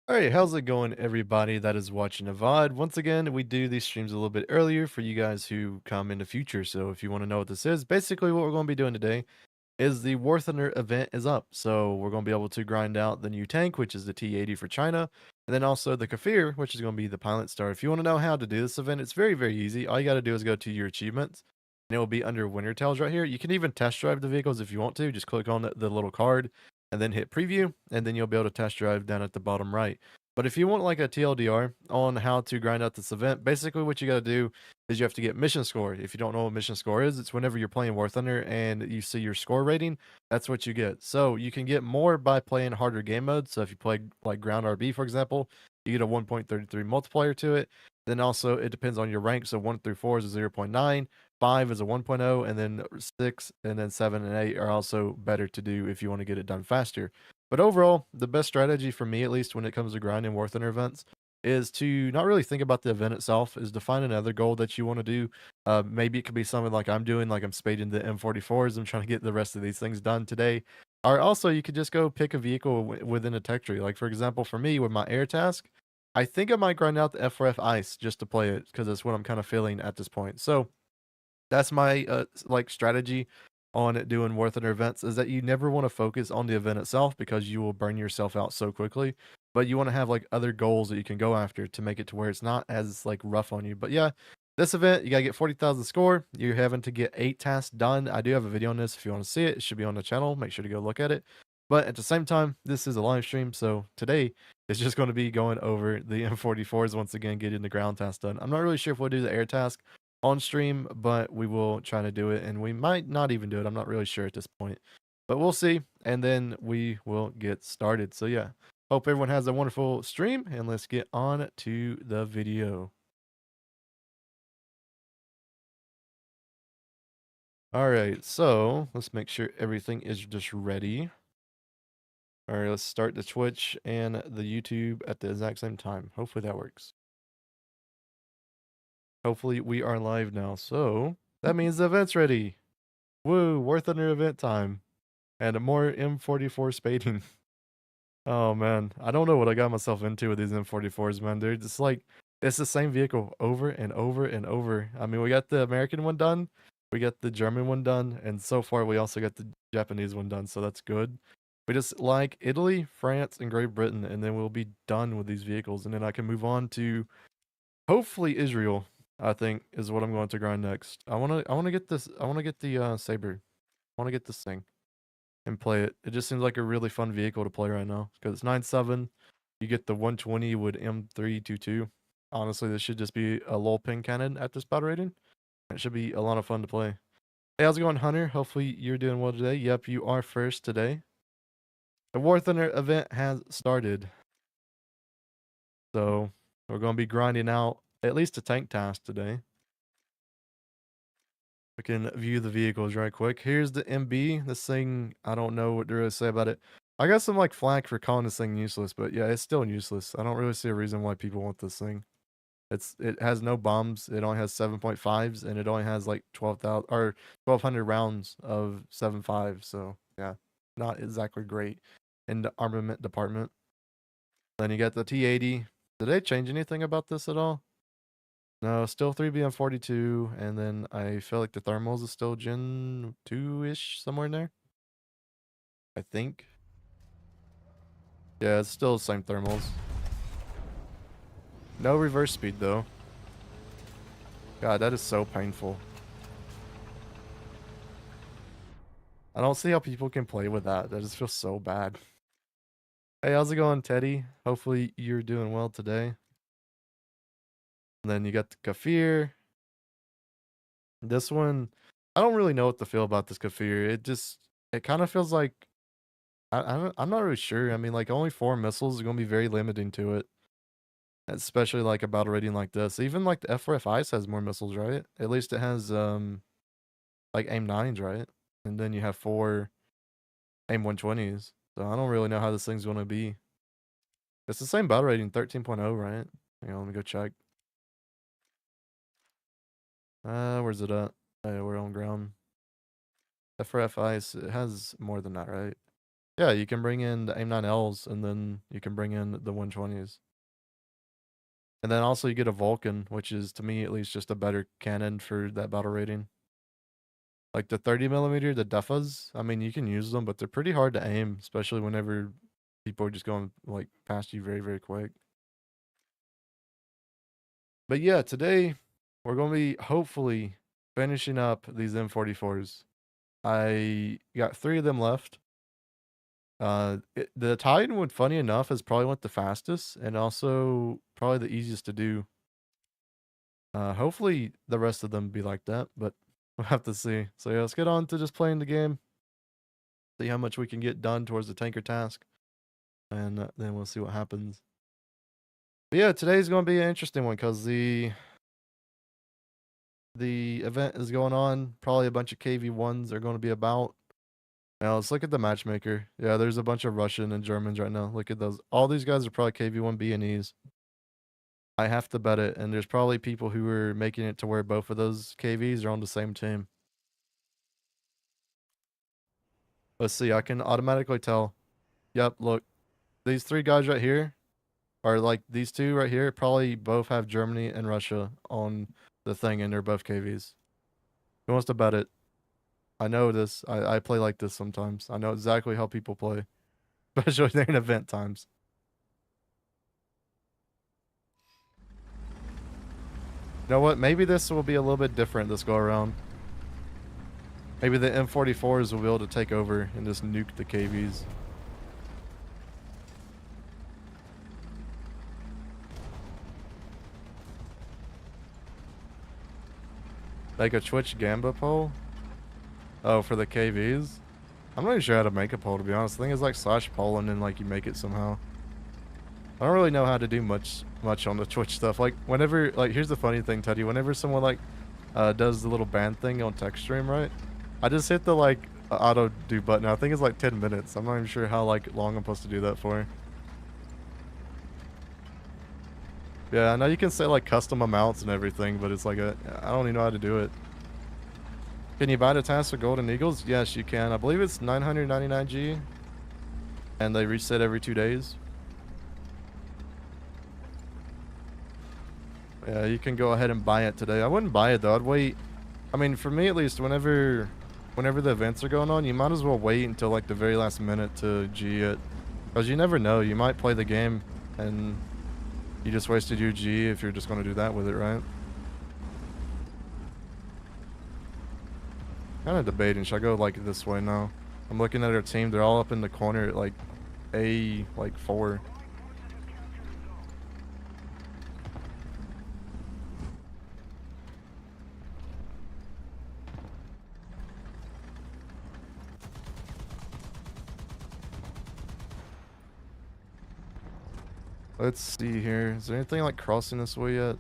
Alright, how's it going, everybody that is watching a VOD? Once again, we do these streams a little bit earlier for you guys who come in the future. So if you want to know what this is, basically what we're going to be doing today is the War Thunder event is up. So we're going to be able to grind out the new tank, which is the T-80 for China, and then also the Kafir, which is going to be the Pilot Star. If you want to know how to do this event, it's very, very easy. All you got to do is go to your achievements, and it will be under Winter Tales right here. You can even test drive the vehicles if you want to. Just click on the little card, and then hit preview, and then you'll be able to test drive down at the bottom right. But if you want like a TLDR on how to grind out this event, basically what you got to do is you have to get mission score. If you don't know what mission score is, it's whenever you're playing War Thunder and you see your score rating, that's what you get. So you can get more by playing harder game modes. So if you play like Ground RB, for example, you get a 1.33 multiplier to it. Then also it depends on your rank. So 1 through 4 is a 0.9, 5 is a 1.0, and then 6 and then 7 and 8 are also better to do if you want to get it done faster. But overall, the best strategy for me, at least when it comes to grinding War Thunder events, is to not really think about the event itself, is to find another goal that you want to do. Maybe it could be something like I'm doing, like I'm spading the M44s. I'm trying to get the rest of these things done today. Or also, you could just go pick a vehicle within a tech tree. Like, for example, for me, with my air task, I think I might grind out the F4F Ice just to play it, because that's what I'm kind of feeling at this point. So, that's my like strategy on doing War Thunder events, is that you never want to focus on the event itself because you will burn yourself out so quickly. But you want to have like other goals that you can go after to make it to where it's not as like rough on you. But yeah, this event you gotta get 40,000 score. You're having to get 8 tasks done. I do have a video on this if you want to see it. It should be on the channel. Make sure to go look at it. But at the same time, this is a live stream, so today is just going to be going over the M44s once again, getting the ground task done. I'm not really sure if we'll do the air task on stream, but we will try to do it, and we might not even do it. I'm not really sure at this point, but we'll see, and then we will get started. So yeah, hope everyone has a wonderful stream, and let's get on to the video. All right, so let's make sure everything is just ready. All right, let's start the Twitch and the YouTube at the exact same time. Hopefully that works. Hopefully we are live now, so that means the event's ready. Woo, War Thunder event time. And more M44 spading. Oh man, I don't know what I got myself into with these M44s, man. They're just like, it's the same vehicle over and over and over. I mean, we got the American one done, we got the German one done, and so far we also got the Japanese one done, so that's good. We just like Italy, France, and Great Britain, and then we'll be done with these vehicles, and then I can move on to hopefully Israel. I think is what I'm going to grind next. I wanna get this. I wanna get the Saber. I wanna get this thing and play it. It just seems like a really fun vehicle to play right now because it's 9.7. You get the 120 with M322. Honestly, this should just be a low pin cannon at this battle rating. It should be a lot of fun to play. Hey, how's it going, Hunter? Hopefully you're doing well today. Yep, you are first today. The War Thunder event has started. So we're going to be grinding out at least a tank task today. We can view the vehicles right quick. Here's the MB. This thing, I don't know what to really say about it. I got some like flack for calling this thing useless, but yeah, it's still useless. I don't really see a reason why people want this thing. It has no bombs. It only has 7.5s, and it only has like 12,000 or 1,200 rounds of 7.5. So yeah, not exactly great in the armament department. Then you got the T-80. Did they change anything about this at all? No, still 3BM42, and then I feel like the thermals is still Gen 2-ish, somewhere in there. I think. Yeah, it's still the same thermals. No reverse speed, though. God, that is so painful. I don't see how people can play with that. That just feels so bad. Hey, how's it going, Teddy? Hopefully you're doing well today. And then you got the Kafir. This one, I don't really know what to feel about this Kafir. It kind of feels like, I'm not really sure. I mean, like, only 4 missiles is going to be very limiting to it. Especially like a battle rating like this. Even like the F4F Ice has more missiles, right? At least it has like aim 9s, right? And then you have 4 aim 120s. So I don't really know how this thing's gonna be. It's the same battle rating, 13.0, right? Hang on, let me go check. Where's it at? We're on ground. F4F Ice, it has more than that, right? Yeah, you can bring in the AIM-9Ls, and then you can bring in the 120s. And then also you get a Vulcan, which is, to me at least, just a better cannon for that battle rating. Like the 30 millimeter, the Duffas, I mean, you can use them, but they're pretty hard to aim, especially whenever people are just going like past you very, very quick. But yeah, today we're going to be hopefully finishing up these M44s. I got 3 of them left. The Titan one, funny enough, has probably went the fastest and also probably the easiest to do. Hopefully the rest of them be like that, but we'll have to see. So yeah, let's get on to just playing the game. See how much we can get done towards the tanker task, and then we'll see what happens. But yeah, today's going to be an interesting one because the event is going on. Probably a bunch of KV1s are going to be about. Now let's look at the matchmaker. Yeah, there's a bunch of Russian and Germans right now. Look at those. All these guys are probably KV1B and Es. I have to bet it, and there's probably people who are making it to where both of those KVs are on the same team. Let's see, I can automatically tell. Yep, look. These 3 guys right here are like these 2 right here probably both have Germany and Russia on the thing, and they're both KVs. Who wants to bet it? I know this. I play like this sometimes. I know exactly how people play, especially during event times. You know what? Maybe this will be a little bit different this go around. Maybe the M44s will be able to take over and just nuke the KVs. Like a Twitch Gamba poll? Oh, for the KVs? I'm not even sure how to make a poll, to be honest. The thing is like slash poll and then like you make it somehow. I don't really know how to do much on the Twitch stuff. Like whenever, like here's the funny thing, Teddy. Whenever someone like does the little band thing on text stream, right? I just hit the like auto do button. I think it's like 10 minutes. I'm not even sure how like long I'm supposed to do that for. Yeah, I know you can set like custom amounts and everything, but it's like I don't even know how to do it. Can you buy the task for Golden Eagles? Yes, you can. I believe it's 999G, and they reset every 2 days. Yeah, you can go ahead and buy it today. I wouldn't buy it though. I'd wait. I mean, for me at least, whenever the events are going on, you might as well wait until like the very last minute to G it, because you never know. You might play the game and you just wasted your G if you're just going to do that with it, right? Kind of debating. Should I go like this way now? I'm looking at our team. They're all up in the corner at like A, like 4. Let's see here. Is there anything like crossing this way yet?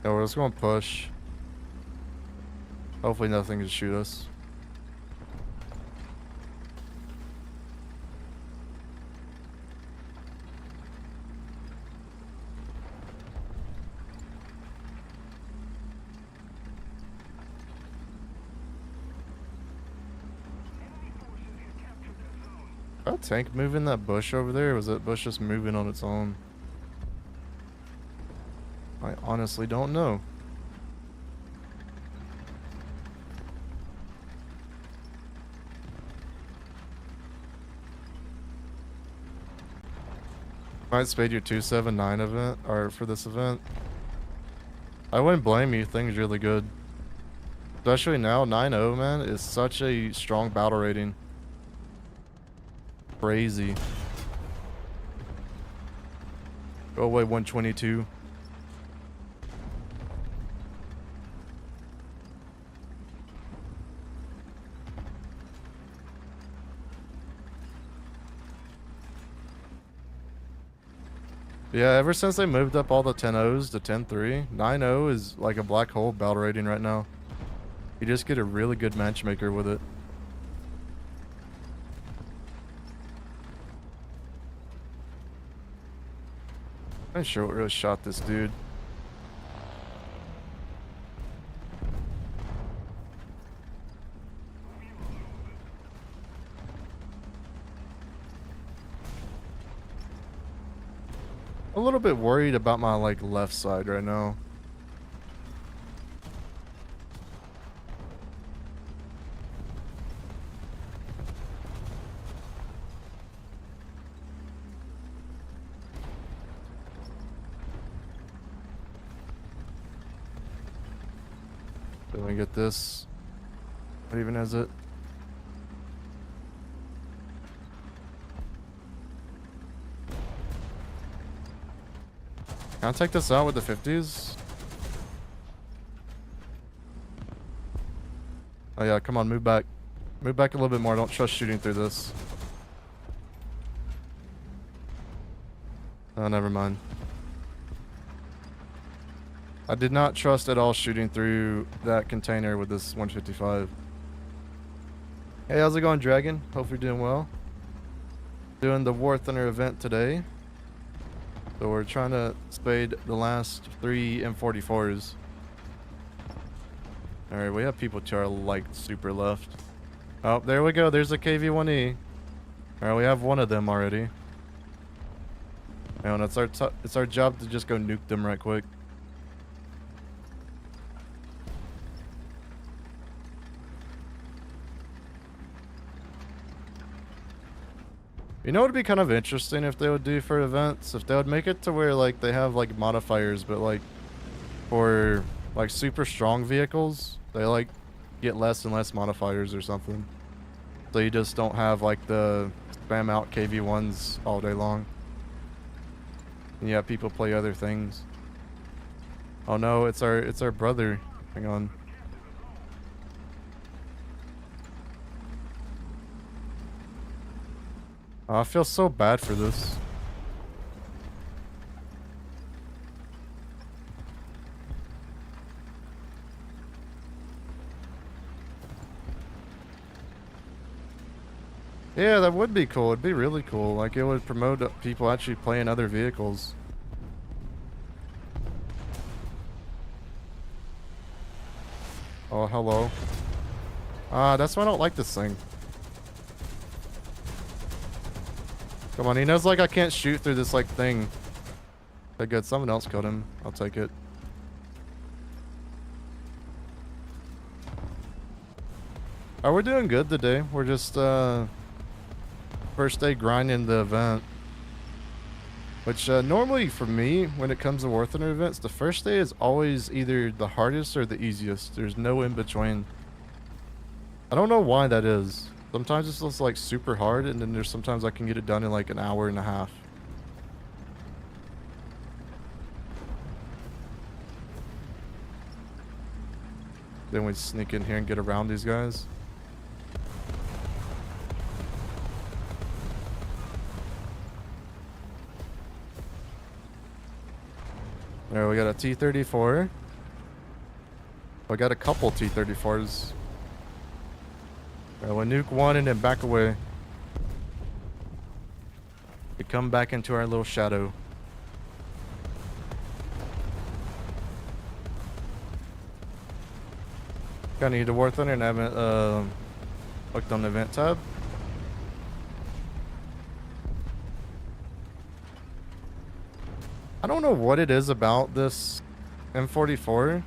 Yeah, we're just going to push. Hopefully nothing can shoot us. A tank moving that bush over there? Or was that bush just moving on its own? I honestly don't know. Might Spade your 279 event, or for this event. I wouldn't blame you. Thing's really good. Especially now, 9-0, man, is such a strong battle rating. Crazy. Go away, 122. Yeah, ever since they moved up all the 10-0s to 10-3, 9-0 is like a black hole battle rating right now. You just get a really good matchmaker with it. I'm not sure what really shot this dude. A little bit worried about my like left side right now. Let me get this. What even is it? Can I take this out with the 50s? Oh yeah, come on, move back. Move back a little bit more. I don't trust shooting through this. Oh, never mind. I did not trust at all shooting through that container with this 155. Hey, how's it going, Dragon? Hope you're doing well. Doing the War Thunder event today. So we're trying to spade the last 3 M44s. Alright, we have people to our like super left. Oh, there we go. There's a KV-1E. Alright, we have one of them already. And it's our job to just go nuke them right quick. You know what would be kind of interesting if they would do for events? If they would make it to where like they have like modifiers, but like for like super strong vehicles, they like get less and less modifiers or something. So you just don't have like the spam out KV-1s all day long. And yeah, people play other things. Oh no, it's our brother. Hang on. Oh, I feel so bad for this. Yeah, that would be cool. It'd be really cool. Like, it would promote people actually playing other vehicles. Oh, hello. That's why I don't like this thing. Come on, he knows, like, I can't shoot through this, like, thing. Okay, good. Someone else killed him. I'll take it. Oh, we're doing good today. We're just, first day grinding the event. Which, normally for me, when it comes to War Thunder events, the first day is always either the hardest or the easiest. There's no in between. I don't know why that is. Sometimes it's just like super hard, and then there's sometimes I can get it done in like an hour and a half. Then we sneak in here and get around these guys. There, we got a T-34. We got a couple T-34s. We'll nuke one and then back away. We come back into our little shadow. Kinda need to War Thunder and I haven't looked on the event tab. I don't know what it is about this M44.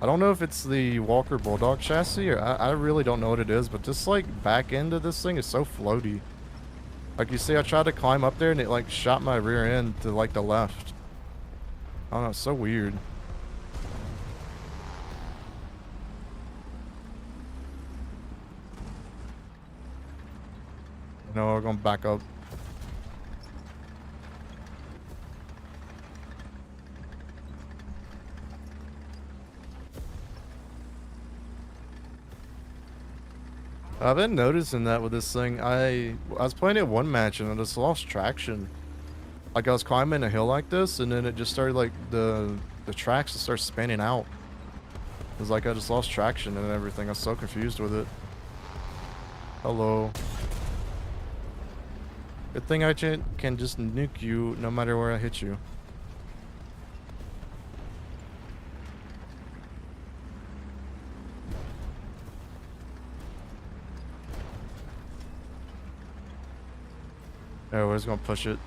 I don't know if it's the Walker Bulldog chassis or I really don't know what it is, but just like back end of this thing is so floaty. Like you see, I tried to climb up there and it like shot my rear end to like the left. I don't know, it's so weird. No, we're gonna back up. I've been noticing that with this thing. I was playing it one match and I just lost traction. Like I was climbing a hill like this and then it just started like the tracks just start spinning out. It was like I just lost traction and everything. I was so confused with it. Hello. Good thing I can just nuke you no matter where I hit you. Oh, we're just gonna push it.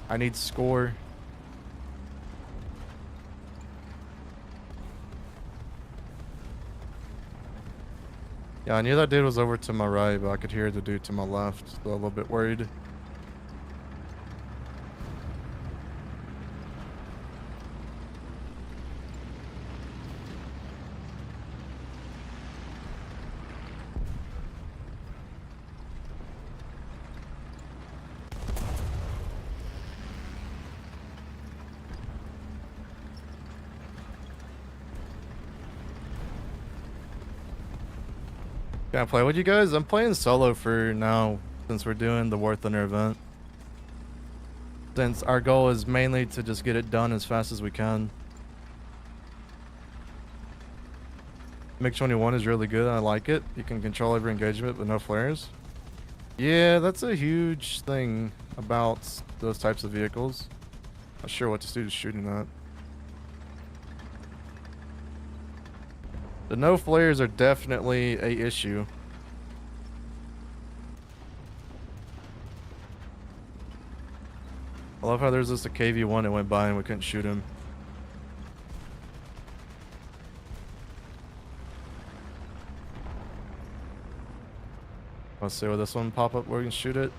I need score. Yeah, I knew that dude was over to my right, but I could hear the dude to my left, so a little bit worried. Can I play with you guys? I'm playing solo for now, since we're doing the War Thunder event. Since our goal is mainly to just get it done as fast as we can. MiG-21 is really good. I like it. You can control every engagement with no flares. Yeah, that's a huge thing about those types of vehicles. Not sure what this dude is shooting at. The no flares are definitely a issue. I love how there's just a KV-1 that went by and we couldn't shoot him. Let's see, will this one pop up where we can shoot it?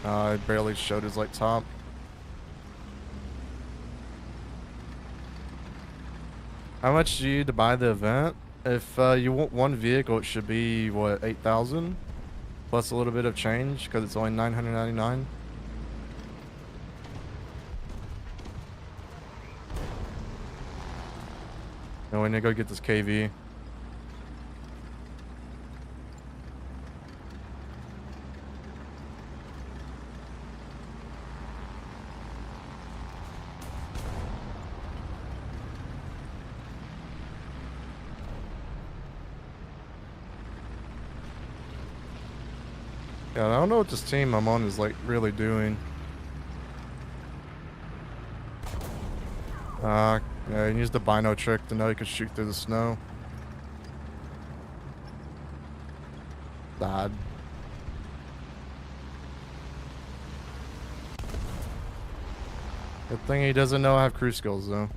It barely showed his like top. How much do you need to buy the event? If you want one vehicle, it should be what, 8,000 plus a little bit of change because it's only 999. And we need to go get this KV. Yeah, I don't know what this team I'm on is like really doing. Yeah, he used the bino trick to know he could shoot through the snow. Bad. Good thing he doesn't know I have crew skills though.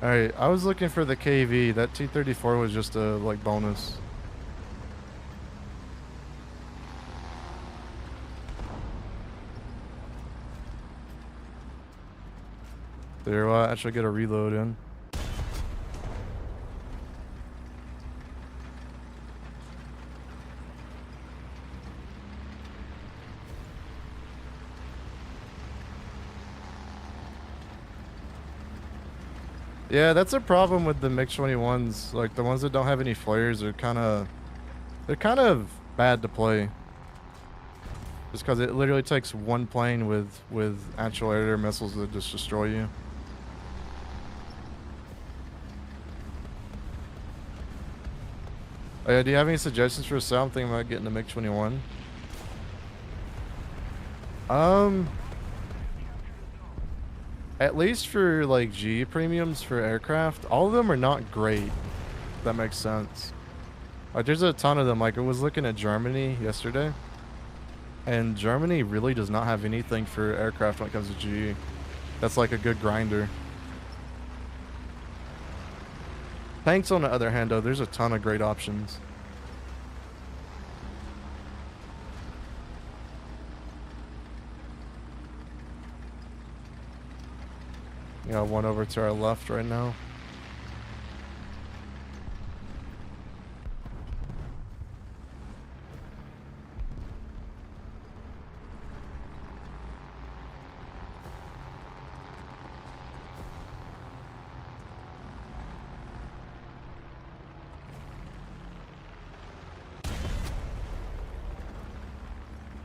Alright, I was looking for the KV. That T-34 was just a like bonus. There, well, I should get a reload in. Yeah, that's a problem with the MiG-21s. Like the ones that don't have any flares are they're kind of bad to play. Just because it literally takes one plane with actual air-to-air missiles to just destroy you. Oh yeah, do you have any suggestions for a sound? I'm thinking about getting the MiG-21. At least for like G premiums for aircraft, all of them are not great. If that makes sense. Like there's a ton of them. Like I was looking at Germany yesterday, and Germany really does not have anything for aircraft when it comes to G. That's like a good grinder. Tanks on the other hand though, there's a ton of great options. We got one over to our left right now.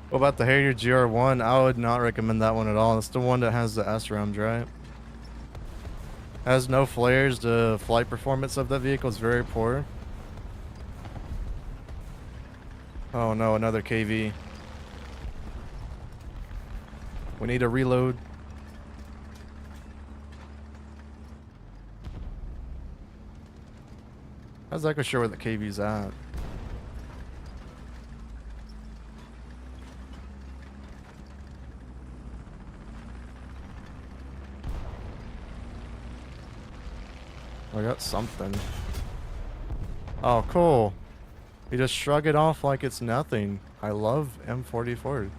What about the Harrier GR1? I would not recommend that one at all. It's the one that has the SRAMs, right? Has no flares. The flight performance of that vehicle is very poor. Oh no, another KV. We need a reload. How's that gonna show where the KV's at? I got something. Oh, cool. You just shrug it off like it's nothing. I love M44.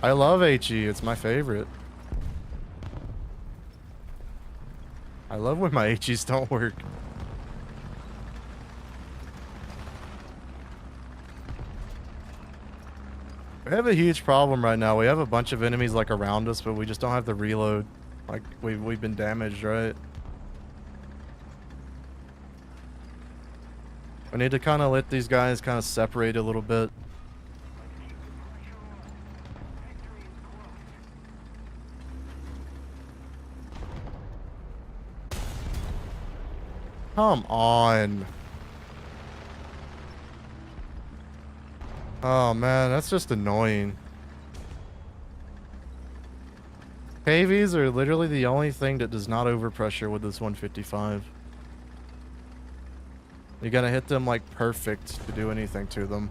I love HE. It's my favorite. I love when my HEs don't work. We have a huge problem right now. We have a bunch of enemies like around us, but we just don't have the reload. Like we've been damaged, right? We need to kind of let these guys kind of separate a little bit. Come on. Oh man, that's just annoying. KVs are literally the only thing that does not overpressure with this 155. You gotta hit them like perfect to do anything to them.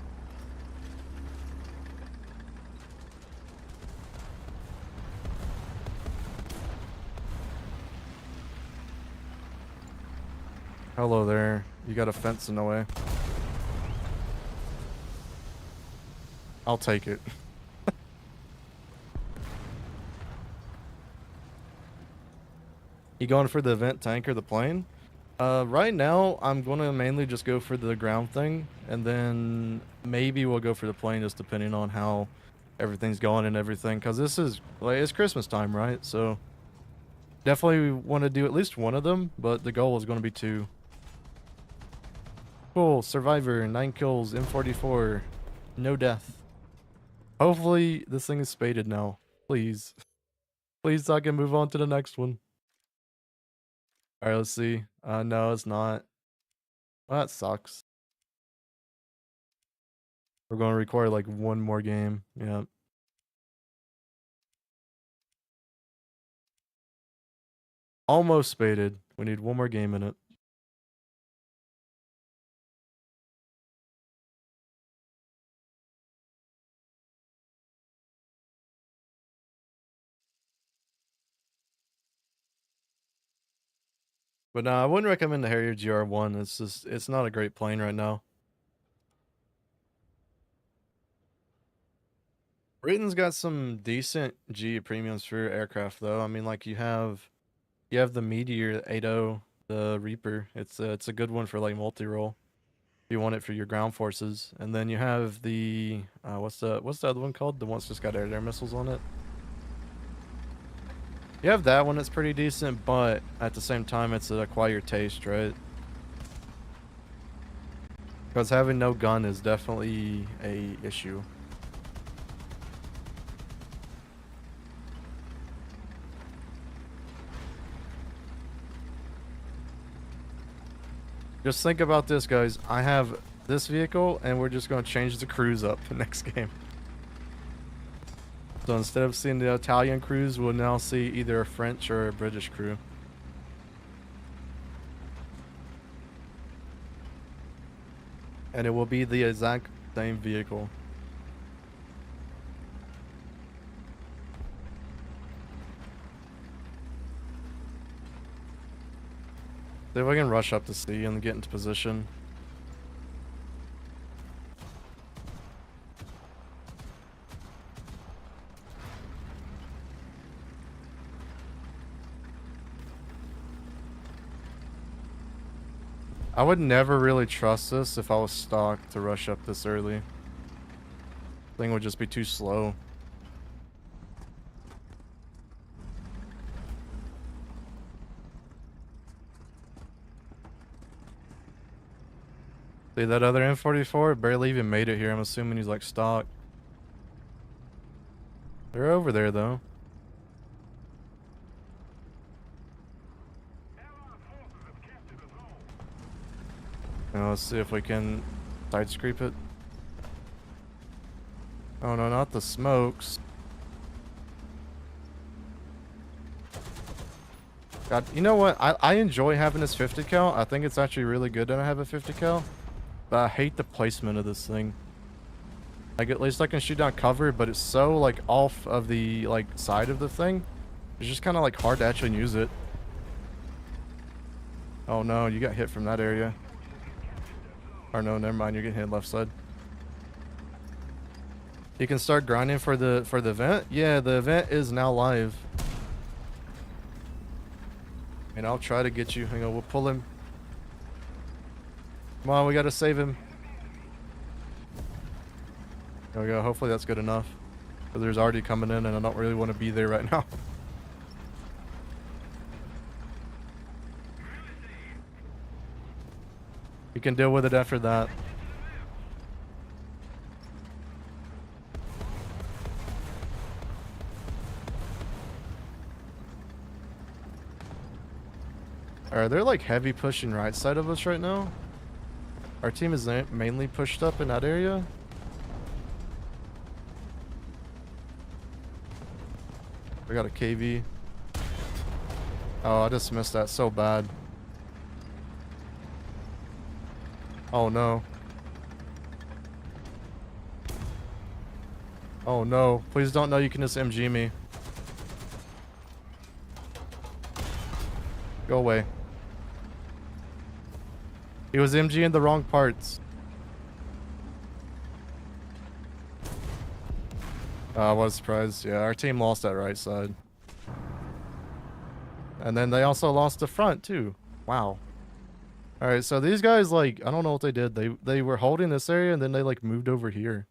Hello there. You got a fence in the way. I'll take it. You going for the event tank or the plane? Right now, I'm going to mainly just go for the ground thing, and then maybe we'll go for the plane just depending on how everything's going and everything, because this is, like, it's Christmas time, right? So, definitely want to do at least one of them, but the goal is going to be 2. Cool, Survivor, 9 kills, M44, no death. Hopefully, this thing is spaded now. Please. Please, so I can move on to the next one. Alright, let's see. No, it's not. Well, that sucks. We're going to record like one more game. Yeah. Almost spaded. We need one more game in it. But no, I wouldn't recommend the Harrier GR1. It's just, it's not a great plane right now. Britain's got some decent G premiums for aircraft though. I mean, like you have the Meteor 80, the Reaper. It's a good one for like multi-role. If you want it for your ground forces. And then you have the what's the other one called? The one's just got air missiles on it. You have that one that's pretty decent, but at the same time it's an acquired taste, right? Because having no gun is definitely a issue. Just think about this, guys. I have this vehicle, and we're just going to change the crews up next game. So instead of seeing the Italian crews, we'll now see either a French or a British crew. And it will be the exact same vehicle. See if I can rush up to C and get into position. I would never really trust this if I was stocked to rush up this early. Thing would just be too slow. See that other M44 barely even made it here. I'm assuming he's like stocked. They're over there though. Now, let's see if we can side scrape it. Oh no, not the smokes. God, you know what? I enjoy having this 50 cal. I think it's actually really good that I have a 50 cal. But I hate the placement of this thing. Like, at least I can shoot down cover, but it's so, like, off of the, like, side of the thing. It's just kind of, like, hard to actually use it. Oh no, you got hit from that area. Or no, never mind, you're getting hit left side. You can start grinding for the event? Yeah, the event is now live. And I'll try to get you. Hang on, we'll pull him. Come on, we gotta save him. There we go. Hopefully that's good enough. Because there's already coming in and I don't really want to be there right now. You can deal with it after that. Alright, they're like heavy pushing right side of us right now. Our team is mainly pushed up in that area. We got a KV. Oh, I just missed that so bad. Oh no. Oh no. Please don't know you can just MG me. Go away. He was MGing the wrong parts. I was surprised. Yeah, our team lost that right side. And then they also lost the front too. Wow. Alright, so these guys, like, I don't know what they did. They were holding this area and then they, like, moved over here.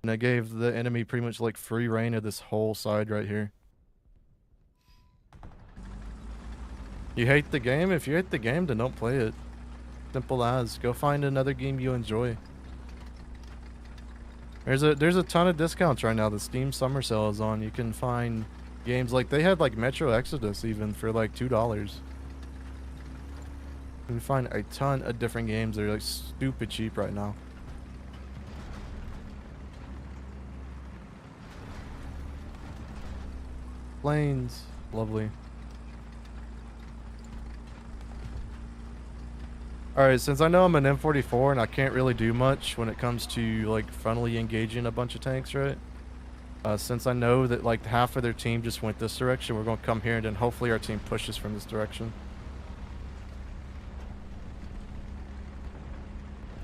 And they gave the enemy pretty much, like, free reign of this whole side right here. You hate the game? If you hate the game, then don't play it. Simple as. Go find another game you enjoy. There's a ton of discounts right now. The Steam Summer Sale is on. You can find games like they had like Metro Exodus even for like $2. You can find a ton of different games that are like stupid cheap right now. Planes, lovely. Alright, since I know I'm an M44 and I can't really do much when it comes to like frontally engaging a bunch of tanks, right? Since I know that like half of their team just went this direction, we're going to come here and then hopefully our team pushes from this direction.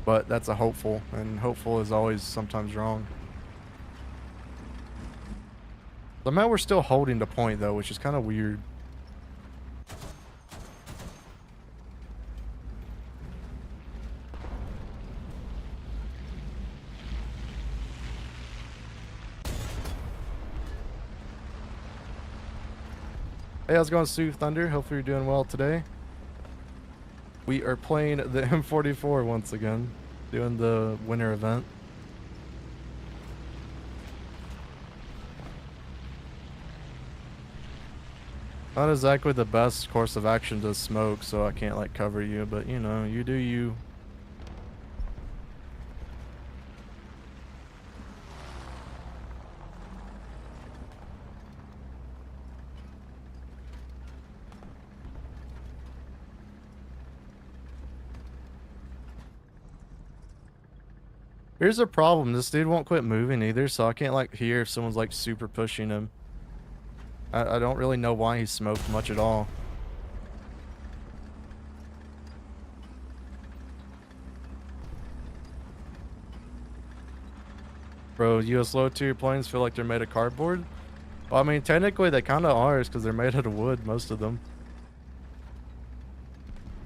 But that's a hopeful, and hopeful is always sometimes wrong. Somehow we're still holding the point though, which is kind of weird. Hey, how's it going, Sue Thunder? Hopefully you're doing well today. We are playing the M44 once again, doing the winter event. Not exactly the best course of action to smoke, so I can't like cover you, but you know, you do you. Here's a problem. This dude won't quit moving either, so I can't like hear if someone's like super pushing him. I don't really know why he smoked much at all. Bro, US low tier planes feel like they're made of cardboard? Well, I mean, technically they kind of are, because they're made out of wood, most of them.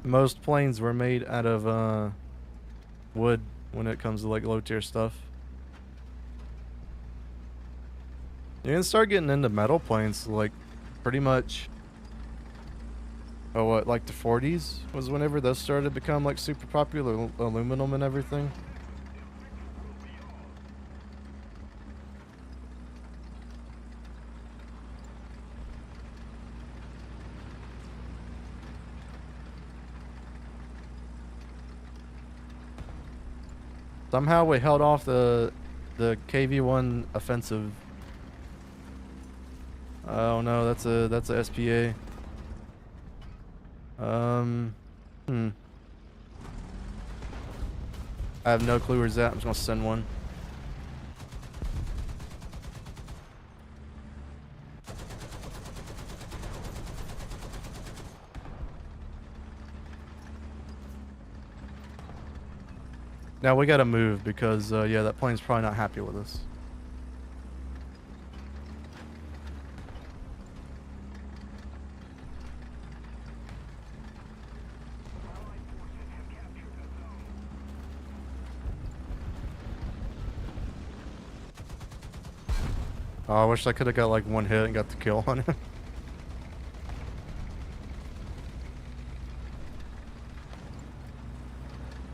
Most planes were made out of wood when it comes to like low tier stuff. You can start getting into metal planes, like pretty much. Oh, what, like the 40s was whenever those started to become like super popular, aluminum and everything. Somehow we held off the KV-1 offensive. Oh no, that's a SPA. Hmm. I have no clue where's that. I'm just gonna send one. Now we gotta move because, yeah, that plane's probably not happy with us. Oh, I wish I could have got like one hit and got the kill on him.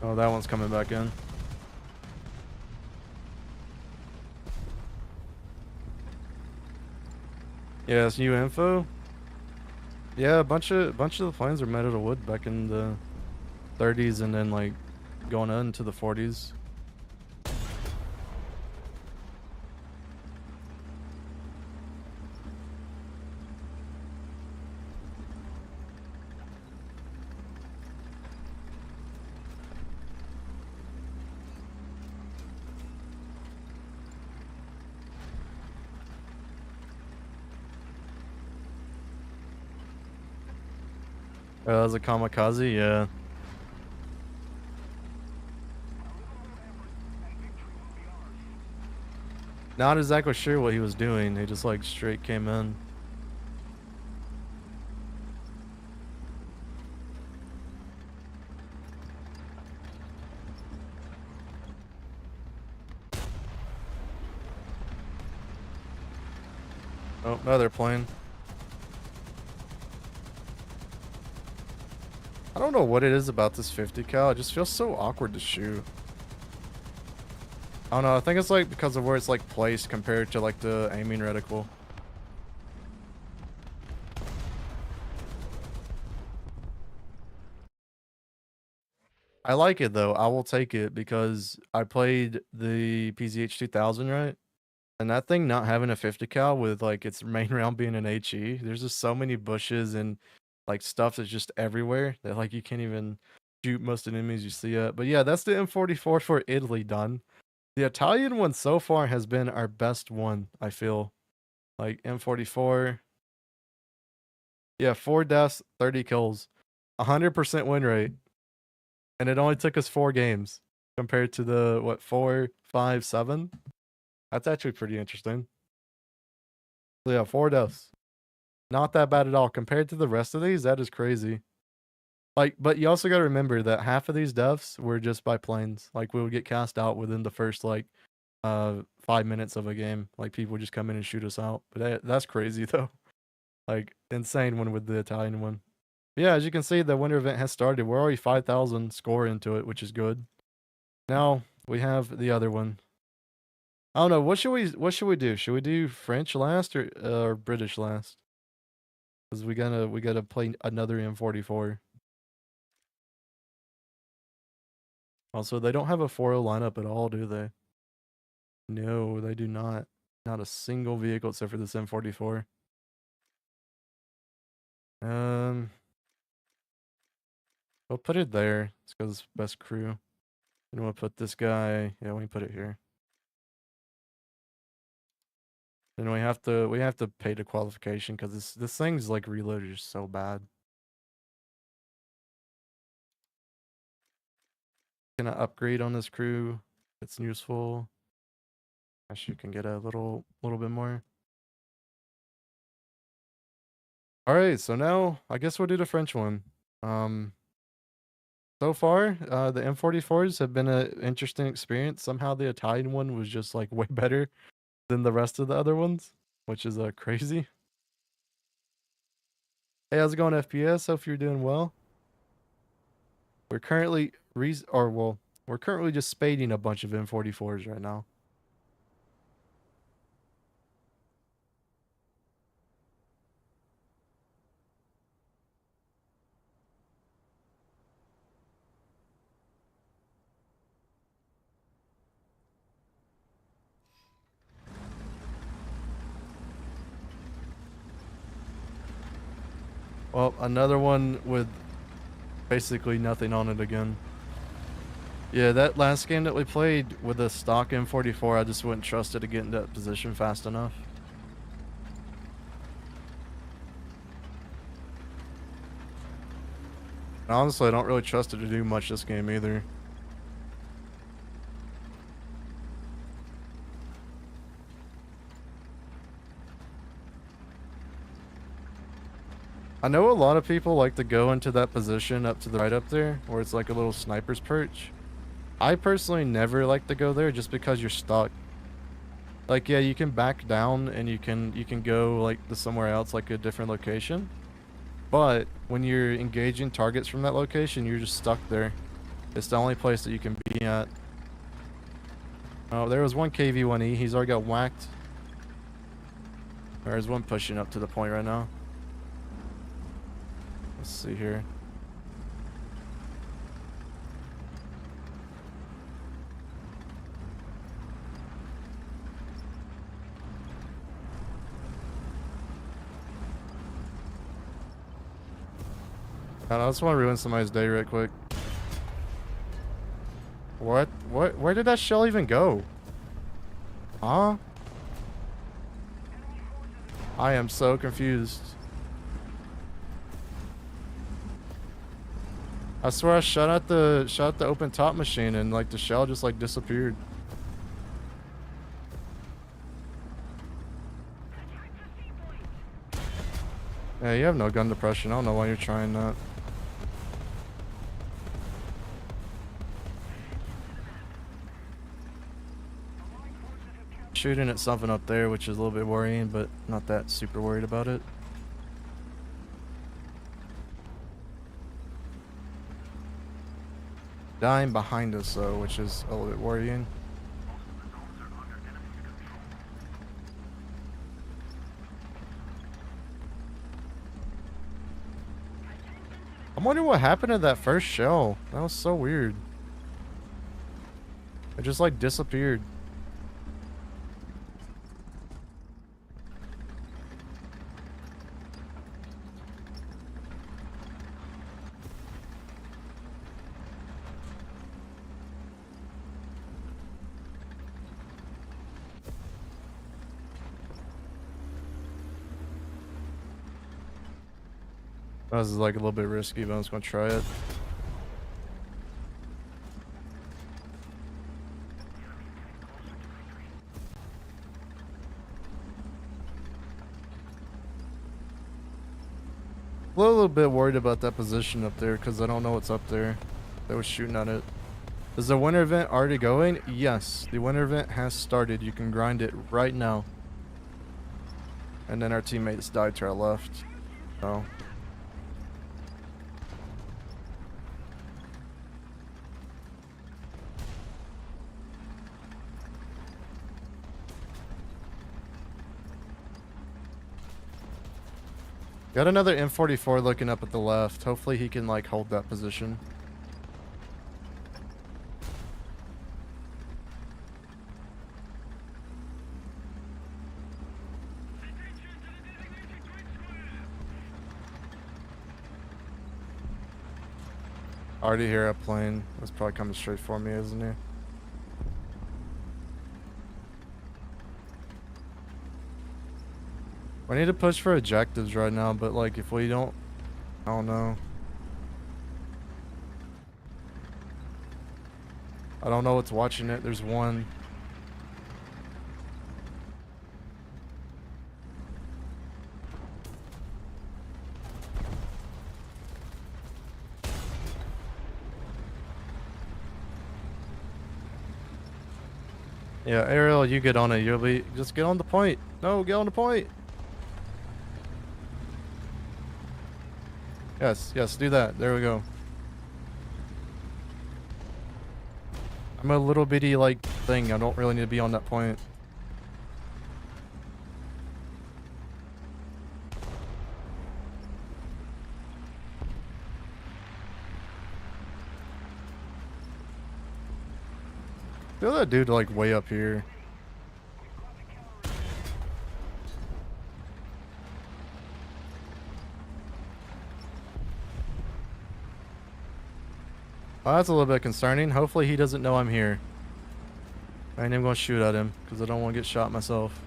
Oh, that one's coming back in. Yeah, it's new info. Yeah, a bunch of the planes are made out of wood back in the 30s and then like going into the 40s. As a kamikaze, yeah. Not exactly sure what he was doing. He just like straight came in. Oh, another plane. I don't know what it is about this 50 cal. It just feels so awkward to shoot. I don't know. I think it's like because of where it's like placed compared to like the aiming reticle. I like it though. I will take it because I played the PZH 2000, right? And that thing not having a 50 cal with like its main round being an HE, there's just so many bushes and like stuff that's just everywhere that like you can't even shoot most of the enemies you see it. But yeah, that's the M44 for Italy done. The Italian one so far has been our best one, I feel. Like M44. Yeah, 4 deaths, 30 kills. 100% win rate. And it only took us 4 games compared to the what, 4, 5, 7? That's actually pretty interesting. So yeah, 4 deaths. Not that bad at all. Compared to the rest of these, that is crazy. Like, but you also gotta remember that half of these deaths were just by planes. Like we would get cast out within the first like 5 minutes of a game. Like people would just come in and shoot us out. But that's crazy though. Like insane one with the Italian one. Yeah, as you can see, the winter event has started. We're already 5,000 score into it, which is good. Now we have the other one. I don't know. What should we do? Should we do French last or British last? Because we gotta play another M44. Also, they don't have a 4-0 lineup at all, do they? No, they do not. Not a single vehicle except for this M44. Um, we'll put it there. It's because best crew. And we'll put this guy. Yeah, we put it here. Then we have to pay the qualification because this thing's like reloaded just so bad. Gonna upgrade on this crew. It's useful. Actually, you can get a little bit more. All right, so now I guess we'll do the French one. Um, so far, the M44s have been an interesting experience. Somehow the Italian one was just like way better than the rest of the other ones, which is crazy. Hey, how's it going, FPS? Hope you're doing well. We're currently we're currently just spading a bunch of M44s right now. Well, another one with basically nothing on it again. Yeah, that last game that we played with a stock M44, I just wouldn't trust it to get into that position fast enough. And honestly, I don't really trust it to do much this game either. I know a lot of people like to go into that position up to the right up there, where it's like a little sniper's perch. I personally never like to go there just because you're stuck. Like, yeah, you can back down and you can go like to somewhere else, like a different location. But when you're engaging targets from that location, you're just stuck there. It's the only place that you can be at. Oh, there was one KV-1E. He's already got whacked. There's one pushing up to the point right now. Let's see here. I just want to ruin somebody's day right quick. What? Where did that shell even go? Huh? I am so confused. I swear I shot at the open top machine and like the shell just like disappeared. Yeah, you have no gun depression. I don't know why you're trying that. Shooting at something up there, which is a little bit worrying, but not that super worried about it. Dying behind us though, which is a little bit worrying. I'm wondering what happened to that first shell. That was so weird. It just like disappeared. This is like a little bit risky, but I'm just gonna try it. A little bit worried about that position up there because I don't know what's up there. They were shooting at it. Is the winter event already going? Yes, the winter event has started. You can grind it right now. And then our teammates died to our left. So. Got another M44 looking up at the left. Hopefully he can like hold that position. Already hear a plane. That's probably coming straight for me, isn't he? We need to push for objectives right now, but like if we don't, I don't know. I don't know what's watching it. There's one. Yeah, Ariel, you get on it. You'll be just get on the point. No, get on the point. Yes, yes, do that. There we go. I'm a little bitty like thing. I don't really need to be on that point. Feel that dude like way up here. Well, that's a little bit concerning. Hopefully he doesn't know I'm here. I ain't even gonna shoot at him because I don't want to get shot myself.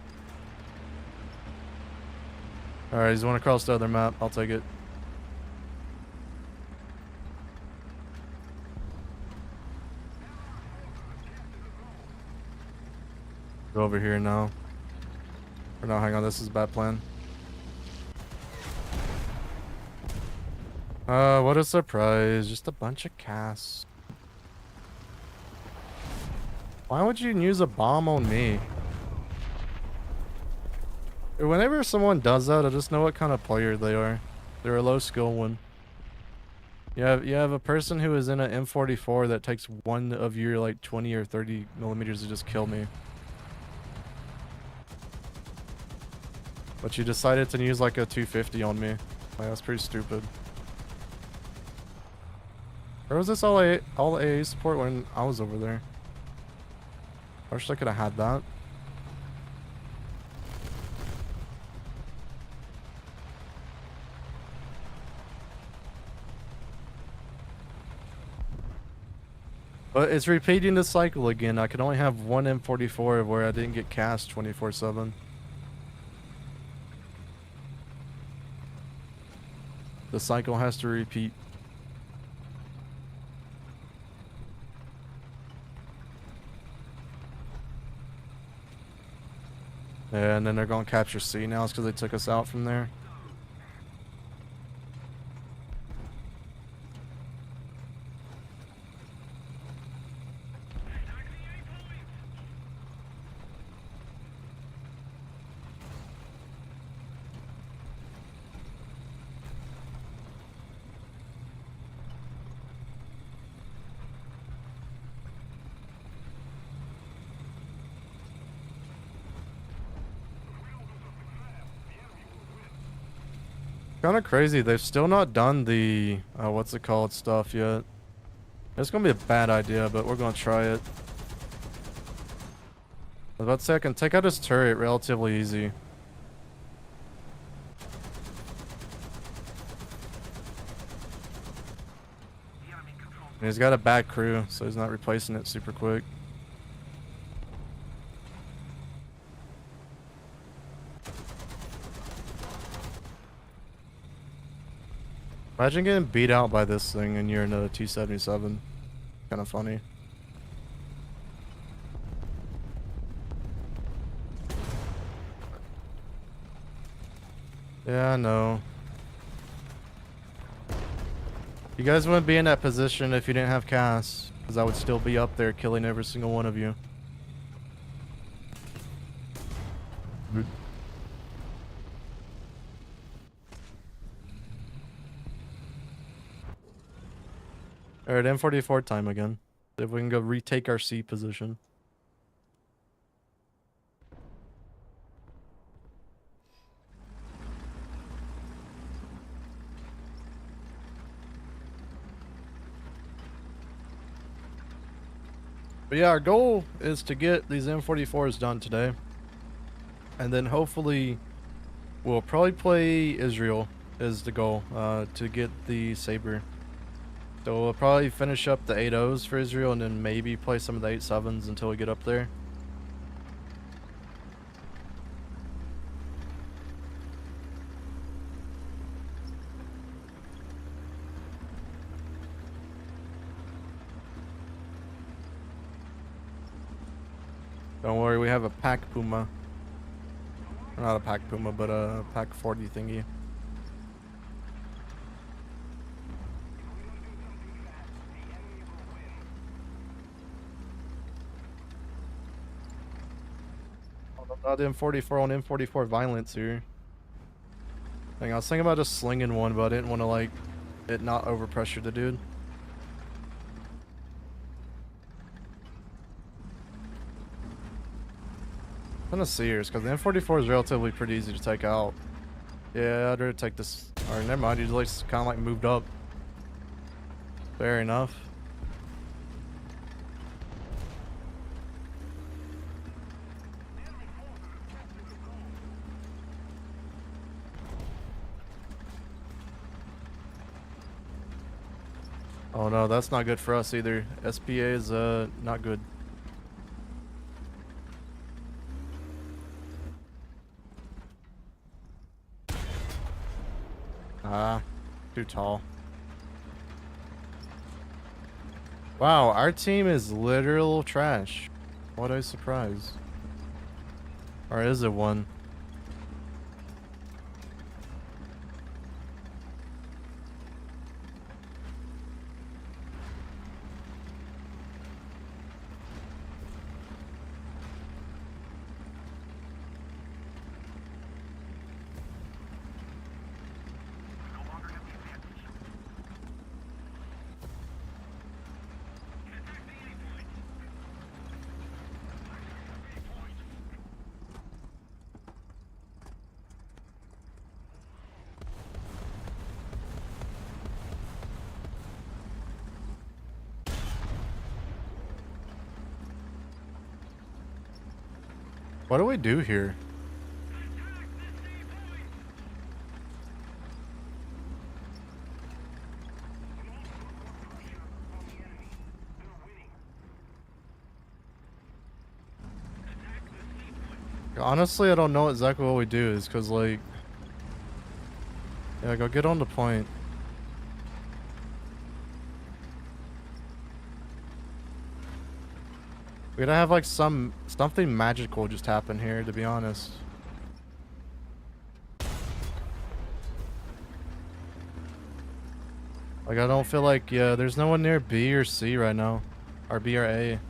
Alright, he's going across the other map. I'll take it. Go over here now. Or no, hang on. This is a bad plan. What a surprise. Just a bunch of casts. Why would you use a bomb on me? Whenever someone does that, I just know what kind of player they are. They're a low skill one. You have a person who is in an M44 that takes one of your like 20 or 30 millimeters to just kill me. But you decided to use like a 250 on me. Like, that's pretty stupid. Where was this all AA support when I was over there? I wish I could have had that. But it's repeating the cycle again. I can only have one M44 where I didn't get cast 24/7. The cycle has to repeat. Yeah, and then they're going to capture C now. It's because they took us out from there. Kind of crazy. They've still not done the what's it called stuff yet. It's gonna be a bad idea, but we're gonna try it. I was about to say I can take out his turret relatively easy. And he's got a bad crew, so he's not replacing it super quick. Imagine getting beat out by this thing and you're in a T-77. Kind of funny. Yeah, I know. You guys wouldn't be in that position if you didn't have Cass, because I would still be up there killing every single one of you. Alright, M44 time again. If we can go retake our C position. But yeah, our goal is to get these M44s done today. And then hopefully we'll probably play Israel is the goal to get the Saber. So we'll probably finish up the 8.0s for Israel and then maybe play some of the 8.7s until we get up there. Don't worry, we have a pack Puma. Not a pack Puma, but a pack 40 thingy. Not M44 on M44 violence here. I was thinking about just slinging one, but I didn't want to like it not overpressure the dude. I'm gonna see yours because the M44 is relatively pretty easy to take out. Yeah, I'd rather take this. Or never mind, he's like kind of like moved up. Fair enough. Oh no, that's not good for us either. SPA is not good. Ah, too tall. Wow, our team is literal trash. What a surprise. Or is it one? What do we do here? Honestly, I don't know exactly what we do. Is because like, yeah, go get on the point. We gotta have like something magical just happen here, to be honest. Like I don't feel like, yeah, there's no one near B or C right now, or B or A.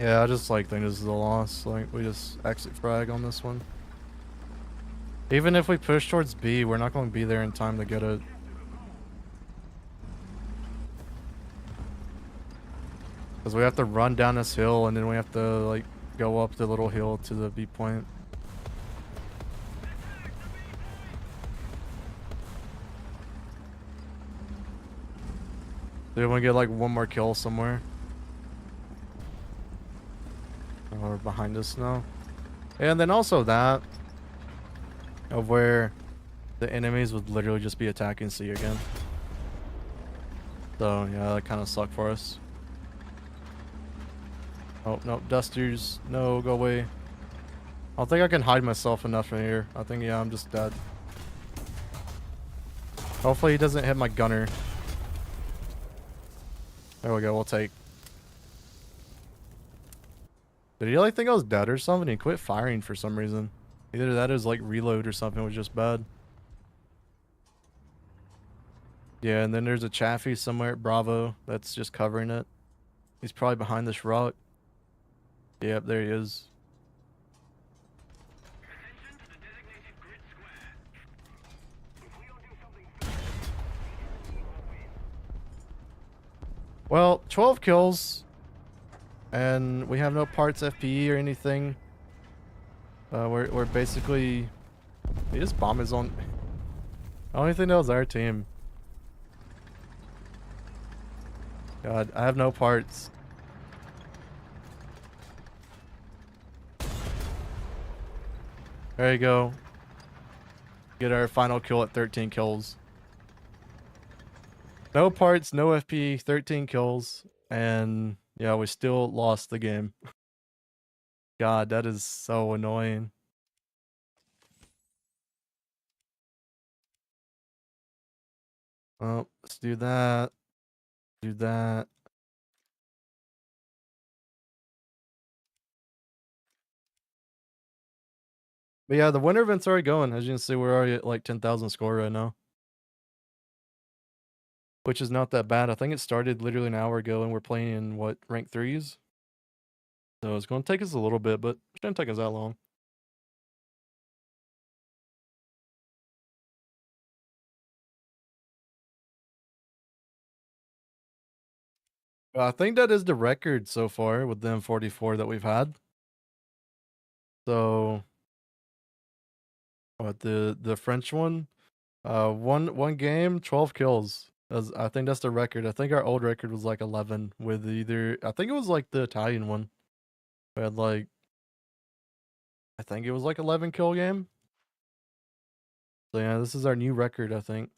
Yeah, I just like think this is a loss. Like we just exit frag on this one. Even if we push towards B, we're not going to be there in time to get it. Because we have to run down this hill and then we have to like go up the little hill to the B point. Do we want to get like one more kill somewhere? Or behind us now. And then also that of where the enemies would literally just be attacking C again. So yeah, that kind of sucked for us. Oh, no, dusters. No, go away. I don't think I can hide myself enough in here. I think, yeah, I'm just dead. Hopefully he doesn't hit my gunner. There we go, we'll take. Did he like think I was dead or something? He quit firing for some reason. Either that or his like reload or something was just bad. Yeah, and then there's a Chaffee somewhere at Bravo that's just covering it. He's probably behind this rock. Yep, there he is. Well, 12 kills. And we have no parts FPE or anything. We're basically... He just bombed his own... I don't think that was our team. God, I have no parts. There you go. Get our final kill at 13 kills. No parts, no FP, 13 kills, and yeah, we still lost the game. God, that is so annoying. Well, let's do that. Do that. But yeah, the winter event's already going. As you can see, we're already at like 10,000 score right now. Which is not that bad. I think it started literally an hour ago and we're playing in what, rank 3s? So it's going to take us a little bit, but it shouldn't take us that long. I think that is the record so far with the M44 that we've had. So, what, the French one? One game, 12 kills. I think that's the record. I think our old record was like 11 with either, I think it was like the Italian one. We had like, I think it was like 11 kill game. So yeah, this is our new record, I think.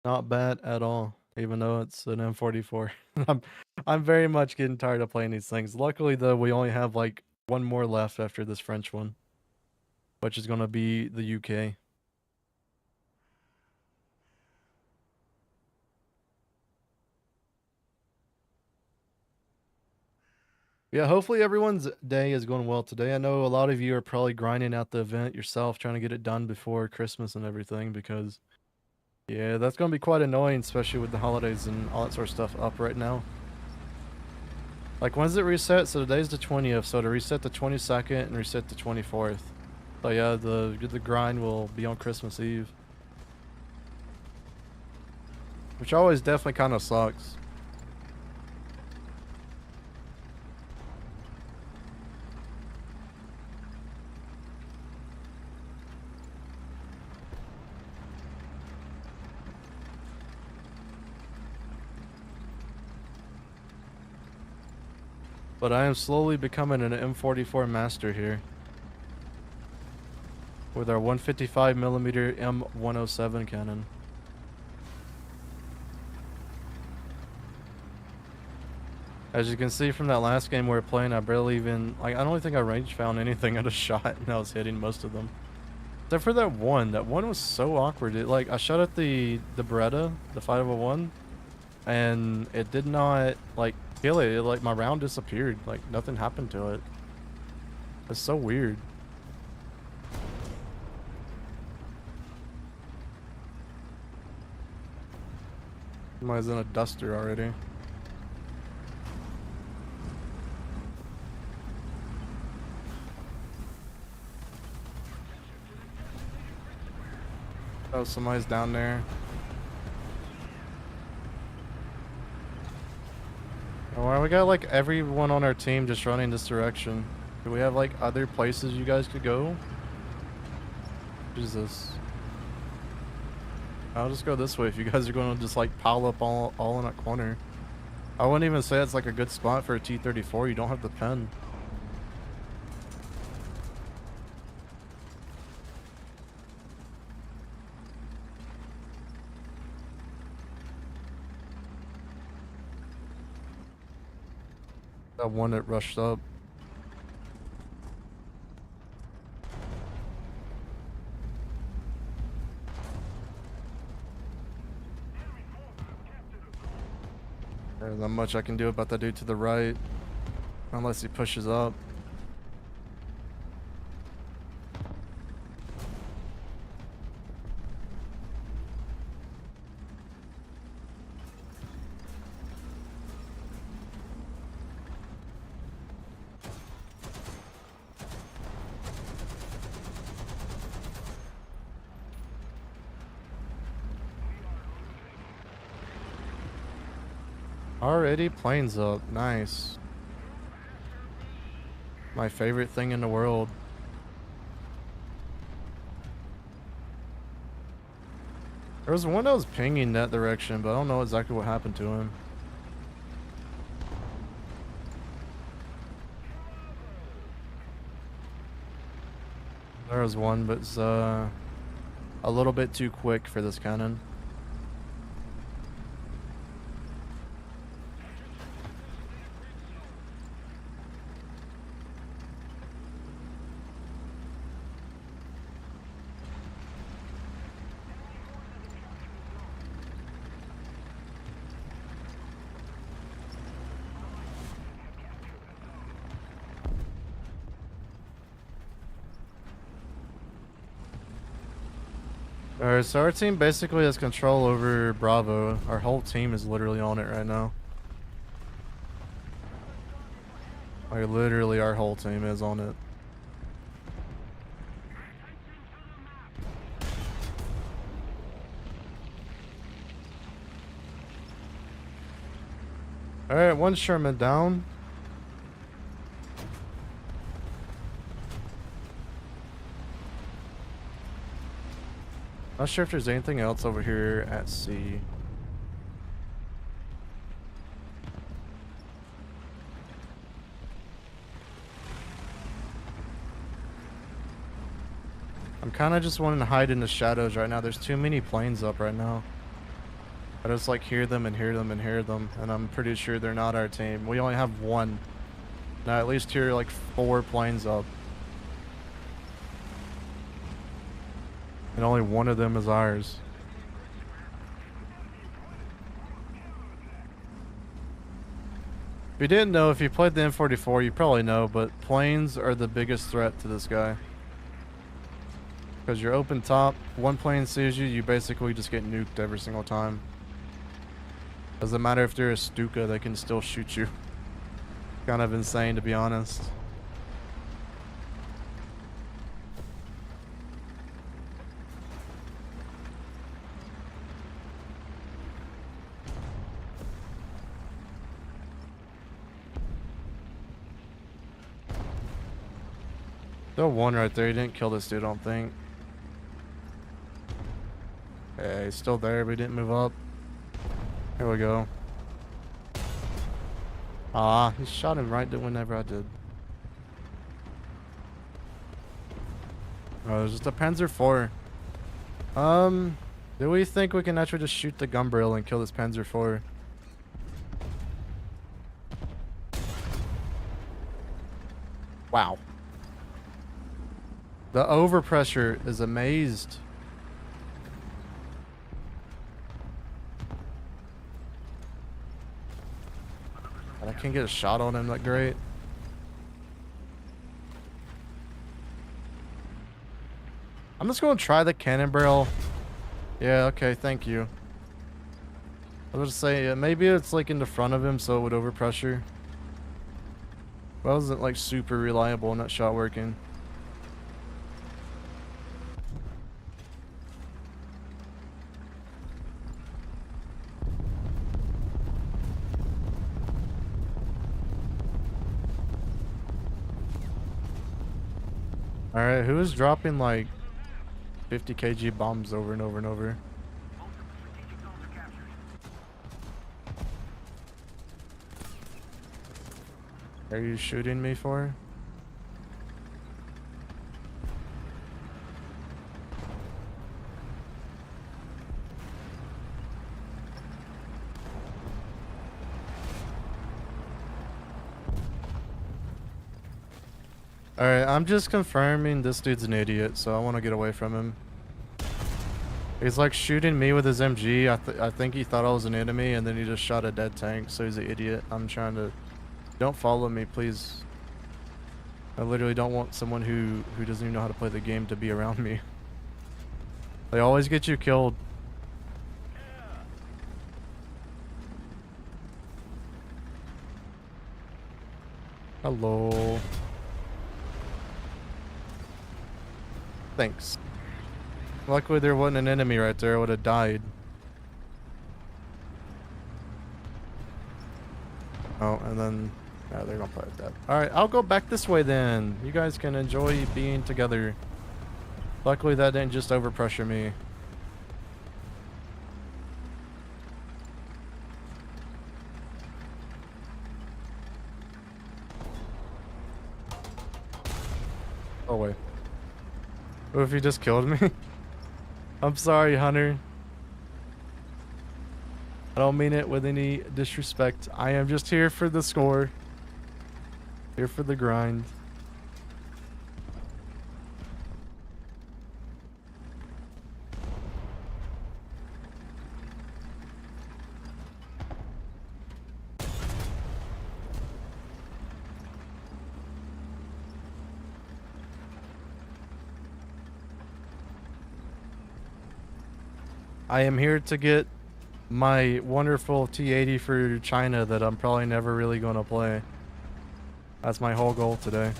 Not bad at all, even though it's an M44. I'm I'm very much getting tired of playing these things. Luckily, though, we only have like one more left after this French one, which is gonna be the UK. Yeah, hopefully everyone's day is going well today. I know a lot of you are probably grinding out the event yourself, trying to get it done before Christmas and everything because, yeah, that's going to be quite annoying, especially with the holidays and all that sort of stuff up right now. Like, when's it reset? So today's the 20th, so to reset the 22nd and reset the 24th. So yeah, the grind will be on Christmas Eve. Which always definitely kind of sucks. But I am slowly becoming an M44 master here. With our 155mm M107 cannon. As you can see from that last game we were playing, I barely even, like, I don't think I range found anything at a shot, and I was hitting most of them. Except for that one. That one was so awkward. It, like, I shot at the Beretta, the 501, and it did not, like, kill it. It, like, my round disappeared. Like, nothing happened to it. It's so weird. Somebody's in a duster already. Oh, somebody's down there. Oh, wow, we got like everyone on our team just running this direction. Do we have like other places you guys could go? Jesus. I'll just go this way if you guys are going to just like pile up all in that corner. I wouldn't even say it's like a good spot for a T-34. You don't have the pen. That one that rushed up. There's not much I can do about that dude to the right. Unless he pushes up. Already planes up. Nice. My favorite thing in the world. There was one that was pinging that direction, but I don't know exactly what happened to him. There was one, but it's a little bit too quick for this cannon. Alright, so our team basically has control over Bravo. Our whole team is literally on it right now. Like, literally our whole team is on it. Alright, one Sherman down. Not sure if there's anything else over here at sea. I'm kind of just wanting to hide in the shadows right now. There's too many planes up right now. I just like hear them and hear them and hear them, and I'm pretty sure they're not our team. We only have one. Now at least hear like 4 planes up. And only one of them is ours. If you didn't know, if you played the M44, you probably know, but planes are the biggest threat to this guy. Because you're open top, one plane sees you, you basically just get nuked every single time. Doesn't matter if they're a Stuka, they can still shoot you. Kind of insane, to be honest. Still one right there. He didn't kill this dude, I don't think. Yeah, he's still there, but he didn't move up. Here we go. Ah, he shot him right whenever I did. Oh, there's just a Panzer IV. Do we think we can actually just shoot the gun barrel and kill this Panzer IV? Wow. The overpressure is amazed. But I can't get a shot on him that great. I'm just going to try the cannon barrel. Yeah, okay, thank you. I was just saying, maybe it's like in the front of him so it would overpressure. But I wasn't like super reliable in that shot working. Alright, who is dropping like 50 kg bombs over and over and over? Are you shooting me for? Alright, I'm just confirming this dude's an idiot, so I want to get away from him. He's like shooting me with his MG. I think he thought I was an enemy, and then he just shot a dead tank, so he's an idiot. I'm trying to... Don't follow me, please. I literally don't want someone who doesn't even know how to play the game to be around me. They always get you killed. Hello. Thanks. Luckily there wasn't an enemy right there. I would have died. Oh, and then... No, they're gonna play with that. Alright, I'll go back this way then. You guys can enjoy being together. Luckily that didn't just overpressure me. Oh wait. What if he just killed me? I'm sorry, Hunter. I don't mean it with any disrespect. I am just here for the score. Here for the grind. I am here to get my wonderful T80 for China that I'm probably never really going to play. That's my whole goal today.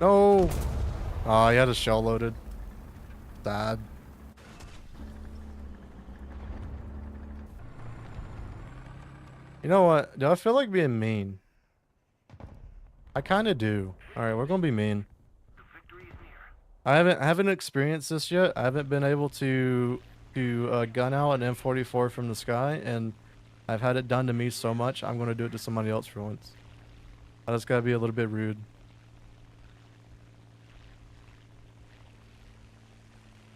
No! Oh, he had a shell loaded. Sad. You know what? Do I feel like being mean? I kind of do. Alright, we're going to be mean. I haven't experienced this yet. I haven't been able to gun out an M44 from the sky, and I've had it done to me so much, I'm gonna do it to somebody else for once. I just gotta be a little bit rude.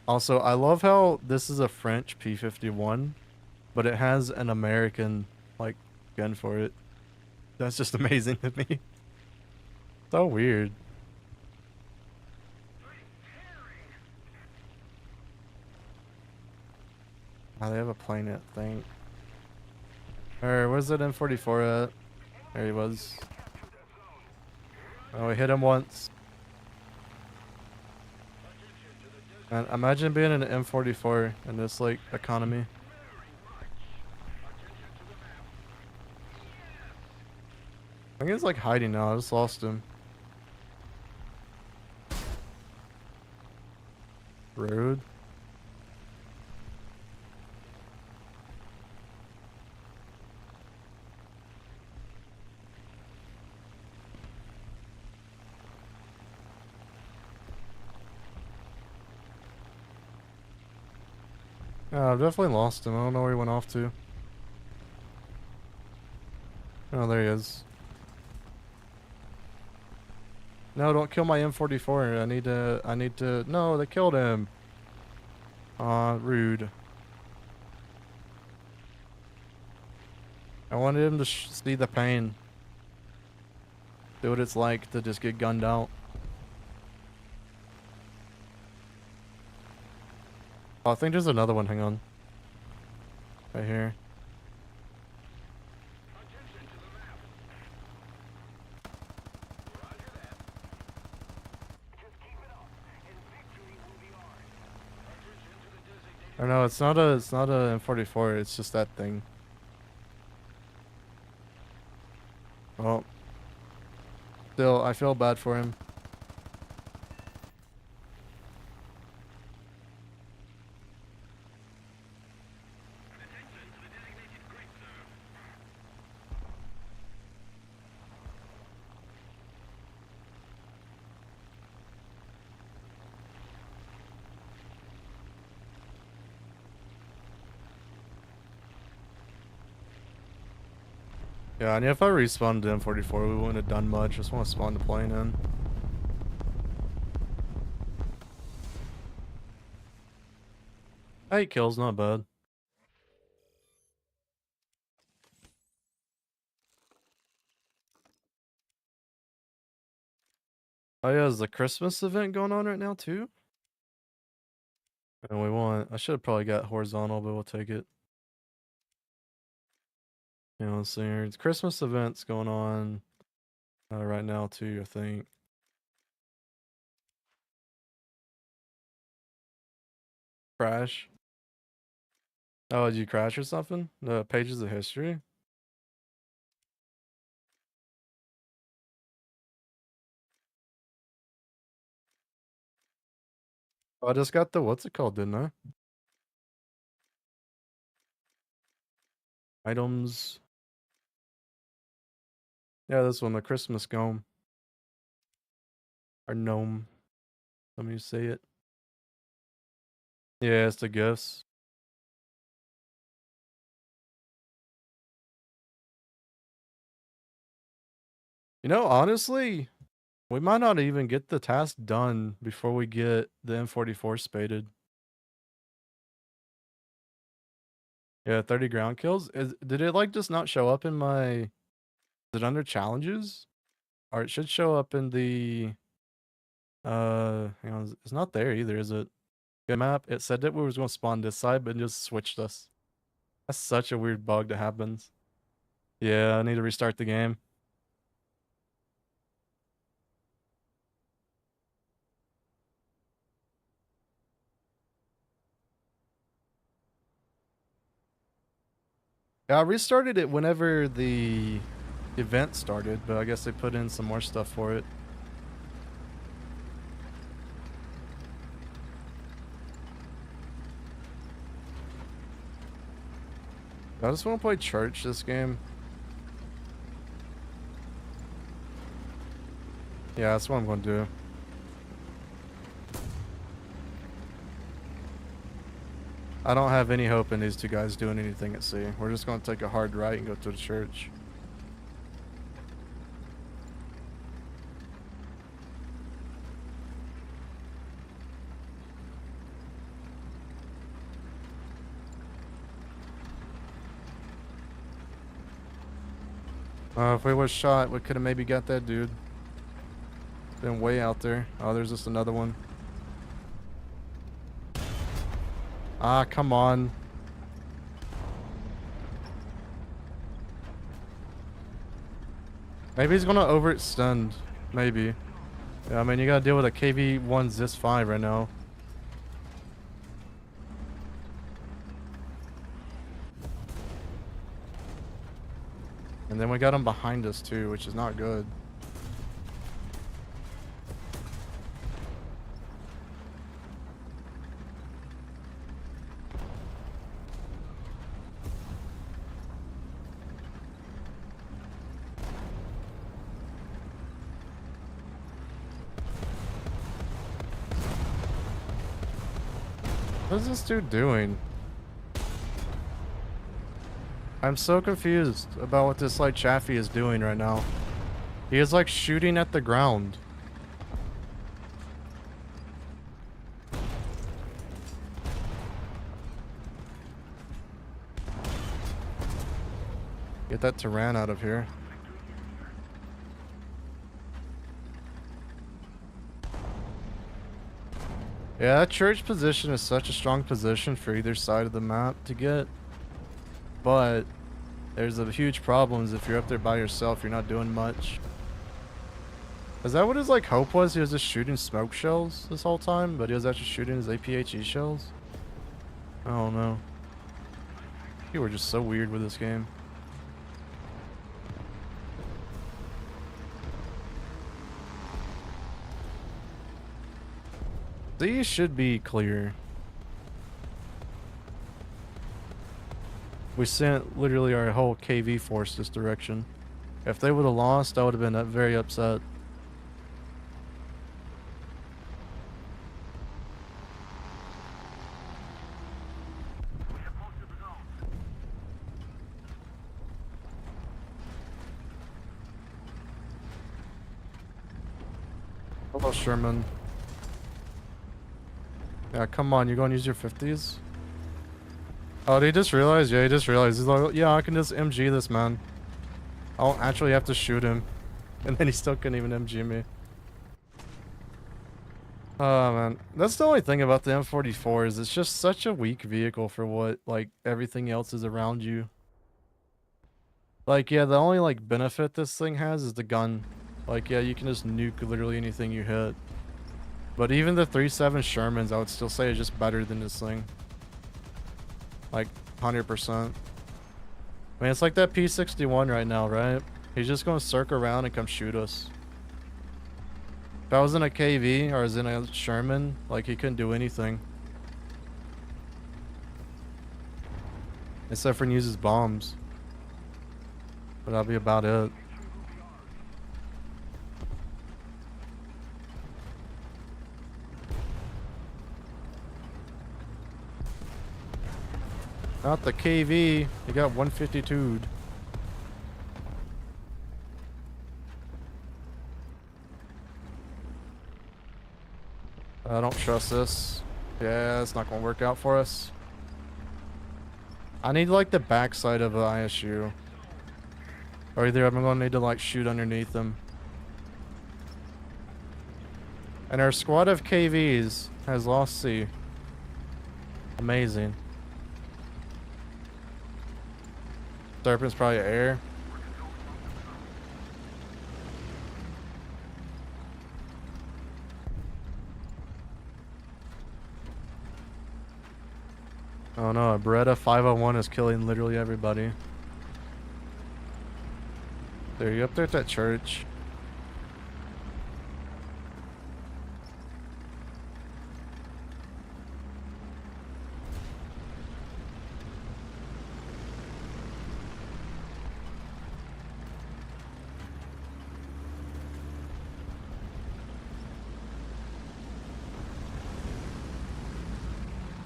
Also, I love how this is a French P51, but it has an American, like, gun for it. That's just amazing to me. So weird. Oh, they have a plane at thing. Or where's that M44 at? There he was. Oh, we hit him once. And imagine being an M44 in this, like, economy. I think he's, like, hiding now. I just lost him. Rude. Oh, I've definitely lost him. I don't know where he went off to. Oh, there he is. No, don't kill my M44. I need to, no, they killed him. Aw, rude. I wanted him to see the pain. See what it's like to just get gunned out. Oh, I think there's another one. Hang on. Right here. Or no, it's not a M44, it's just that thing. Well, still, I feel bad for him. Yeah, and if I respawned to M44, we wouldn't have done much. Just want to spawn the plane in. 8 kills, not bad. Oh yeah, is the Christmas event going on right now too? And we want, I should have probably got horizontal, but we'll take it. You know, let's see here. It's Christmas events going on right now too, I think. Crash. Oh, did you crash or something? The pages of history? Oh, I just got the, what's it called, didn't I? Items. Yeah, this one, the Christmas gnome. Or gnome. Let me say it. Yeah, it's the gifts. You know, honestly, we might not even get the task done before we get the M44 spaded. Yeah, 30 ground kills. Did it like just not show up in my? Is it under challenges? Or it should show up in the. Hang on, it's not there either, is it? Good map. It said that we was going to spawn this side, but it just switched us. That's such a weird bug that happens. Yeah, I need to restart the game. Yeah, I restarted it whenever the event started, but I guess they put in some more stuff for it. I just want to play church this game. Yeah, that's what I'm going to do. I don't have any hope in these two guys doing anything at sea. We're just going to take a hard right and go to the church. If we was shot, we could have maybe got that dude. Been way out there. Oh, there's just another one. Ah, come on. Maybe he's gonna overextend. Maybe. Yeah, I mean, you gotta deal with a KV-1 ZIS-5 right now. And then we got him behind us too, which is not good. What is this dude doing? I'm so confused about what this like Chaffee is doing right now. He is like shooting at the ground. Get that Tyran out of here. Yeah, that church position is such a strong position for either side of the map to get. But there's a huge problems if you're up there by yourself, you're not doing much. Is that what his like hope was? He was just shooting smoke shells this whole time, but he was actually shooting his APHE shells? I don't know. You were just so weird with this game. These should be clear. We sent literally our whole KV force this direction. If they would have lost, I would have been very upset. Hello, Sherman. Yeah, come on, you're going to use your 50s? Oh, did he just realize? Yeah, he just realized. He's like, yeah, I can just MG this man. I don't actually have to shoot him. And then he still couldn't even MG me. Oh, man. That's the only thing about the M44 is it's just such a weak vehicle for what, like, everything else is around you. Like, yeah, the only, like, benefit this thing has is the gun. Like, yeah, you can just nuke literally anything you hit. But even the 3.7 Shermans, I would still say is just better than this thing. Like, 100%. I mean, it's like that P61 right now, right? He's just going to circle around and come shoot us. If I was in a KV or was in a Sherman, like, he couldn't do anything. Except for use his bombs. But that'll be about it. Not the KV. He got 152'd. I don't trust this. Yeah, it's not gonna work out for us. I need like the backside of the ISU. Or either I'm gonna need to like shoot underneath them. And our squad of KVs has lost C. Amazing. Serpent's probably air. Oh no, a Beretta 501 is killing literally everybody. There, you up there at that church.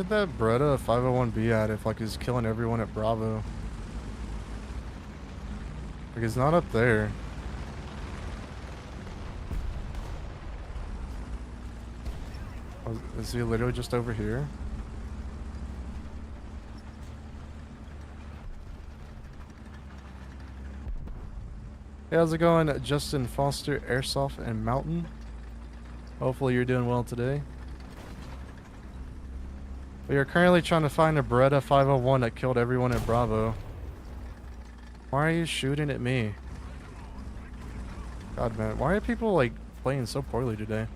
could that Beretta 501 be at if like he's killing everyone at Bravo? Like he's not up there. Oh, is he literally just over here? Hey, how's it going, Justin Foster, Airsoft and Mountain? Hopefully you're doing well today. We are currently trying to find a Beretta 501 that killed everyone at Bravo. Why are you shooting at me? God, man. Why are people, like, playing so poorly today?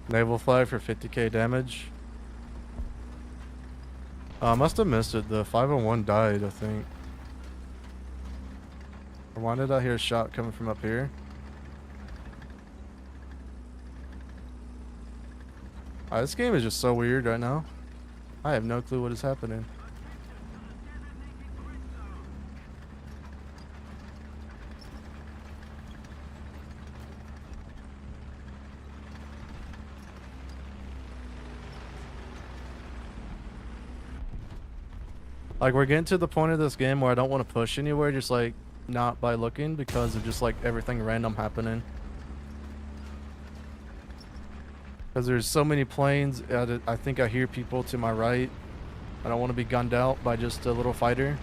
Naval flag for 50k damage. Must have missed it. The 501 died, I think. Why did I hear a shot coming from up here? This game is just so weird right now. I have no clue what is happening. Like, we're getting to the point of this game where I don't want to push anywhere, just like not by looking, because of just like everything random happening. Because there's so many planes. I think I hear people to my right. I don't want to be gunned out by just a little fighter.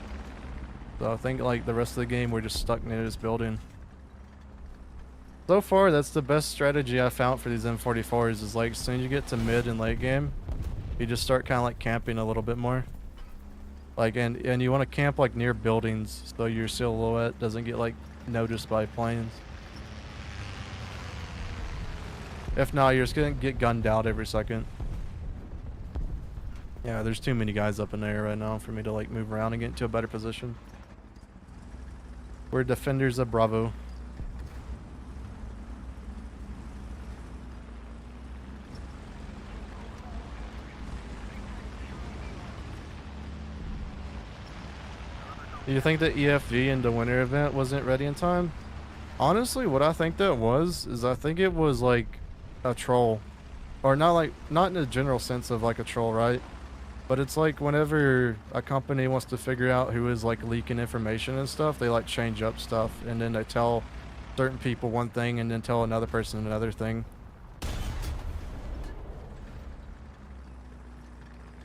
So I think like the rest of the game we're just stuck near this building. So far, that's the best strategy I found for these M44s, is like as soon as you get to mid and late game, you just start kind of like camping a little bit more. Like, and you want to camp like near buildings so your silhouette doesn't get like noticed by planes. If not, you're just gonna get gunned out every second. Yeah, there's too many guys up in there right now for me to like move around and get into a better position. We're defenders of Bravo. Do you think the EFG in the winter event wasn't ready in time? Honestly, what I think that was is I think it was like a troll. Or not in a general sense of like a troll, right? But it's like whenever a company wants to figure out who is like leaking information and stuff, they like change up stuff and then they tell certain people one thing and then tell another person another thing.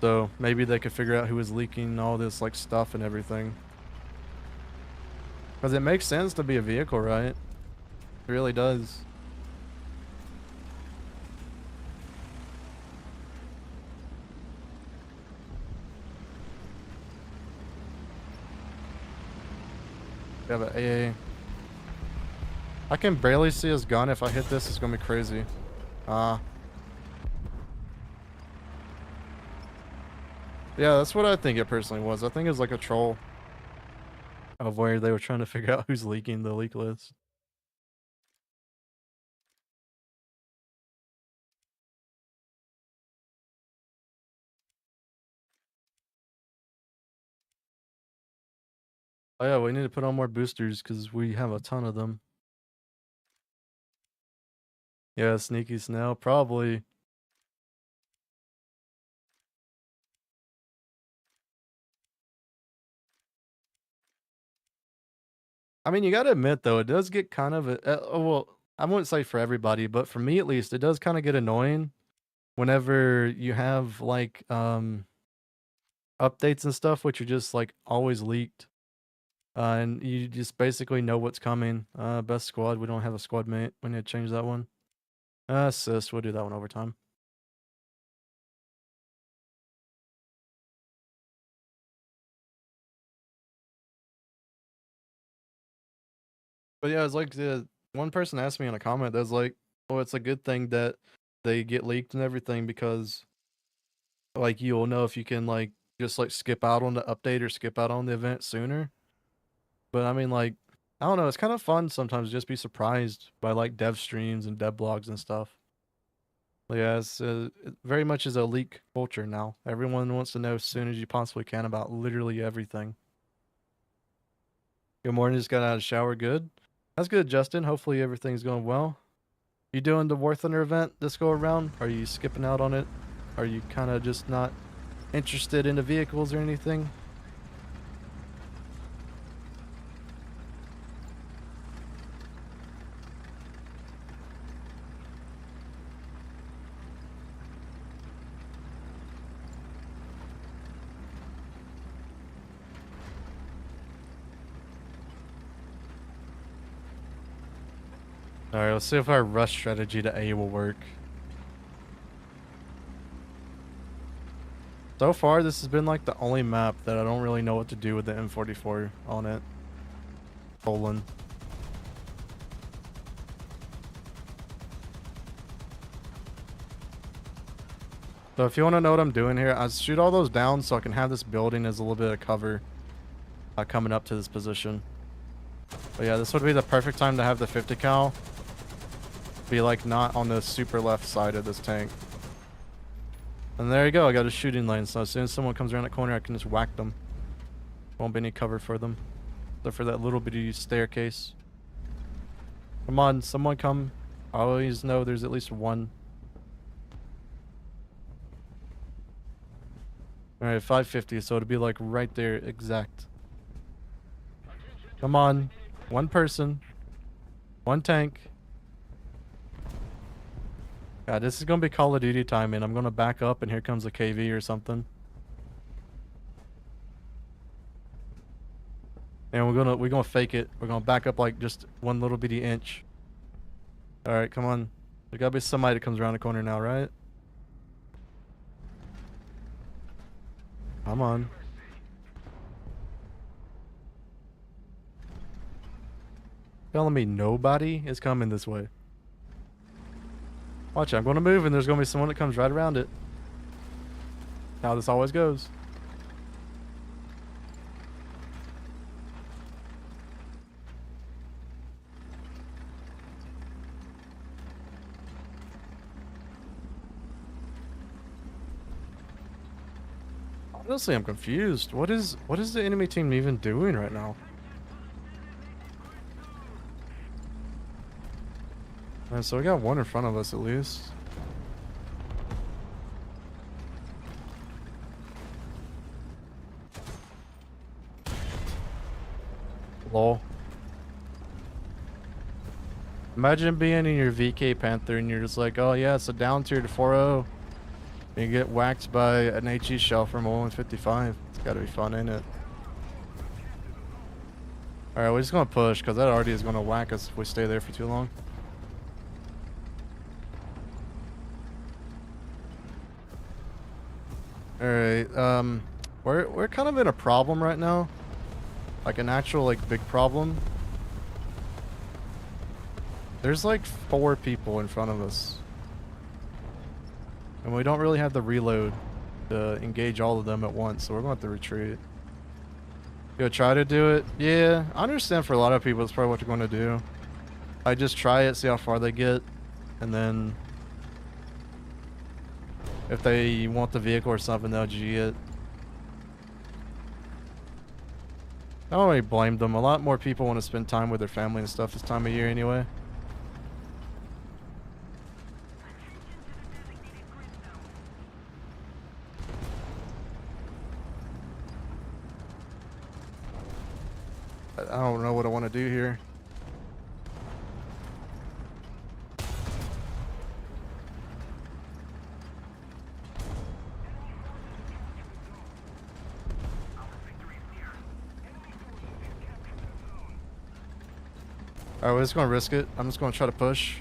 So maybe they could figure out who was leaking all this like stuff and everything. Because it makes sense to be a vehicle, right? It really does. We have an AA. I can barely see his gun. If I hit this, it's gonna be crazy. Yeah, that's what I think it personally was. I think it was like a troll of where they were trying to figure out who's leaking the leak list. Oh yeah, we need to put on more boosters because we have a ton of them. Yeah, sneaky snail, probably. I mean, you gotta admit though, it does get kind of well, I wouldn't say for everybody, but for me at least, it does kind of get annoying whenever you have like updates and stuff, which are just like always leaked. And you just basically know what's coming. Best squad, we don't have a squad mate. We need to change that one. Assist, we'll do that one over time. But yeah, it's like the one person asked me in a comment that's like, "Oh, it's a good thing that they get leaked and everything because like you'll know if you can like just like skip out on the update or skip out on the event sooner." But I mean, like I don't know, it's kind of fun sometimes to just be surprised by like dev streams and dev blogs and stuff. But yeah, it very much is a leak culture now. Everyone wants to know as soon as you possibly can about literally everything. Good morning, just got out of the shower. Good. That's good, Justin. Hopefully everything's going well. You doing the War Thunder event this go around? Are you skipping out on it? Are you kind of just not interested in the vehicles or anything? Alright, let's see if our rush strategy to A will work. So far, this has been like the only map that I don't really know what to do with the M44 on it. Poland. So if you want to know what I'm doing here, I shoot all those down so I can have this building as a little bit of cover coming up to this position. But yeah, this would be the perfect time to have the 50 cal be like not on the super left side of this tank. And there you go, I got a shooting lane, so as soon as someone comes around the corner, I can just whack them. Won't be any cover for them. Except for that little bitty staircase. Come on, someone come. I always know there's at least one. Alright, 550, so it'll be like right there, exact. Come on. One person. One tank. God, this is gonna be Call of Duty time, and I'm gonna back up, and here comes a KV or something. And we're gonna fake it. We're gonna back up like just one little bitty inch. All right, come on. There gotta be somebody that comes around the corner now, right? Come on. Telling me nobody is coming this way. Watch it, I'm gonna move and there's gonna be someone that comes right around it. How this always goes. Honestly, I'm confused. What is the enemy team even doing right now? Alright, so we got one in front of us at least. Lol. Imagine being in your VK Panther and you're just like, oh yeah, it's a down tier to 4-0. And you get whacked by an HE shell from a 155. It's gotta be fun, ain't it? Alright, we're just gonna push because that already is gonna whack us if we stay there for too long. Alright, we're kind of in a problem right now. Like an actual like big problem. There's like 4 people in front of us. And we don't really have the reload to engage all of them at once, so we're going to have to retreat. Go try to do it. Yeah, I understand for a lot of people it's probably what they're going to do. I just try it, see how far they get, and then if they want the vehicle or something, they'll G it. I don't really blame them. A lot more people want to spend time with their family and stuff this time of year anyway. I don't know what I want to do here. Alright, we're just going to risk it. I'm just going to try to push.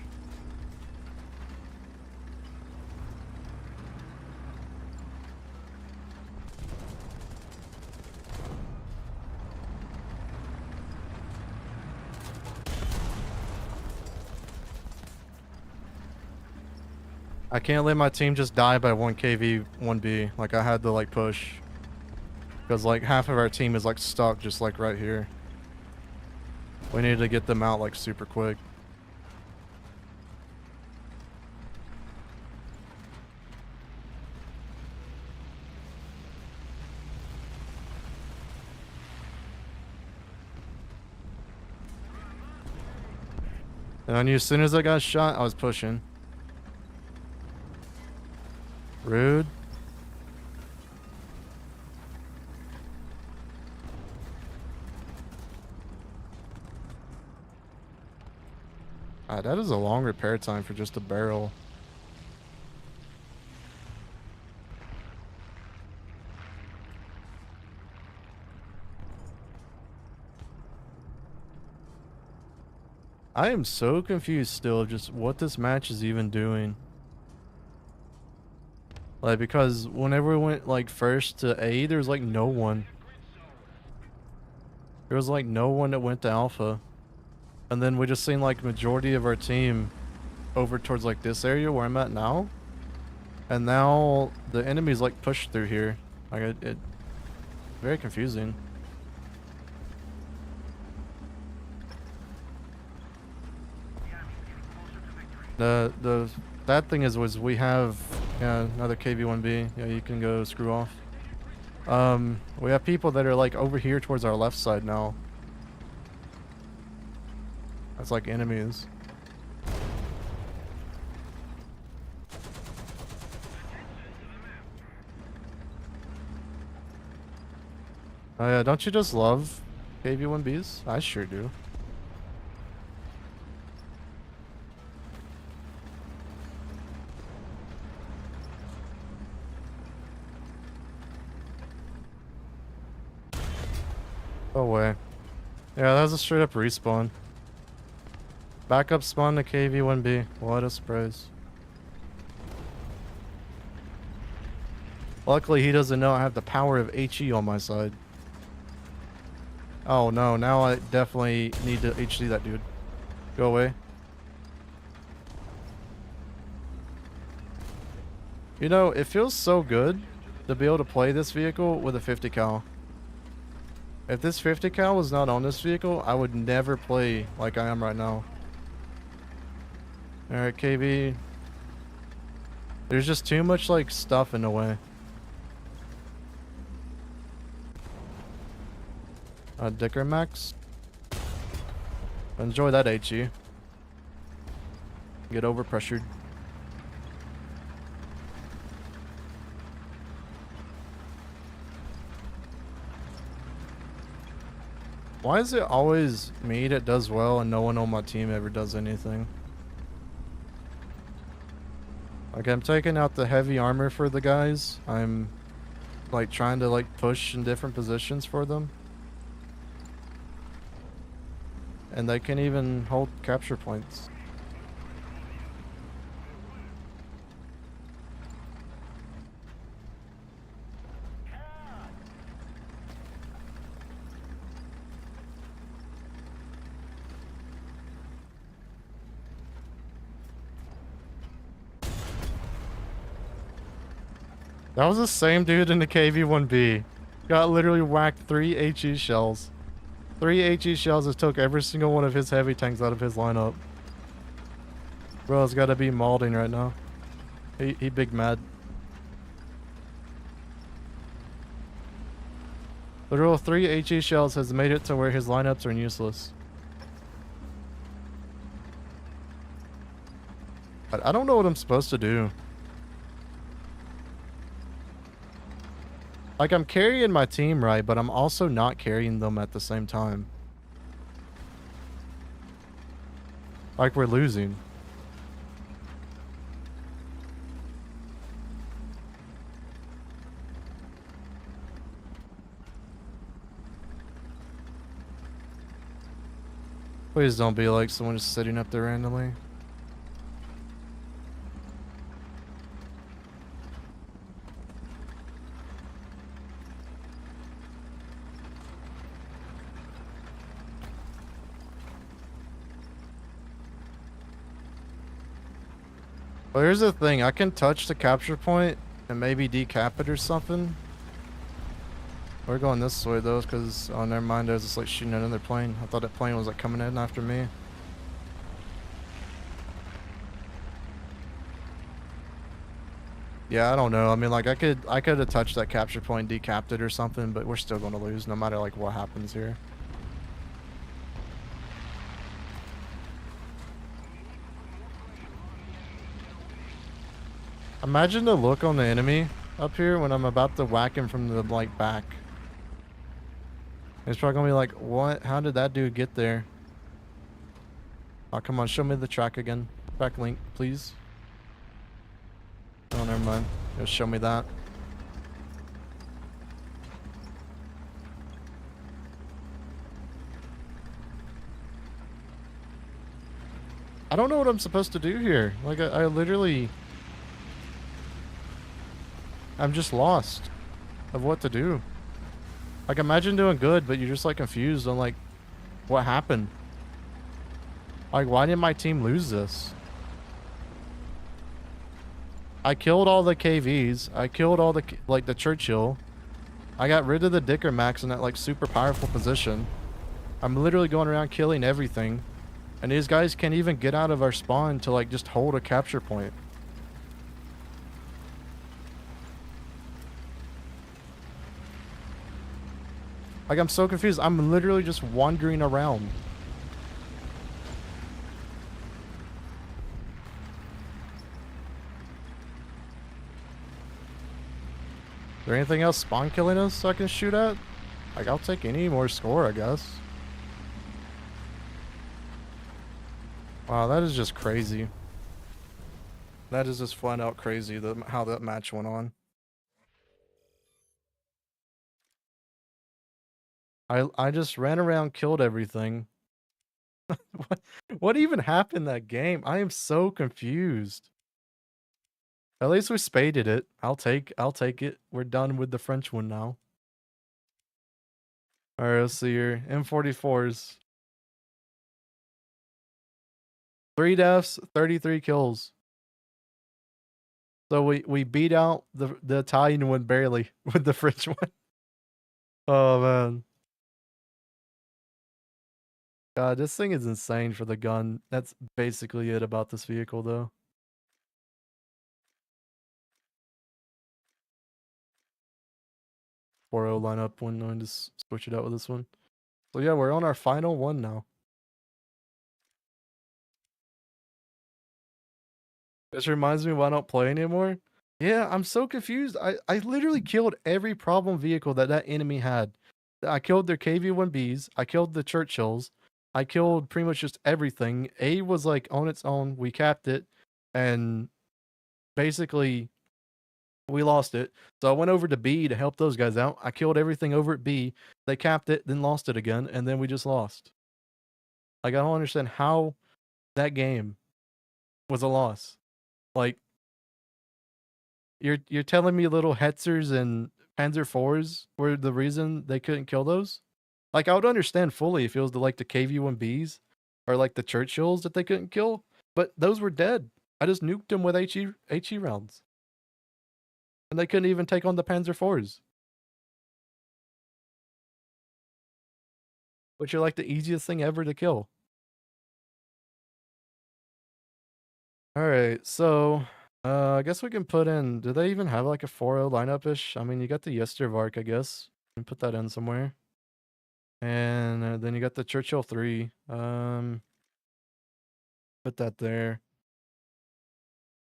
I can't let my team just die by 1 KV, 1B. Like, I had to, like, push. Because, like, half of our team is, like, stuck just, like, right here. We need to get them out like super quick. And I knew as soon as I got shot, I was pushing. Rude. That is a long repair time for just a barrel. I am so confused still of just what this match is even doing. Like, because whenever we went like first to A, there was like no one. There was like no one that went to Alpha. And then we just seen like majority of our team over towards like this area where I'm at now. And now the enemies like pushed through here. Like it very confusing. The bad thing is we have another KV-1B. Yeah, you can go screw off. We have people that are like over here towards our left side now. That's like enemies. Oh yeah, don't you just love KV-1Bs? I sure do. No way. Yeah, that was a straight up respawn. Backup spawn to KV-1B. What a surprise. Luckily, he doesn't know I have the power of HE on my side. Oh no, now I definitely need to HD that dude. Go away. You know, it feels so good to be able to play this vehicle with a 50 cal. If this 50 cal was not on this vehicle, I would never play like I am right now. Alright, KV. There's just too much like stuff in the way. Dicker Max. Enjoy that HE. Get over pressured. Why is it always me that does well and no one on my team ever does anything? Like, I'm taking out the heavy armor for the guys. I'm like trying to like push in different positions for them. And they can even hold capture points. That was the same dude in the KV-1B. Got literally whacked 3 HE shells. 3 HE shells that took every single one of his heavy tanks out of his lineup. Bro's gotta be malding right now. He big mad. Literal 3 HE shells has made it to where his lineups are useless. I don't know what I'm supposed to do. Like, I'm carrying my team right, but I'm also not carrying them at the same time. Like, we're losing. Please don't be like someone just sitting up there randomly. Well, here's the thing. I can touch the capture point and maybe decap it or something. We're going this way though, because oh never mind, I was just like shooting another plane. I thought that plane was like coming in after me. Yeah, I don't know. I mean, like I could have touched that capture point, decapped it or something, but we're still gonna lose no matter like what happens here. Imagine the look on the enemy up here when I'm about to whack him from the like back. It's probably gonna be like, what? How did that dude get there? Oh, come on, show me the track again. Back link, please. Oh, never mind. Just show me that. I don't know what I'm supposed to do here. Like, I literally... I'm just lost of what to do. Like, imagine doing good, but you're just, like, confused on, like, what happened. Like, why did my team lose this? I killed all the KVs. I killed all the, like, the Churchill. I got rid of the Dicker Max in that, like, super powerful position. I'm literally going around killing everything. And these guys can't even get out of our spawn to, like, just hold a capture point. Like, I'm so confused. I'm literally just wandering around. Is there anything else spawn killing us I can shoot at? Like, I'll take any more score, I guess. Wow, that is just crazy. That is just flat out crazy, how that match went on. I just ran around, killed everything. What even happened that game? I am so confused. At least we spaded it. I'll take it. We're done with the French one now. Alright, let's see here. M44s. 3 deaths, 33 kills. So we beat out the Italian one barely with the French one. Oh man. God, this thing is insane for the gun. That's basically it about this vehicle though. 4-0 lineup when I'm just switch it out with this one. So yeah, we're on our final one now. This reminds me why I don't play anymore. Yeah, I'm so confused. I literally killed every problem vehicle that enemy had. I killed their KV-1Bs. I killed the Churchills. I killed pretty much just everything. A was like on its own. We capped it, and basically we lost it. So I went over to B to help those guys out. I killed everything over at B. They capped it, then lost it again, and then we just lost. Like, I don't understand how that game was a loss. Like, you're telling me little Hetzers and Panzer IVs were the reason they couldn't kill those? Like, I would understand fully if it was like the KV-1Bs or like the Churchills that they couldn't kill, but those were dead. I just nuked them with HE rounds. And they couldn't even take on the Panzer IVs. Which are like the easiest thing ever to kill. Alright, so I guess we can put in, do they even have like a 4-0 lineup-ish? I mean, you got the Yestervark, I guess. You can put that in somewhere. And then you got the Churchill 3. Put that there.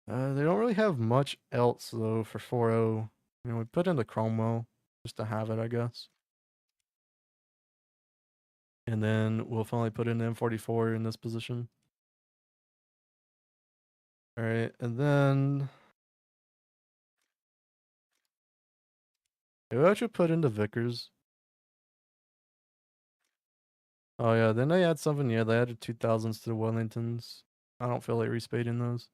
They don't really have much else though for 4-0. You know, we put in the Cromwell just to have it, I guess. And then we'll finally put in the M44 in this position. Alright, and then maybe I should put in the Vickers. Oh yeah, then they add something, yeah, they added 2000s to the Wellingtons. I don't feel like respading those.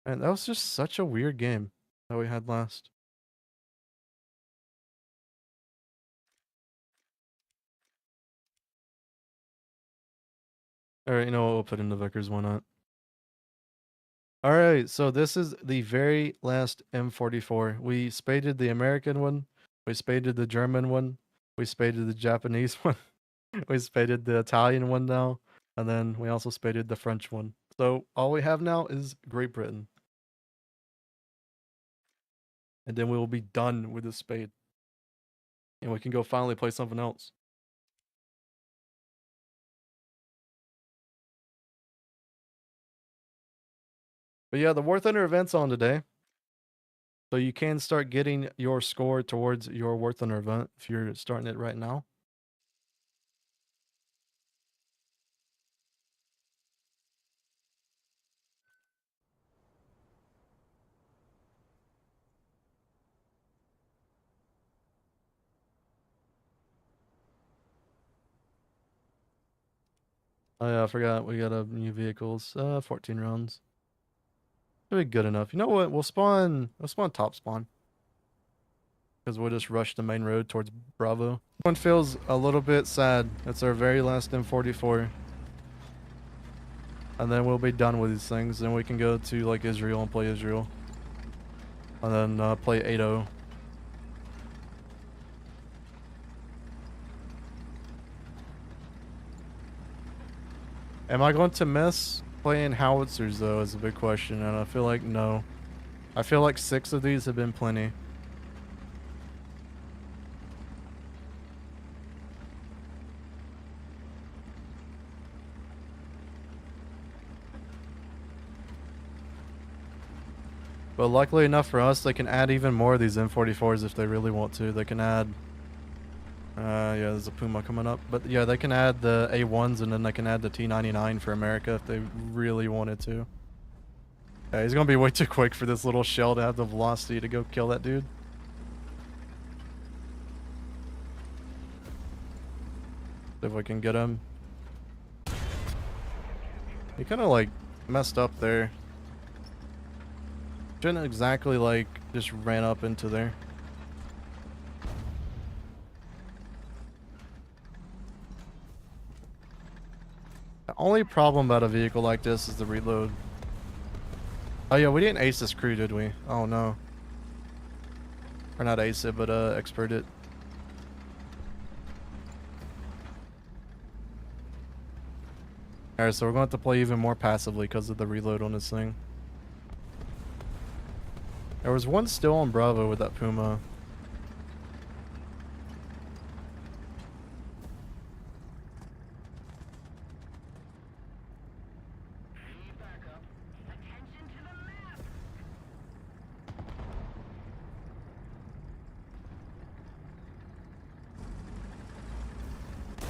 And that was just such a weird game that we had last. Alright, you know what, we'll put in the Vickers, why not? Alright, so this is the very last M44. We spaded the American one, we spaded the German one, we spaded the Japanese one, we spaded the Italian one now, and then we also spaded the French one. So all we have now is Great Britain. And then we will be done with the spade. And we can go finally play something else. But yeah, the War Thunder event's on today. So you can start getting your score towards your War Thunder event if you're starting it right now. Oh yeah, I forgot we got a new vehicles. 14 rounds. Should be good enough. You know what? We'll spawn top spawn. Because we'll just rush the main road towards Bravo. One feels a little bit sad. It's our very last M44. And then we'll be done with these things. Then we can go to like Israel and play Israel. And then play 8-0. Am I going to miss playing howitzers though is a big question, and I feel like no. I feel like 6 of these have been plenty. But luckily enough for us, they can add even more of these M44s if they really want to. They can add... yeah, there's a Puma coming up. But yeah, they can add the A1s and then they can add the T99 for America if they really wanted to. Yeah, he's gonna be way too quick for this little shell to have the velocity to go kill that dude. If we can get him. He kind of like messed up there. Shouldn't exactly like just ran up into there. The only problem about a vehicle like this is the reload. Oh yeah, we didn't ace this crew, did we? Oh no. Or not ace it, but expert it. Alright, so we're going to have to play even more passively because of the reload on this thing. There was one still on Bravo with that Puma.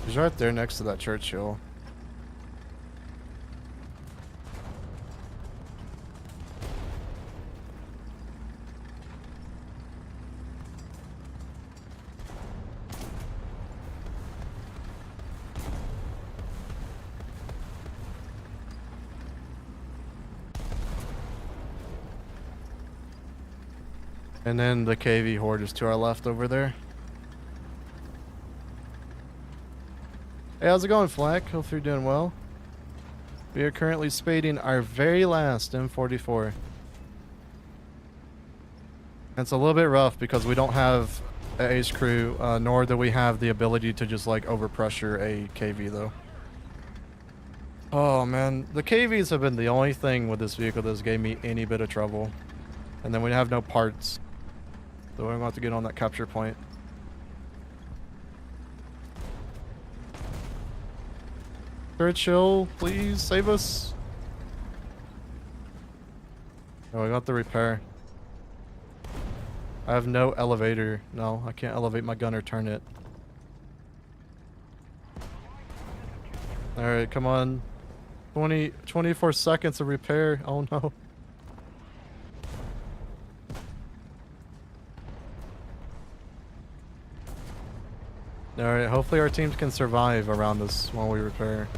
He's right there next to that Churchill. And then the KV horde is to our left over there. Hey, how's it going, Flack? Hope you're doing well. We are currently spading our very last M44. It's a little bit rough because we don't have an ace crew, nor do we have the ability to just like overpressure a KV though. Oh man, the KVs have been the only thing with this vehicle that's gave me any bit of trouble. And then we have no parts. So we're going to have to get on that capture point. Churchill, please save us. Oh, I got the repair. I have no elevator. No, I can't elevate my gun or turn it. Alright, come on. 24 seconds of repair. Oh no. Alright, hopefully our teams can survive around us while we repair.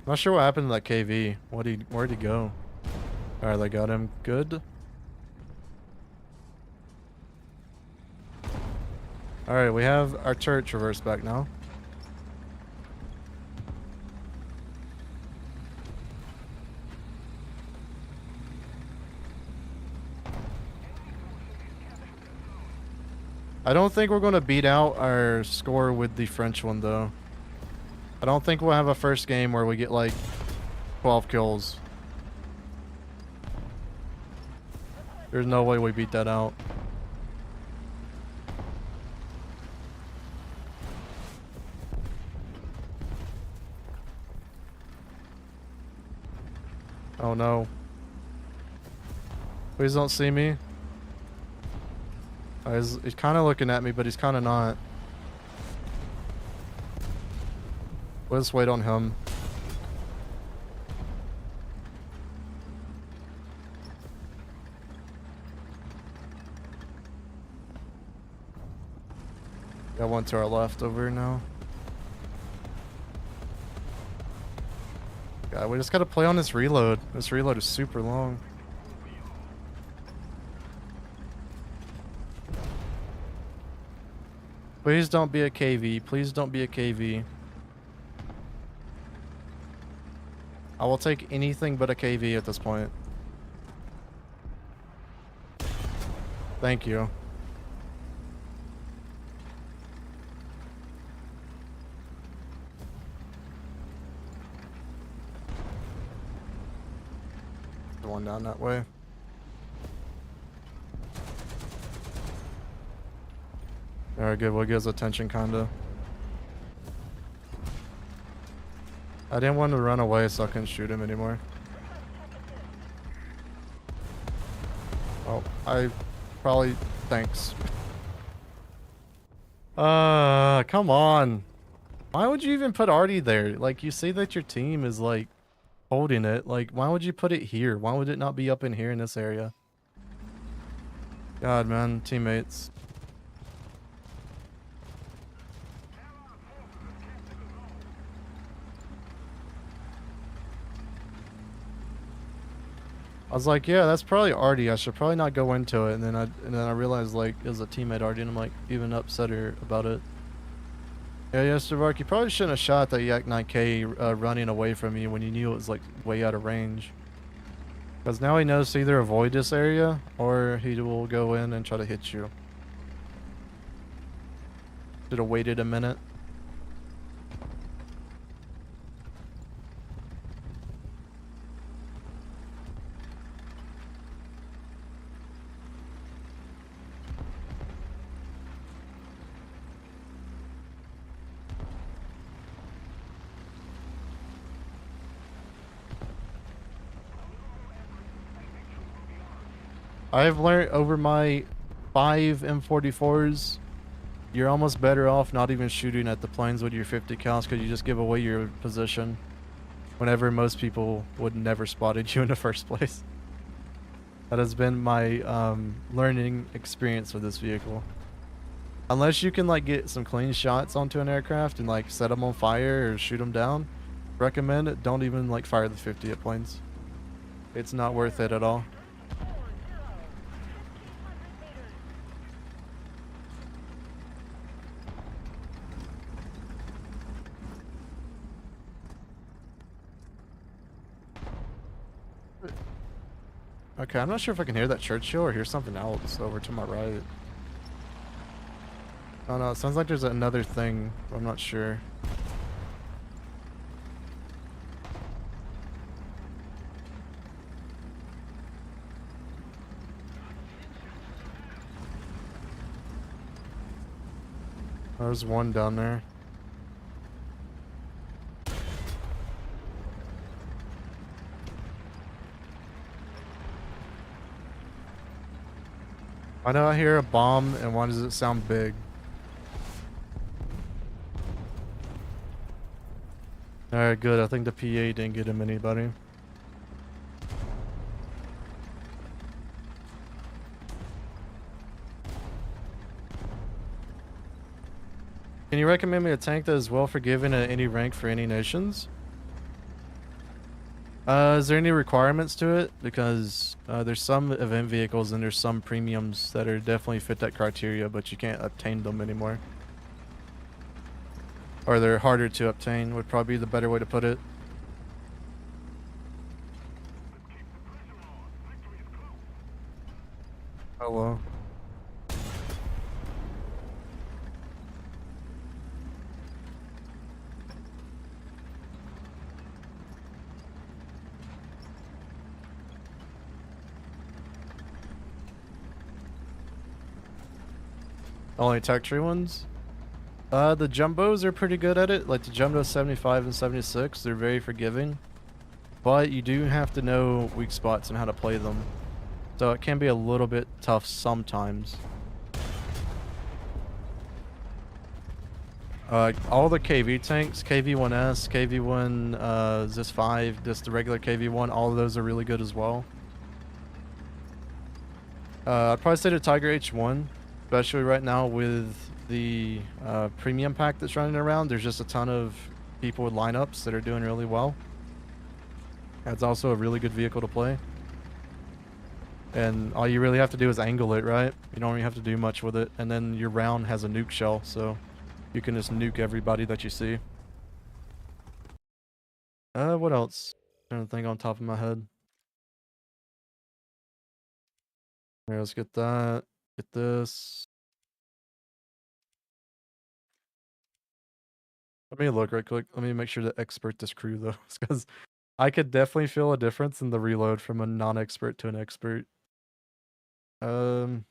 Not sure what happened to that KV. Where'd he go? Alright, they got him. Good. Alright, we have our turret traverse back now. I don't think we're going to beat out our score with the French one, though. I don't think we'll have a first game where we get, like, 12 kills. There's no way we beat that out. Oh, no. Please don't see me. He's kind of looking at me, but he's kind of not. We'll just wait on him. Got one to our left over here now. God, we just gotta play on this reload. This reload is super long. Please don't be a KV. Please don't be a KV. I will take anything but a KV at this point. Thank you. The one down that way. Alright, good. We'll get his attention, kinda. I didn't want to run away, so I couldn't shoot him anymore. Oh, I probably... Thanks. Come on. Why would you even put Artie there? Like, you say that your team is, like, holding it. Like, why would you put it here? Why would it not be up in here in this area? God, man. Teammates. I was like, yeah, that's probably Artie. I should probably not go into it. And then I realized, like, it was a teammate Artie, and I'm like even upset her about it. Yeah, Yestervark, you probably shouldn't have shot that Yak 9K running away from you when you knew it was like way out of range. Because now he knows to either avoid this area or he will go in and try to hit you. Should have waited a minute. I've learned over my 5 M44s, you're almost better off not even shooting at the planes with your 50 cals because you just give away your position whenever most people would never spotted you in the first place. That has been my learning experience with this vehicle. Unless you can like get some clean shots onto an aircraft and like set them on fire or shoot them down, recommend it. Don't even like fire the 50 at planes. It's not worth it at all. Okay, I'm not sure if I can hear that Churchill or hear something else over to my right. Oh no, it sounds like there's another thing, but I'm not sure. There's one down there. Why do I hear a bomb and why does it sound big? Alright, good. I think the PA didn't get him anybody. Can you recommend me a tank that is well forgiven at any rank for any nations? Is there any requirements to it? Because there's some event vehicles and there's some premiums that are definitely fit that criteria, but you can't obtain them anymore. Or they're harder to obtain, would probably be the better way to put it. Hello. Only tech tree ones? The jumbos are pretty good at it. Like the jumbo 75 and 76, they're very forgiving. But you do have to know weak spots and how to play them. So it can be a little bit tough sometimes. All the KV tanks, KV-1S, KV-1, ZIS-5, just the regular KV-1, all of those are really good as well. I'd probably say the Tiger H1, especially right now with the premium pack that's running around. There's just a ton of people with lineups that are doing really well. That's also a really good vehicle to play. And all you really have to do is angle it, right? You don't really have to do much with it. And then your round has a nuke shell, so you can just nuke everybody that you see. What else? I'm trying to think on top of my head. Here, let's get that. Get this. Let me look right quick. Let me make sure to expert this crew though, because I could definitely feel a difference in the reload from a non-expert to an expert. Um,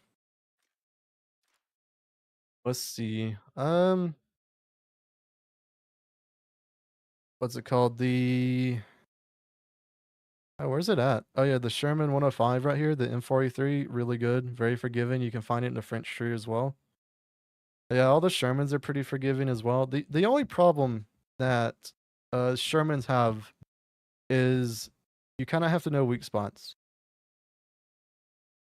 let's see. What's it called? Oh, where's it at? Oh yeah, the Sherman 105 right here, the M43, really good, very forgiving. You can find it in the French tree as well. Yeah, all the Shermans are pretty forgiving as well. The only problem that Shermans have is you kind of have to know weak spots.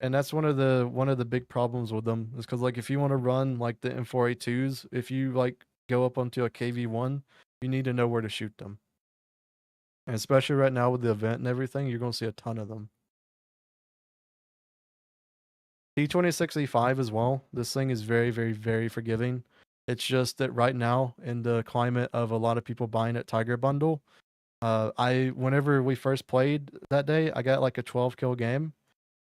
And that's one of the big problems with them is because like if you want to run like the M4A2s, if you like go up onto a KV1, you need to know where to shoot them. And especially right now with the event and everything, you're going to see a ton of them. T26E5 as well. This thing is very, very, very forgiving. It's just that right now in the climate of a lot of people buying at Tiger Bundle, whenever we first played that day, I got like a 12 kill game,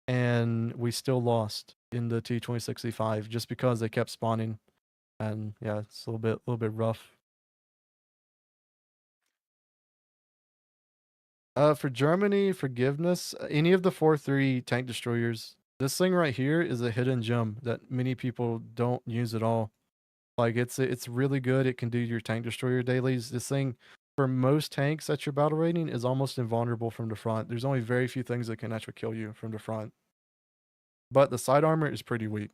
and we still lost in the T26E5 just because they kept spawning, and yeah, it's a little bit rough. For Germany, forgiveness, any of the 4-3 tank destroyers. This thing right here is a hidden gem that many people don't use at all. Like it's really good. It can do your tank destroyer dailies. This thing, for most tanks at your battle rating, is almost invulnerable from the front. There's only very few things that can actually kill you from the front. But the side armor is pretty weak.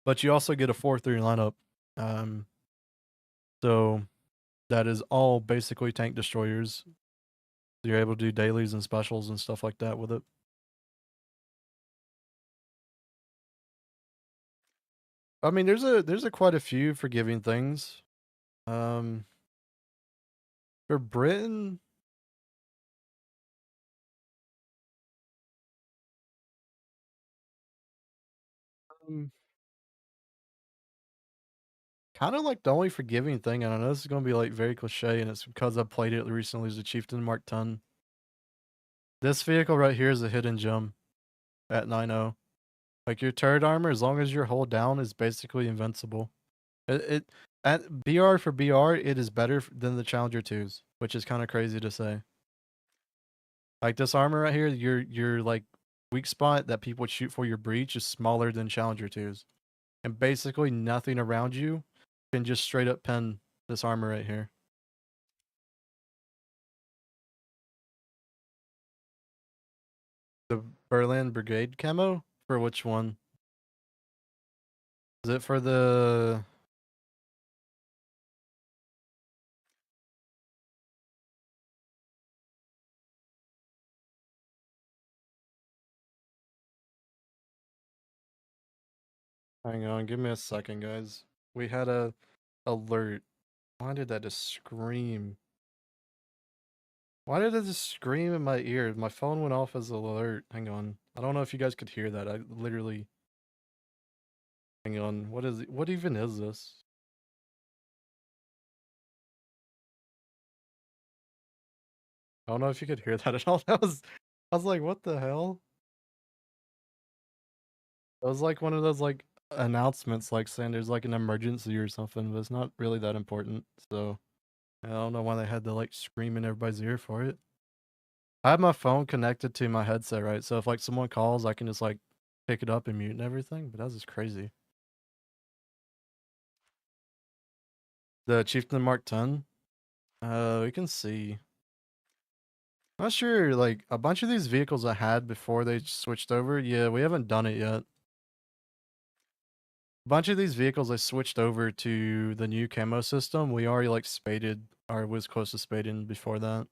But you also get a 4-3 lineup. Um, so that is all basically tank destroyers. You're able to do dailies and specials and stuff like that with it. I mean, there's a quite a few forgiving things. Um, for Britain, um, kind of like the only forgiving thing, and I know this is gonna be like very cliche, and it's because I played it recently, is the Chieftain Mark 10. This vehicle right here is a hidden gem at 9.0. Like your turret armor, as long as your hull down, is basically invincible. It at BR for BR, it is better than the Challenger 2s, which is kind of crazy to say. Like this armor right here, your like weak spot that people would shoot for your breach is smaller than Challenger 2s. And basically nothing around you can just straight up pen this armor right here. The Berlin Brigade camo? For which one? Is it for the... Hang on, give me a second, guys. We had a alert. Why did that just scream? Why did it just scream in my ear? My phone went off as an alert. Hang on. I don't know if you guys could hear that. I literally... Hang on. What is it? What even is this? I don't know if you could hear that at all. I was like, what the hell? It was like one of those like announcements like saying there's like an emergency or something, but it's not really that important. So I don't know why they had to like scream in everybody's ear for it. I have my phone connected to my headset, right? So if like someone calls, I can just like pick it up and mute and everything. But that's just crazy. The Chieftain Mark 10. We can see. Not sure. Like a bunch of these vehicles I had before they switched over. Yeah, we haven't done it yet. A bunch of these vehicles I switched over to the new camo system. We already like spaded or was close to spading before that.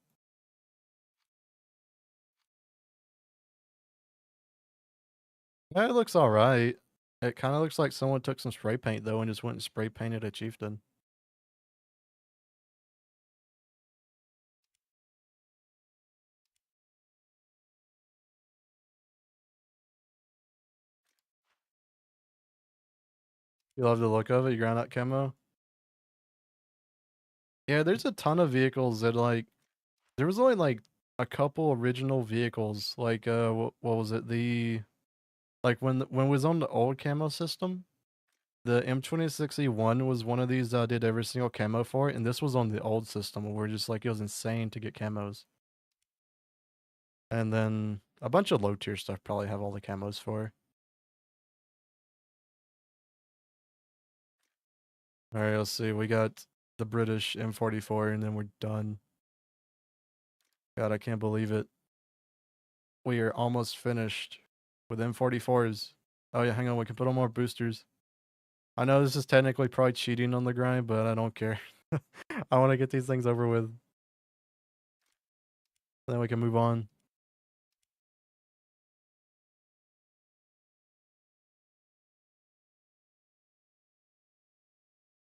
Yeah, it looks all right. It kind of looks like someone took some spray paint though and just went and spray painted a chieftain. You love the look of it. You ground out camo. Yeah, there's a ton of vehicles that like. There was only like a couple original vehicles. Like what was it? The like when it was on the old camo system. The M26E1 was one of these that I did every single camo for, and this was on the old system where just like it was insane to get camos. And then a bunch of low tier stuff probably have all the camos for. Alright, let's see. We got the British M44 and then we're done. God, I can't believe it. We are almost finished with M44s. Oh yeah, hang on, we can put on more boosters. I know this is technically probably cheating on the grind, but I don't care. I want to get these things over with. Then we can move on.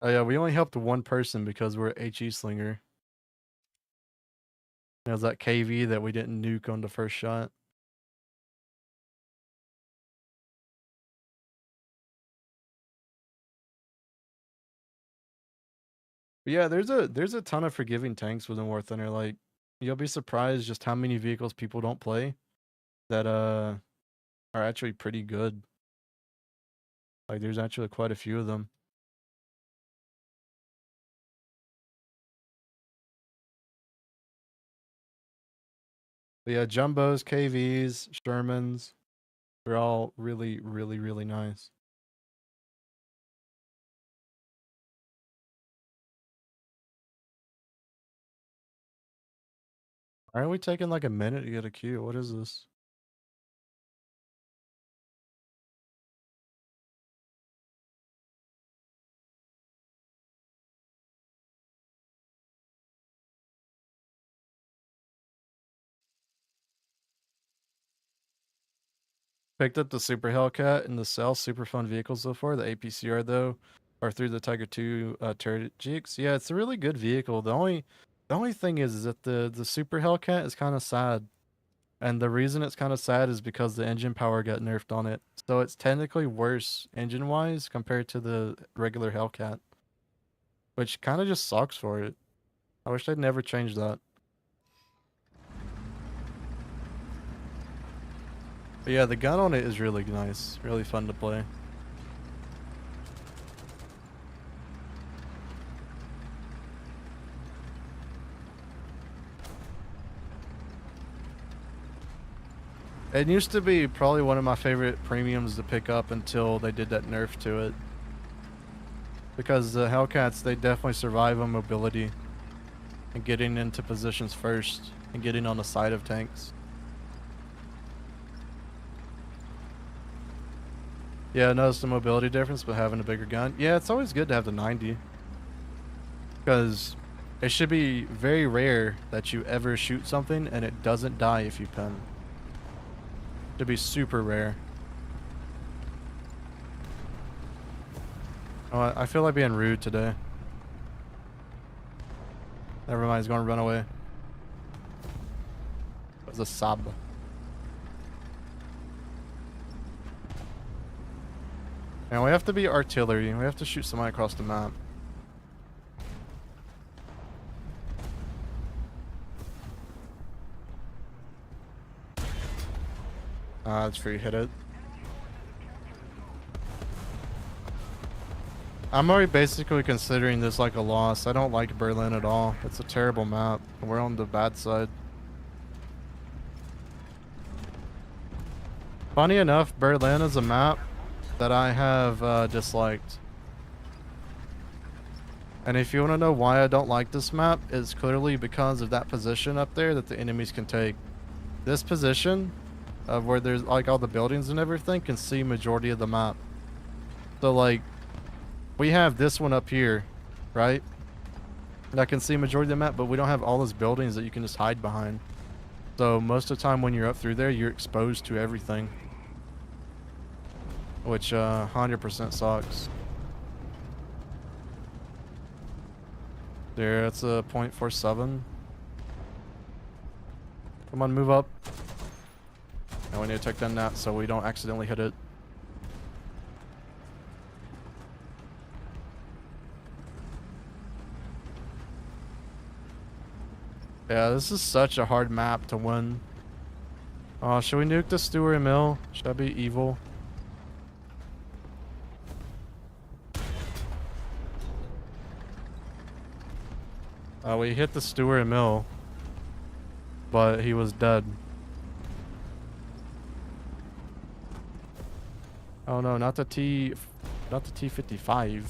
Oh yeah, we only helped one person because we're HE Slinger. It was that KV that we didn't nuke on the first shot. But yeah, there's a ton of forgiving tanks within War Thunder. Like you'll be surprised just how many vehicles people don't play that are actually pretty good. Like there's actually quite a few of them. But yeah, Jumbos, KVs, Shermans, they're all really, really, really nice. Aren't we taking like a minute to get a queue? What is this? Picked up the Super Hellcat and the Cell, super fun vehicles so far. The APCR though, or through the Tiger 2 turret jigs. Yeah, it's a really good vehicle. The only thing is that the Super Hellcat is kind of sad. And the reason it's kind of sad is because the engine power got nerfed on it. So it's technically worse engine wise compared to the regular Hellcat. Which kind of just sucks for it. I wish they'd never changed that. But yeah, the gun on it is really nice. Really fun to play. It used to be probably one of my favorite premiums to pick up until they did that nerf to it. Because the Hellcats, they definitely survive on mobility and getting into positions first and getting on the side of tanks. Yeah, I noticed the mobility difference, but having a bigger gun. Yeah, it's always good to have the 90. Because it should be very rare that you ever shoot something and it doesn't die if you pin. It should be super rare. Oh, I feel like being rude today. Never mind, he's going to run away. It was a sub. And we have to be artillery. We have to shoot somebody across the map. That's free. Hit it. I'm already basically considering this like a loss. I don't like Berlin at all. It's a terrible map. We're on the bad side. Funny enough, Berlin is a map that I have disliked. And if you want to know why I don't like this map, it's clearly because of that position up there that the enemies can take. This position of where there's like all the buildings and everything can see majority of the map. So like we have this one up here, right? That can see majority of the map, but we don't have all those buildings that you can just hide behind. So most of the time when you're up through there, you're exposed to everything. Which 100% sucks. There, it's a .47. Come on, move up. Now we need to take down that so we don't accidentally hit it. Yeah, this is such a hard map to win. Oh, should we nuke the Stewart Mill? Should I be evil? We hit the Stewart Mill, but he was dead. Oh no, not the T-55.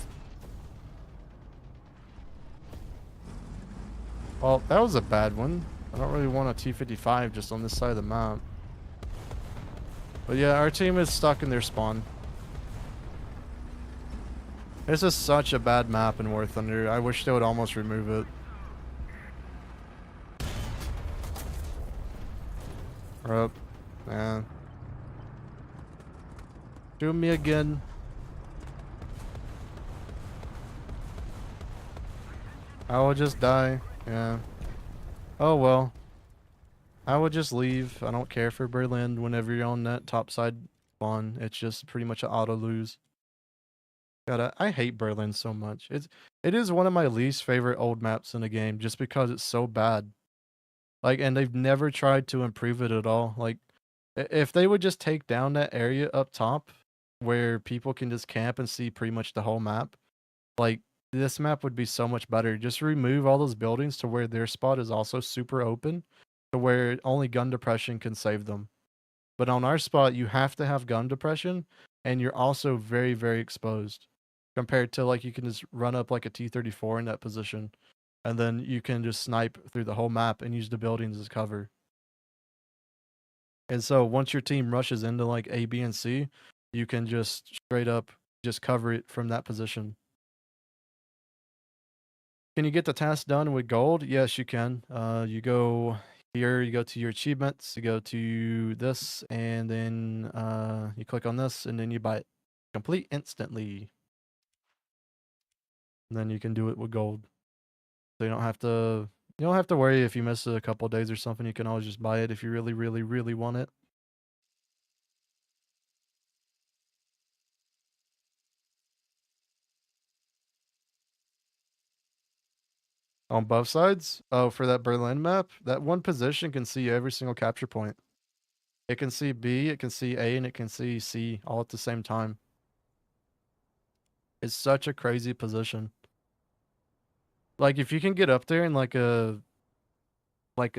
Well, that was a bad one. I don't really want a T-55 just on this side of the map. But yeah, our team is stuck in their spawn. This is such a bad map in War Thunder. I wish they would almost remove it. Up, man. Shoot me again. I will just die. Yeah. Oh well. I would just leave. I don't care for Berlin whenever you're on that top side spawn. It's just pretty much an auto lose. God, I hate Berlin so much. It is one of my least favorite old maps in the game just because it's so bad. Like, and they've never tried to improve it at all. Like, if they would just take down that area up top where people can just camp and see pretty much the whole map, like, this map would be so much better. Just remove all those buildings to where their spot is also super open to where only gun depression can save them. But on our spot, you have to have gun depression and you're also very, very exposed compared to like you can just run up like a T-34 in that position. And then you can just snipe through the whole map and use the buildings as cover. And so once your team rushes into like A, B, and C, you can just straight up just cover it from that position. Can you get the task done with gold? Yes, you can. You go here, you go to your achievements, you go to this, and then you click on this, and then you buy it. Complete instantly. And then you can do it with gold. So you don't have to worry if you miss it a couple days or something. You can always just buy it if you really, really, really want it. On both sides? Oh, for that Berlin map, that one position can see every single capture point. It can see B, it can see A, and it can see C all at the same time. It's such a crazy position. Like if you can get up there in like a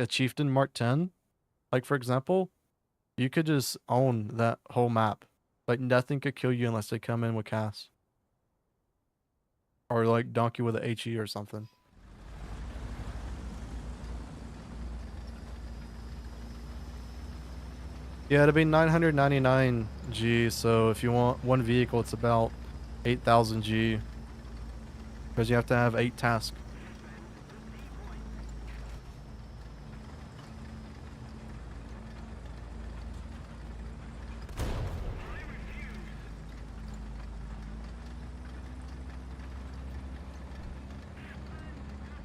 Chieftain Mark 10, like for example, you could just own that whole map. Like nothing could kill you unless they come in with Cass. Or like dunk you with a HE or something. Yeah, it'll be 999 G, so if you want one vehicle, it's about 8,000 G. Because you have to have 8 tasks.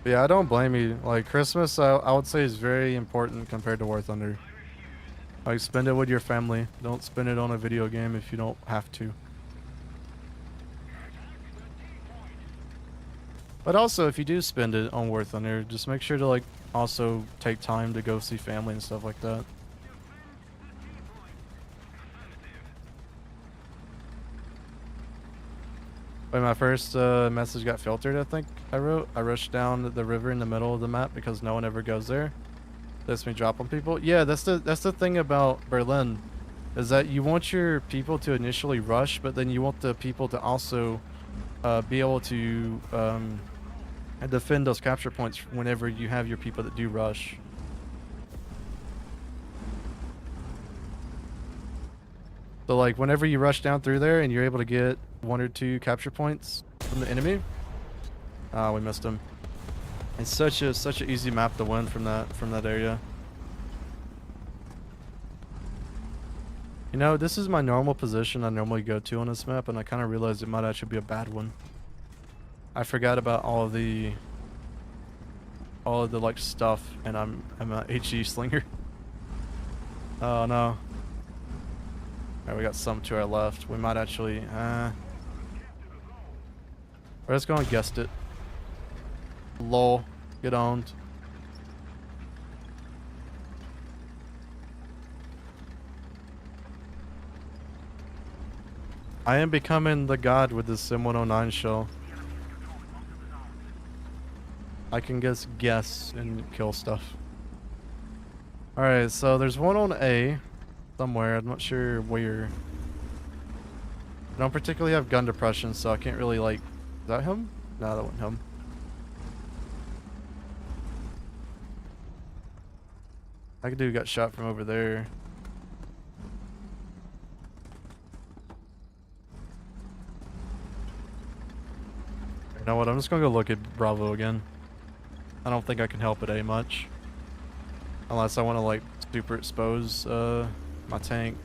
Yeah, I don't blame you. Like, Christmas, I would say is very important compared to War Thunder. Like, spend it with your family. Don't spend it on a video game if you don't have to. But also, if you do spend it on War Thunder, just make sure to, like, also take time to go see family and stuff like that. But When my first message got filtered, I think I wrote, I rushed down the river in the middle of the map because no one ever goes there. Lets me drop on people. Yeah, that's the thing about Berlin, is that you want your people to initially rush, but then you want the people to also be able to defend those capture points whenever you have your people that do rush. So like whenever you rush down through there and you're able to get 1 or 2 capture points from the enemy. Ah, we missed him. It's such an easy map to win from that area. You know, this is my normal position I normally go to on this map, and I kind of realized it might actually be a bad one. I forgot about all of the like stuff, and I'm a HE slinger. Oh no. Alright, we got some to our left. We might actually we're just gonna guessed it. Lol. Get owned. I am becoming the god with this Sim 109 shell. I can just guess and kill stuff. Alright, so there's one on A somewhere. I'm not sure where. I don't particularly have gun depression, so I can't really like... Is that him? No, that wasn't him. That dude got shot from over there. You know what? I'm just gonna go look at Bravo again. I don't think I can help it A much. Unless I want to like super expose my tank.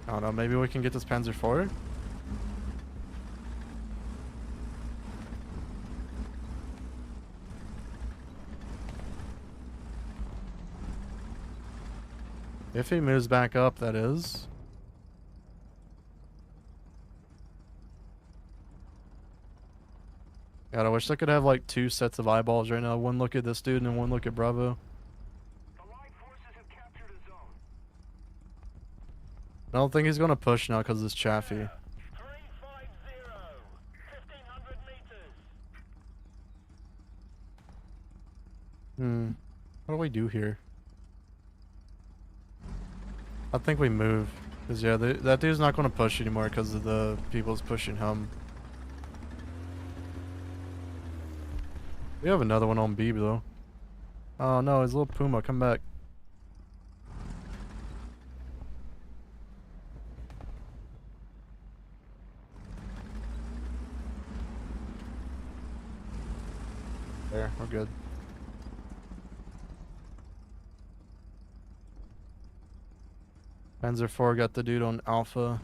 I don't know, maybe we can get this Panzer IV? If he moves back up, that is. God, I wish I could have like 2 sets of eyeballs right now. One look at this dude and one look at Bravo. I don't think he's gonna push now because it's Chaffee. 1500 meters. What do we do here? I think we move. Because yeah, that dude's not gonna push anymore because of the people's pushing him. We have another one on B though. Oh no, his little Puma, come back. There, we're good. Panzer IV got the dude on Alpha.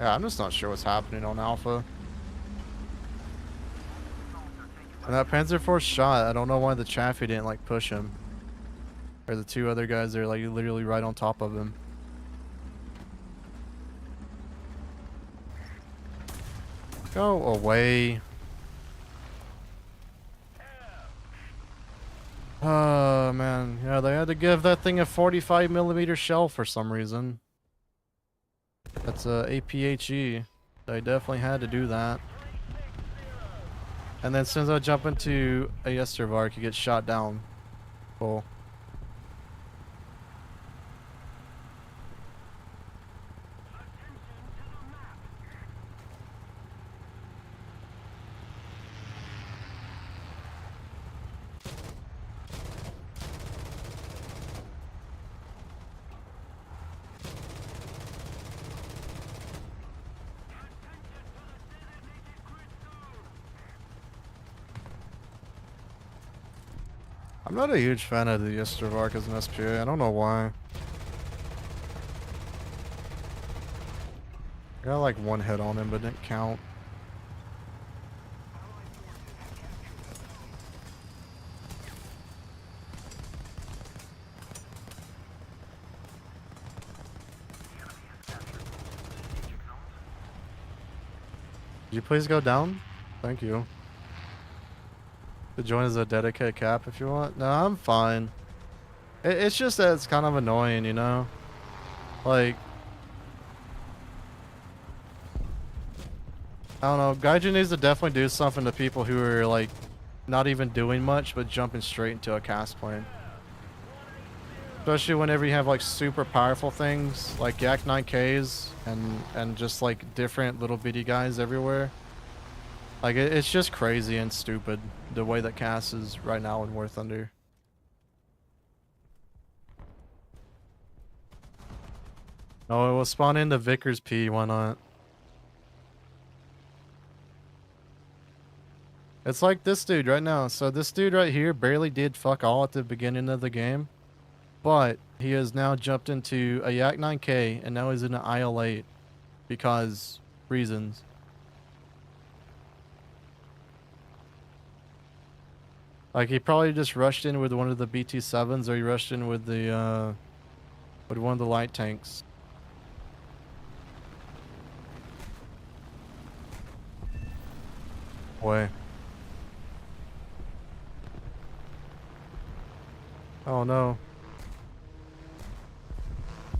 Yeah, I'm just not sure what's happening on Alpha. And that Panzer IV shot, I don't know why the Chaffee didn't like push him. Or the 2 other guys are like literally right on top of him. Go away. Oh man, yeah, they had to give that thing a 45mm shell for some reason. That's a APHE. They definitely had to do that. And then as soon as I jump into a Yestervark, you get shot down. Cool. I'm not a huge fan of the Yestervark as an SPA. I don't know why. I got like 1 hit on him, but didn't count. Could you please go down? Thank you. To join as a dedicated cap if you want. No, I'm fine. It's just that it's kind of annoying, you know? Like, I don't know. Gaijin needs to definitely do something to people who are, like, not even doing much, but jumping straight into a cast plane. Especially whenever you have, like, super powerful things, like Yak 9Ks, and just, like, different little bitty guys everywhere. Like, it's just crazy and stupid, the way that cast is right now in War Thunder. Oh, it will spawn into Vickers P, why not? It's like this dude right now. So this dude right here barely did fuck all at the beginning of the game. But he has now jumped into a Yak 9K and now he's in an IL-8 because reasons. Like he probably just rushed in with one of the BT-7s or he rushed in with the with one of the light tanks. Boy. Oh no.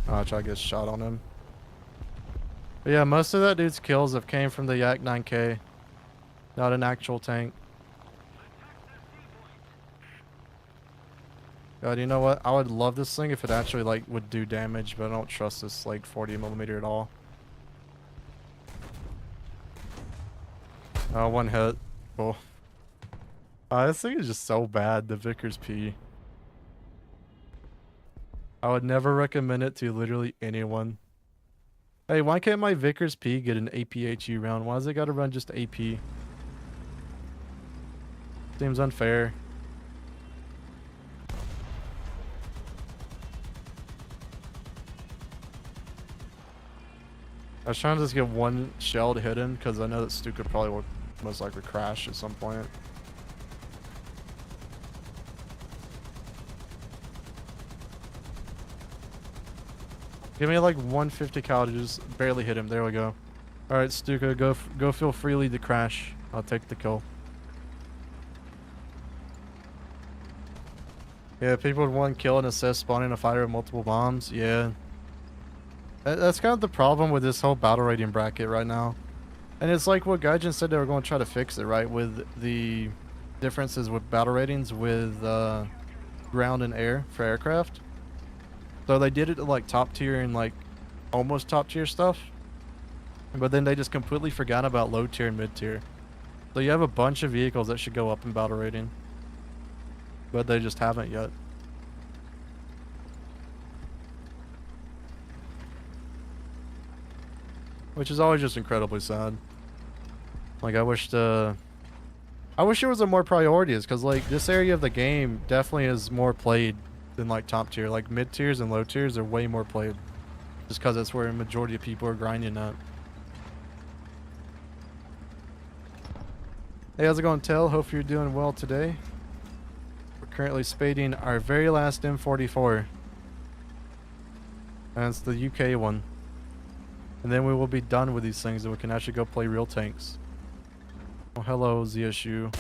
Oh, I try to get a shot on him. But yeah, most of that dude's kills have came from the Yak 9K. Not an actual tank. God, you know what? I would love this thing if it actually like would do damage, but I don't trust this like 40mm at all. Oh, one hit. Cool. This thing is just so bad, the Vickers P. I would never recommend it to literally anyone. Hey, why can't my Vickers P get an APHU round? Why does it gotta run just AP? Seems unfair. I was trying to just get one shell to hit him because I know that Stuka probably will most likely crash at some point. Give me like 150 cal to just barely hit him. There we go. Alright, Stuka, go feel freely to crash. I'll take the kill. Yeah, people would one kill and assist spawning a fighter with multiple bombs. Yeah. That's kind of the problem with this whole battle rating bracket right now. And it's like what Gaijin said they were going to try to fix it, right? With the differences with battle ratings with ground and air for aircraft. So they did it to like top tier and like almost top tier stuff. But then they just completely forgot about low tier and mid tier. So you have a bunch of vehicles that should go up in battle rating. But they just haven't yet. Which is always just incredibly sad. Like I wish there was a more priorities because like this area of the game definitely is more played than like top tier. Like mid tiers and low tiers are way more played. Just because that's where a majority of people are grinding at. Hey, how's it going, Tell? Hope you're doing well today. We're currently spading our very last M44. And it's the UK one. And then we will be done with these things and we can actually go play real tanks. Oh, hello, ZSU.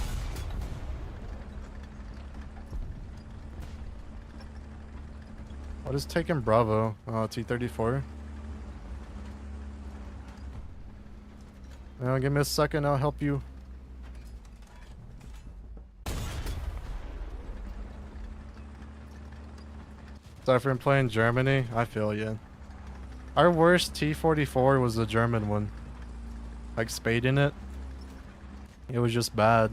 What is taking Bravo? T-34. Now, give me a second, I'll help you. Sorry for playing Germany. I feel you. Our worst T-44 was the German one. Like Spading it. It was just bad.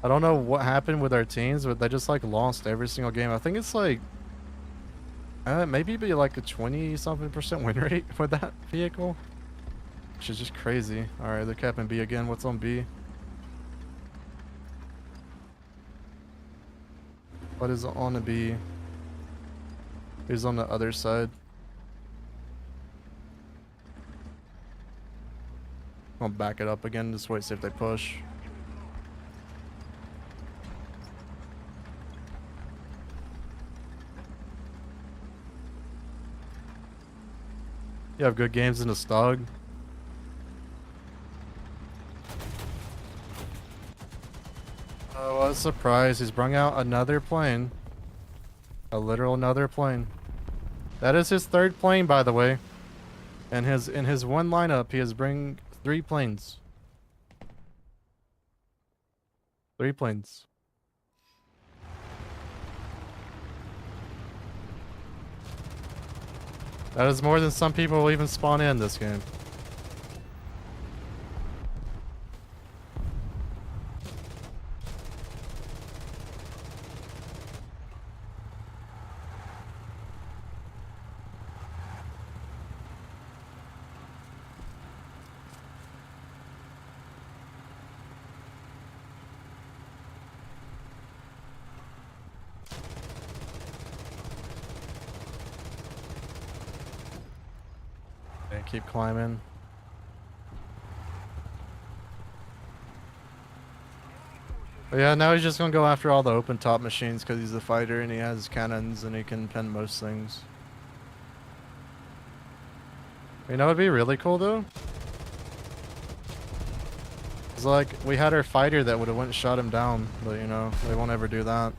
I don't know what happened with our teams, but they just like lost every single game. I think it's like maybe be like a 20-something% win rate with that vehicle. Which is just crazy. Alright, they're capping B again. What's on B? What is on the B? Who's on the other side? I'll back it up again. Just wait, see if they push. You have good games in the Dawg. a surprise. He's brung out another plane. A literal another plane. That is his third plane, by the way. And in his one lineup, he has bring 3 planes. 3 planes. That is more than some people will even spawn in this game. And keep climbing. But yeah, now he's just gonna go after all the open top machines because he's a fighter and he has cannons and he can pen most things. You know what'd be really cool though? It's like we had our fighter that would have went and shot him down, but you know, they won't ever do that.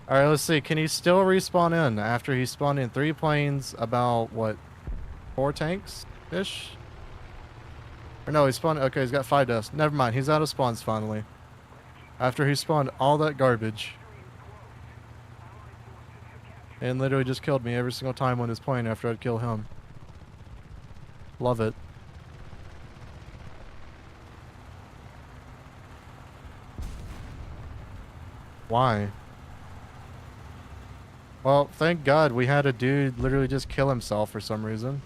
Alright, let's see. Can he still respawn in after he spawned in 3 planes, about what, 4 tanks-ish? Or no, he spawned, okay, he's got 5 deaths. Never mind, he's out of spawns finally. After he spawned all that garbage. And literally just killed me every single time on his plane after I'd kill him. Love it. Why? Well, thank God we had a dude literally just kill himself for some reason.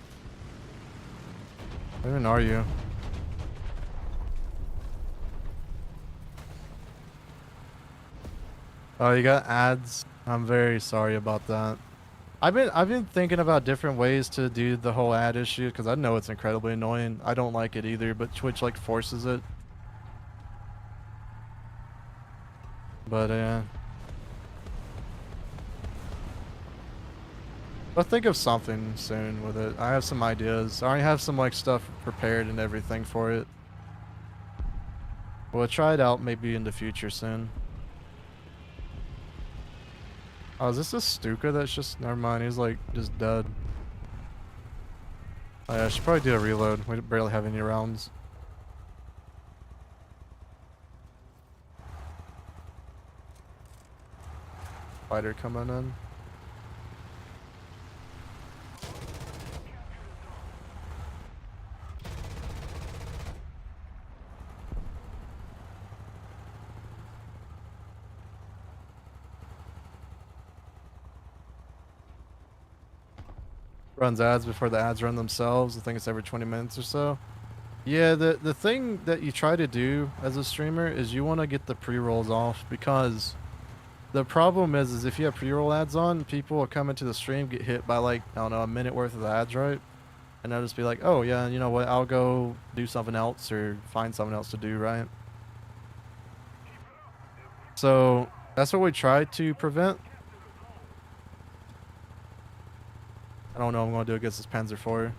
Where even are you? Oh, you got ads? I'm very sorry about that. I've been thinking about different ways to do the whole ad issue because I know it's incredibly annoying. I don't like it either, but Twitch like forces it. But yeah. I'll think of something soon with it. I have some ideas. I already have some like stuff prepared and everything for it. We'll try it out maybe in the future soon. Oh, is this a Stuka that's just... Never mind, he's like just dead. Oh yeah, I should probably do a reload. We barely have any rounds. Fighter coming in. Runs ads before the ads run themselves. I think it's every 20 minutes or so. Yeah, the thing that you try to do as a streamer is you want to get the pre-rolls off, because the problem is if you have pre-roll ads on, people will come into the stream, get hit by like, I don't know, a minute worth of the ads, right? And they'll just be like, oh yeah, you know what, I'll go do something else or find something else to do, right? So that's what we try to prevent. I don't know what I'm going to do against this Panzer IV.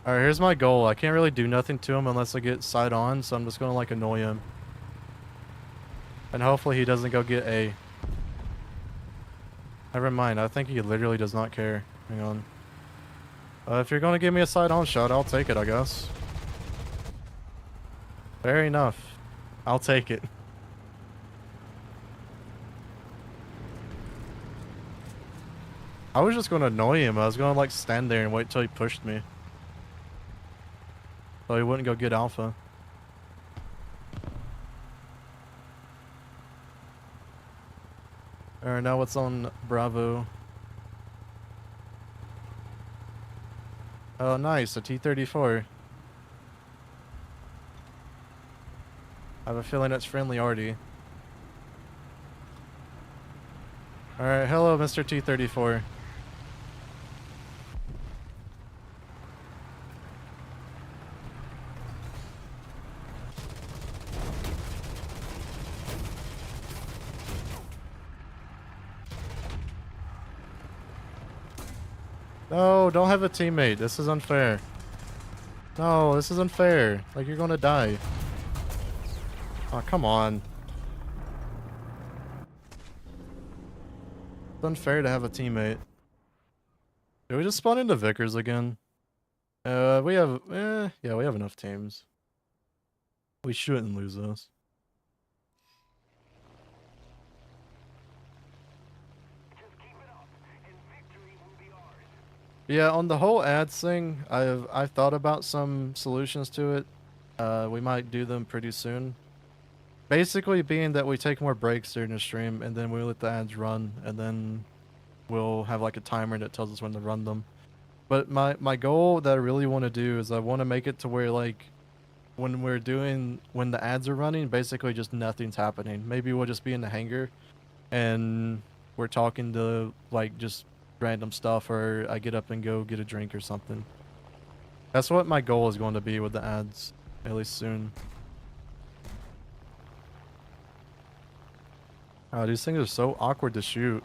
Alright, here's my goal. I can't really do nothing to him unless I get sight on, so I'm just going to like annoy him. And hopefully he doesn't go get A. Never mind, I think he literally does not care. Hang on. If you're going to give me a sight on shot, I'll take it, I guess. Fair enough. I'll take it. I was just going to annoy him. I was going to like stand there and wait till he pushed me. So he wouldn't go get Alpha. Alright, now what's on Bravo? Oh nice, a T-34. I have a feeling that's friendly already. Alright, hello Mr. T-34. No, don't have a teammate. This is unfair. No, this is unfair. Like, you're gonna die. Oh, come on. It's unfair to have a teammate. Did we just spawn into Vickers again? We have, yeah, we have enough teams. We shouldn't lose this. Yeah, on the whole ads thing, I've thought about some solutions to it. We might do them pretty soon. Basically being that we take more breaks during the stream and then we let the ads run and then we'll have like a timer that tells us when to run them. But my goal that I really want to do is I want to make it to where like when the ads are running, basically just nothing's happening. Maybe we'll just be in the hangar and we're talking to like just random stuff, or I get up and go get a drink or something. That's what my goal is going to be with the ads, at least soon. Oh, these things are so awkward to shoot.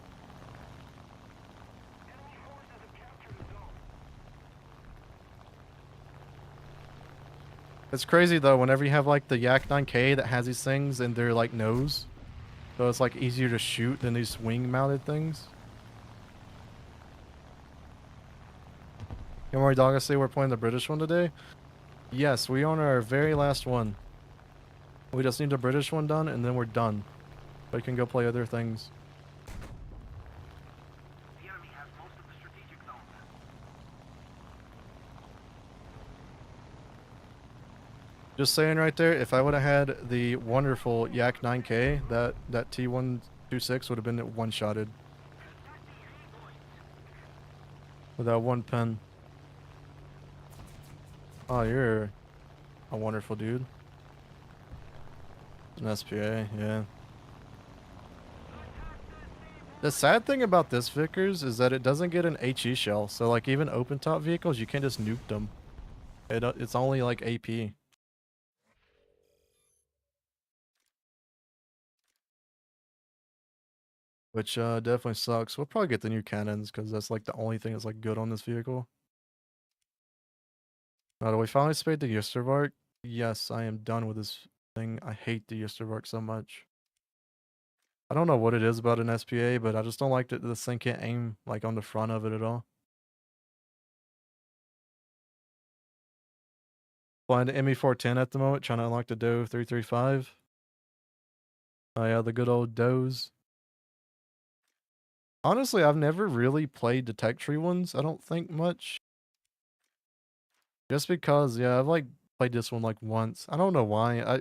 It's crazy though, whenever you have like the Yak 9K that has these things in their like nose. So it's like easier to shoot than these wing mounted things. Don't worry, dog, I say we're playing the British one today. Yes, we on our very last one. We just need the British one done and then we're done. We can go play other things. The enemy has most of the strategic zones. Just saying right there, if I would have had the wonderful Yak 9K, that T126 would have been one-shotted. With that one pen. Oh, you're a wonderful dude. An SPA, yeah. The sad thing about this Vickers is that it doesn't get an HE shell, so like even open top vehicles, you can't just nuke them. It's only like AP. Which definitely sucks. We'll probably get the new cannons because that's like the only thing that's like good on this vehicle. Do we finally spade the Yestervark? Yes, I am done with this thing. I hate the Yestervark so much. I don't know what it is about an SPA, but I just don't like that this thing can't aim like on the front of it at all. Flying the ME410 at the moment, trying to unlock the Doe 335. Oh yeah, the good old Does. Honestly, I've never really played the tech tree ones, I don't think much. Just because, yeah, I've like played this one like once. I don't know why.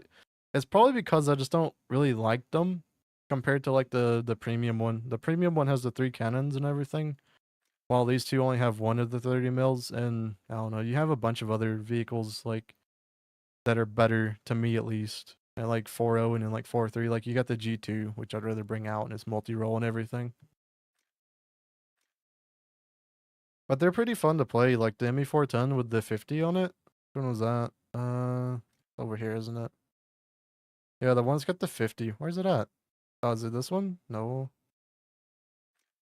It's probably because I just don't really like them compared to like the premium one. The premium one has the 3 cannons and everything, while these two only have one of the 30 mils. And I don't know, you have a bunch of other vehicles like that are better to me at least. And like 4.0 and then like 4.3, like you got the G2, which I'd rather bring out and it's multi-role and everything. But they're pretty fun to play, like the ME410 with the 50 on it. Which one was that? Over here, isn't it? Yeah, the one's got the 50. Where's it at? Oh, is it this one? No.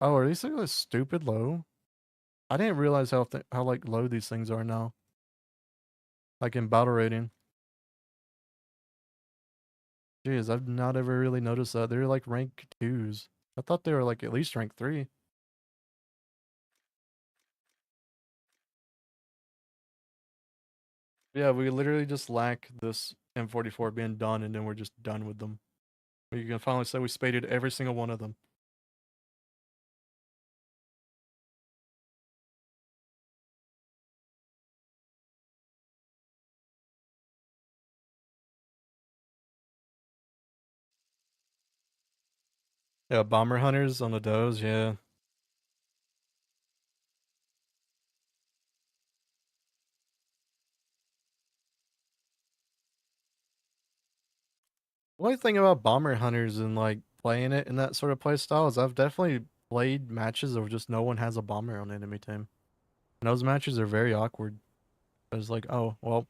Oh, are these things stupid low? I didn't realize how like low these things are now. Like in battle rating. Jeez, I've not ever really noticed that. They're like rank 2s. I thought they were like at least rank 3. Yeah, we literally just lack this M44 being done and then we're just done with them. We can finally say we spaded every single one of them. Yeah, bomber hunters on the does, yeah. The only thing about bomber hunters and like playing it in that sort of play style is I've definitely played matches of just no one has a bomber on enemy team. And those matches are very awkward. It's like, oh, well,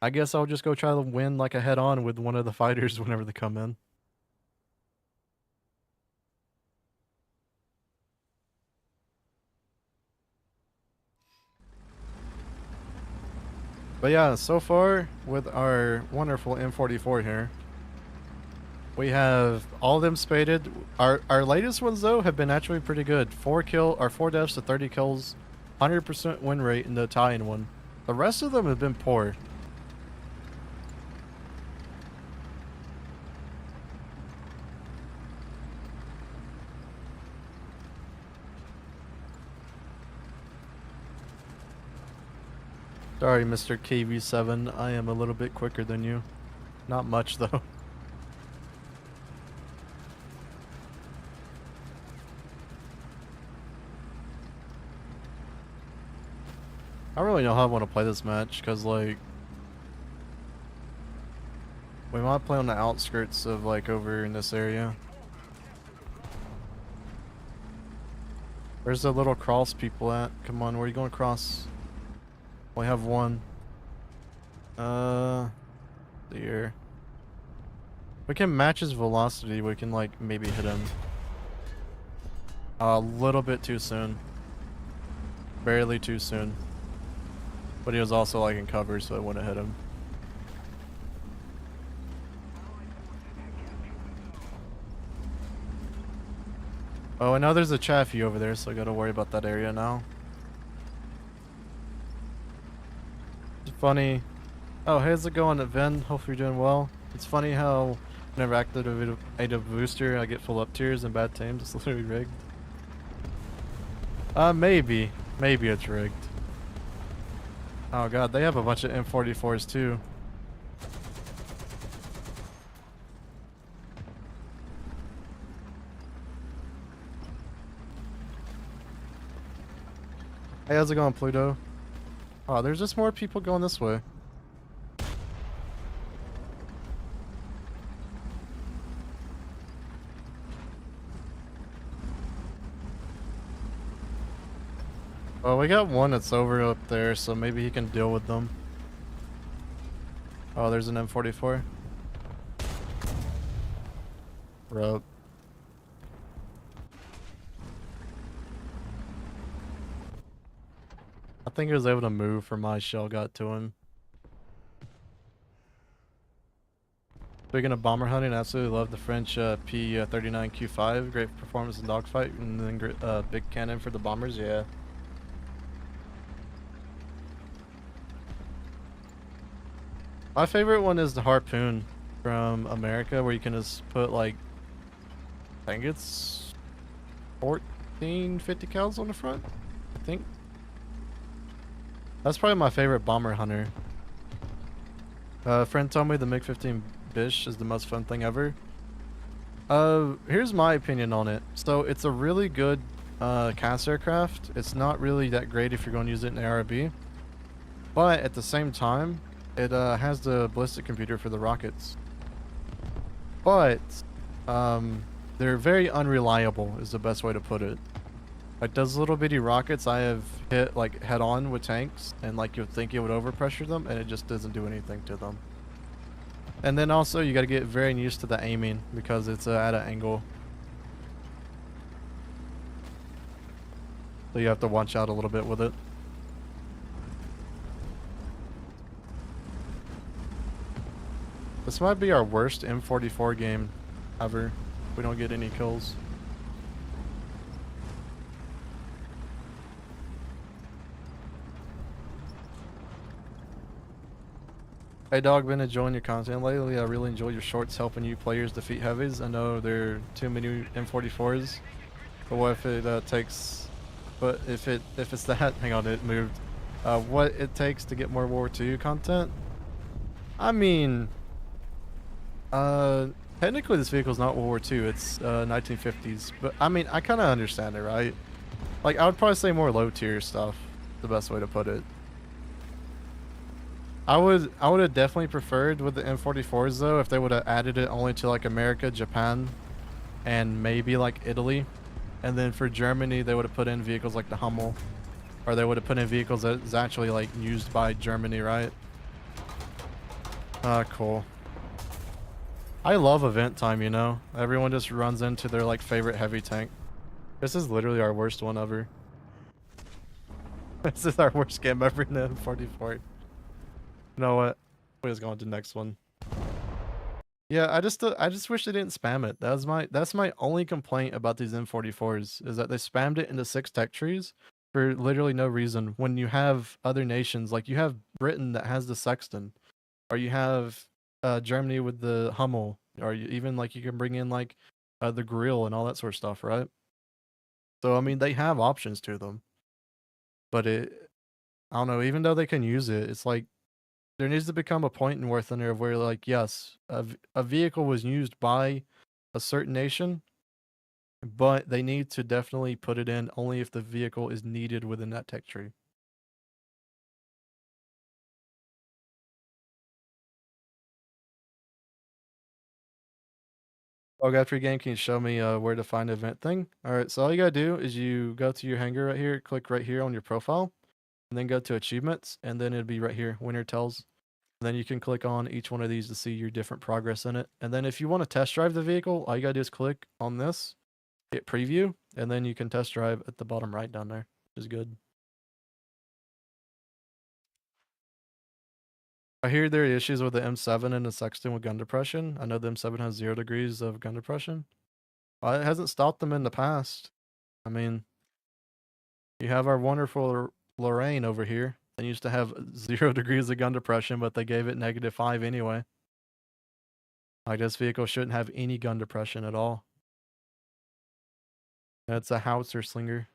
I guess I'll just go try to win like a head on with one of the fighters whenever they come in. But yeah, so far with our wonderful M44 here, we have all of them spaded. Our latest ones though have been actually pretty good. 4 deaths to 30 kills, 100% win rate in the Italian one. The rest of them have been poor. Sorry, Mr. KV7, I am a little bit quicker than you. Not much though. I don't really know how I want to play this match, because, like, we might play on the outskirts of, like, over in this area. Where's the little cross people at? Come on, where are you going across? We have one. Here. We can match his velocity, we can, like, maybe hit him. A little bit too soon. Barely too soon. But he was also like in cover, so I wouldn't hit him. Oh, I know there's a Chaffee over there, so I gotta worry about that area now. It's funny. Oh, how's it going, Ven? Hope you're doing well. It's funny how whenever I activate a booster, I get full up tiers and bad teams. It's literally rigged. Maybe. Maybe it's rigged. Oh god, they have a bunch of M44s too. Hey, how's it going, Pluto? Oh, there's just more people going this way. Oh, we got one that's over up there, so maybe he can deal with them. Oh, there's an M44. Rope. I think he was able to move for my shell got to him. Speaking of bomber hunting, I absolutely love the French P39Q5. Great performance in dogfight, and then big cannon for the bombers. Yeah. My favorite one is the Harpoon from America, where you can just put like, I think it's 14, 50 cals on the front. I think. That's probably my favorite bomber hunter. A friend told me the MiG-15 Bish is the most fun thing ever. Here's my opinion on it. So it's a really good cast aircraft. It's not really that great if you're going to use it in ARB. But at the same time, it has the ballistic computer for the rockets. But they're very unreliable is the best way to put it. Like those little bitty rockets I have hit like head on with tanks, and like you'd think it would overpressure them, and it just doesn't do anything to them. And then also you got to get very used to the aiming because it's at an angle. So you have to watch out a little bit with it. This might be our worst M44 game ever. If we don't get any kills. Hey Dawg, been enjoying your content lately. I really enjoy your shorts helping you players defeat heavies. I know there are too many M44s, but what if it takes? But if it's that, hang on, it moved. What it takes to get more World War II content? I mean, technically this vehicle's not World War II. It's 1950s, but I mean, I kind of understand it, right? Like I would probably say more low tier stuff. The best way to put it. I would have definitely preferred with the M44s though if they would have added it only to like America, Japan, and maybe like Italy, and then for Germany they would have put in vehicles like the Hummel, or they would have put in vehicles that's actually like used by Germany, right? Cool. I love event time, you know? Everyone just runs into their like favorite heavy tank. This is literally our worst one ever. This is our worst game ever in the M44. You know what? We're just going to the next one. Yeah, I just wish they didn't spam it. That's my only complaint about these M44s is that they spammed it into 6 tech trees for literally no reason. When you have other nations, like you have Britain that has the Sexton, or you have Germany with the Hummel, or even like you can bring in like the Grill and all that sort of stuff, right? So I mean, they have options to them, but I don't know. Even though they can use it, it's like there needs to become a point in War Thunder of where like yes, a vehicle was used by a certain nation, but they need to definitely put it in only if the vehicle is needed within that tech tree. Oh, after your game, can you show me where to find the event thing? All right, so all you gotta do is you go to your hangar right here, click right here on your profile, and then go to achievements, and then it'll be right here, winner tells. And then you can click on each one of these to see your different progress in it. And then if you want to test drive the vehicle, all you gotta do is click on this, hit preview, and then you can test drive at the bottom right down there, which is good. I hear there are issues with the M7 and the Sexton with gun depression. I know the M7 has 0 degrees of gun depression. It hasn't stopped them in the past. I mean, you have our wonderful Lorraine over here. They used to have 0 degrees of gun depression, but they gave it -5 anyway. Like, this vehicle shouldn't have any gun depression at all. That's a howitzer slinger.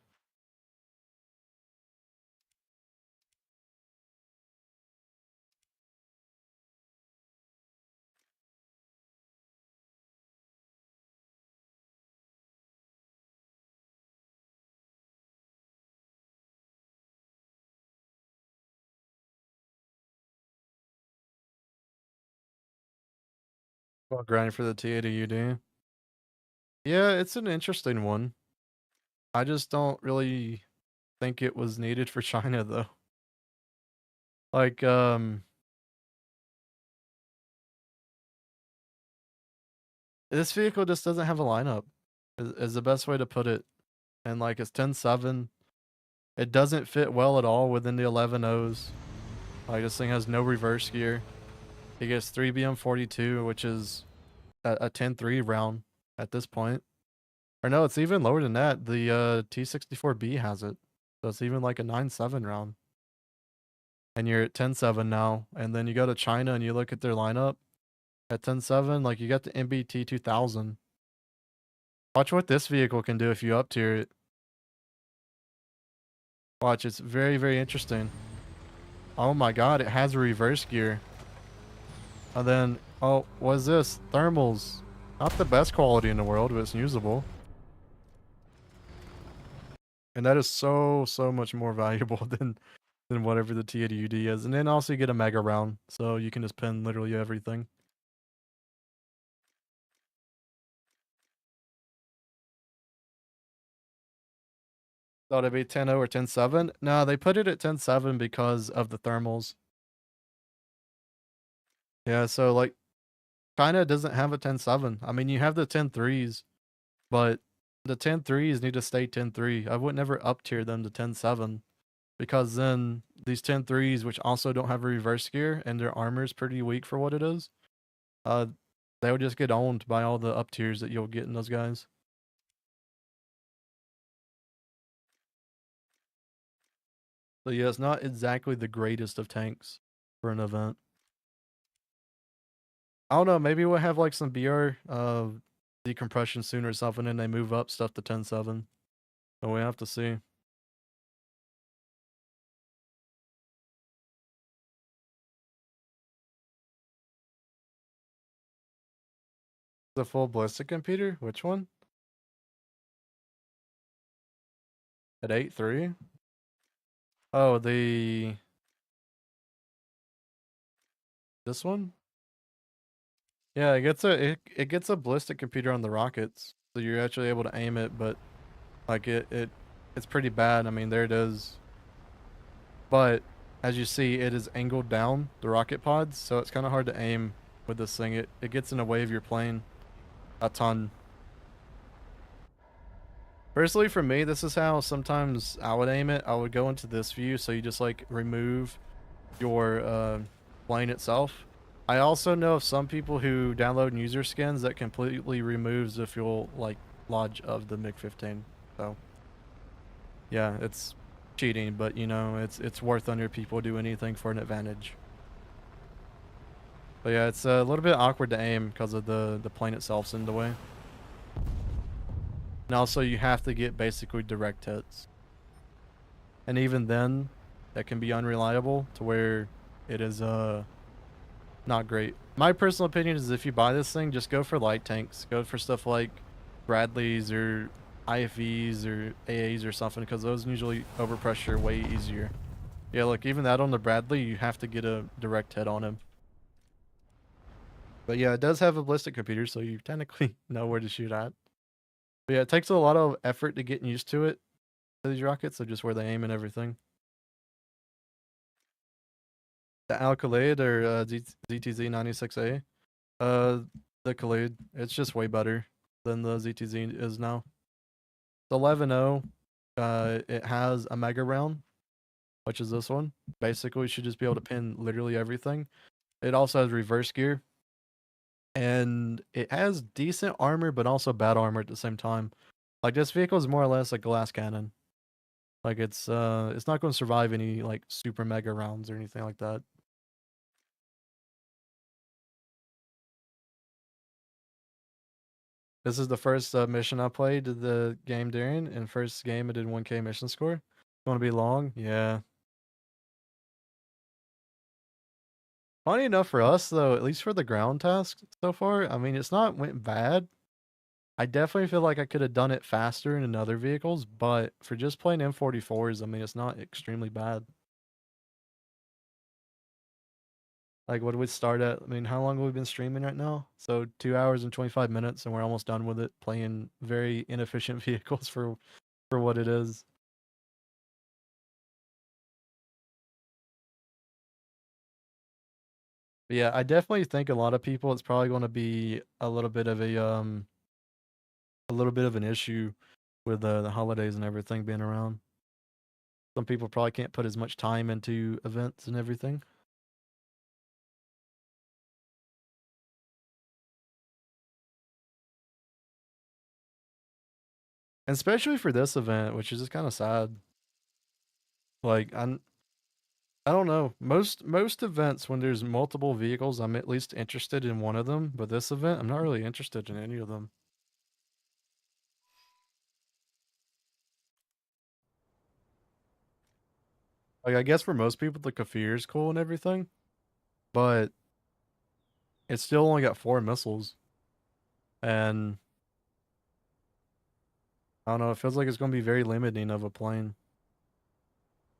Well, grinding for the T80UD. Yeah, it's an interesting one. I just don't really think it was needed for China, though. Like, this vehicle just doesn't have a lineup, is the best way to put it. And like it's 10.7. It doesn't fit well at all within the 11.0s. Like this thing has no reverse gear. It gets 3 BM42, which is a 10.3 round at this point. Or no, it's even lower than that. The T64B has it. So it's even like a 9.7 round. And you're at 10.7 now. And then you go to China and you look at their lineup at 10.7, like you got the MBT 2000. Watch what this vehicle can do if you up tier it. Watch, it's very, very interesting. Oh my god, it has a reverse gear. And then, oh, what's this? Thermals. Not the best quality in the world, but it's usable. And that is so, so much more valuable than whatever the T80UD is. And then also you get a mega round, so you can just pin literally everything. Thought it'd be 10.0 or 10.7? No, they put it at 10.7 because of the thermals. Yeah, so like China doesn't have a 10.7. I mean, you have the 10.3s, but the 10.3s need to stay 10.3. I would never up tier them to 10.7 because then these 10.3s, which also don't have a reverse gear and their armor is pretty weak for what it is, uh, they would just get owned by all the up tiers that you'll get in those guys. So yeah, it's not exactly the greatest of tanks for an event. I don't know, maybe we'll have like some BR decompression soon or something and they move up stuff to 10.7. But we have to see. The full ballistic computer? Which one? At 8.3? Oh, this one? Yeah, it gets a ballistic computer on the rockets, so you're actually able to aim it, but like it's pretty bad. I mean, there it is. But as you see, it is angled down the rocket pods, so it's kind of hard to aim with this thing. It gets in the way of your plane a ton. Personally, for me, this is how sometimes I would aim it. I would go into this view, so you just like remove your plane itself. I also know of some people who download user skins that completely removes the fuel like lodge of the MiG-15. So yeah, it's cheating, but you know, it's worth under people do anything for an advantage. But yeah, it's a little bit awkward to aim because of the plane itself's in the way. And also you have to get basically direct hits. And even then, that can be unreliable to where it is not great. My personal opinion is if you buy this thing, just go for light tanks. Go for stuff like Bradleys or IFVs or AAs or something, because those usually overpressure way easier. Yeah, look, even that on the Bradley, you have to get a direct hit on him. But yeah, it does have a ballistic computer, so you technically know where to shoot at. But yeah, it takes a lot of effort to get used to it, to these rockets, so just where they aim and everything. The Al-Khalid or ZTZ 96A, the Khalid, it's just way better than the ZTZ is now. The 11.0, it has a mega round, which is this one. Basically, you should just be able to pin literally everything. It also has reverse gear, and it has decent armor, but also bad armor at the same time. Like this vehicle is more or less a glass cannon. Like it's not going to survive any like super mega rounds or anything like that. This is the first mission I played the game during, and first game I did 1K mission score. Going to be long, yeah. Funny enough for us though, at least for the ground task so far, I mean it's not went bad. I definitely feel like I could have done it faster in other vehicles, but for just playing M44s, I mean it's not extremely bad. Like what do we start at? I mean, how long have we been streaming right now? So 2 hours and 25 minutes, and we're almost done with it. Playing very inefficient vehicles for what it is. But yeah, I definitely think a lot of people it's probably going to be a little bit of an issue with the holidays and everything being around. Some people probably can't put as much time into events and everything. And especially for this event, which is just kind of sad. Like I don't know. Most events when there's multiple vehicles, I'm at least interested in one of them, but this event, I'm not really interested in any of them. Like I guess for most people the Kafir is cool and everything, but it's still only got 4 missiles. And I don't know, it feels like it's going to be very limiting of a plane.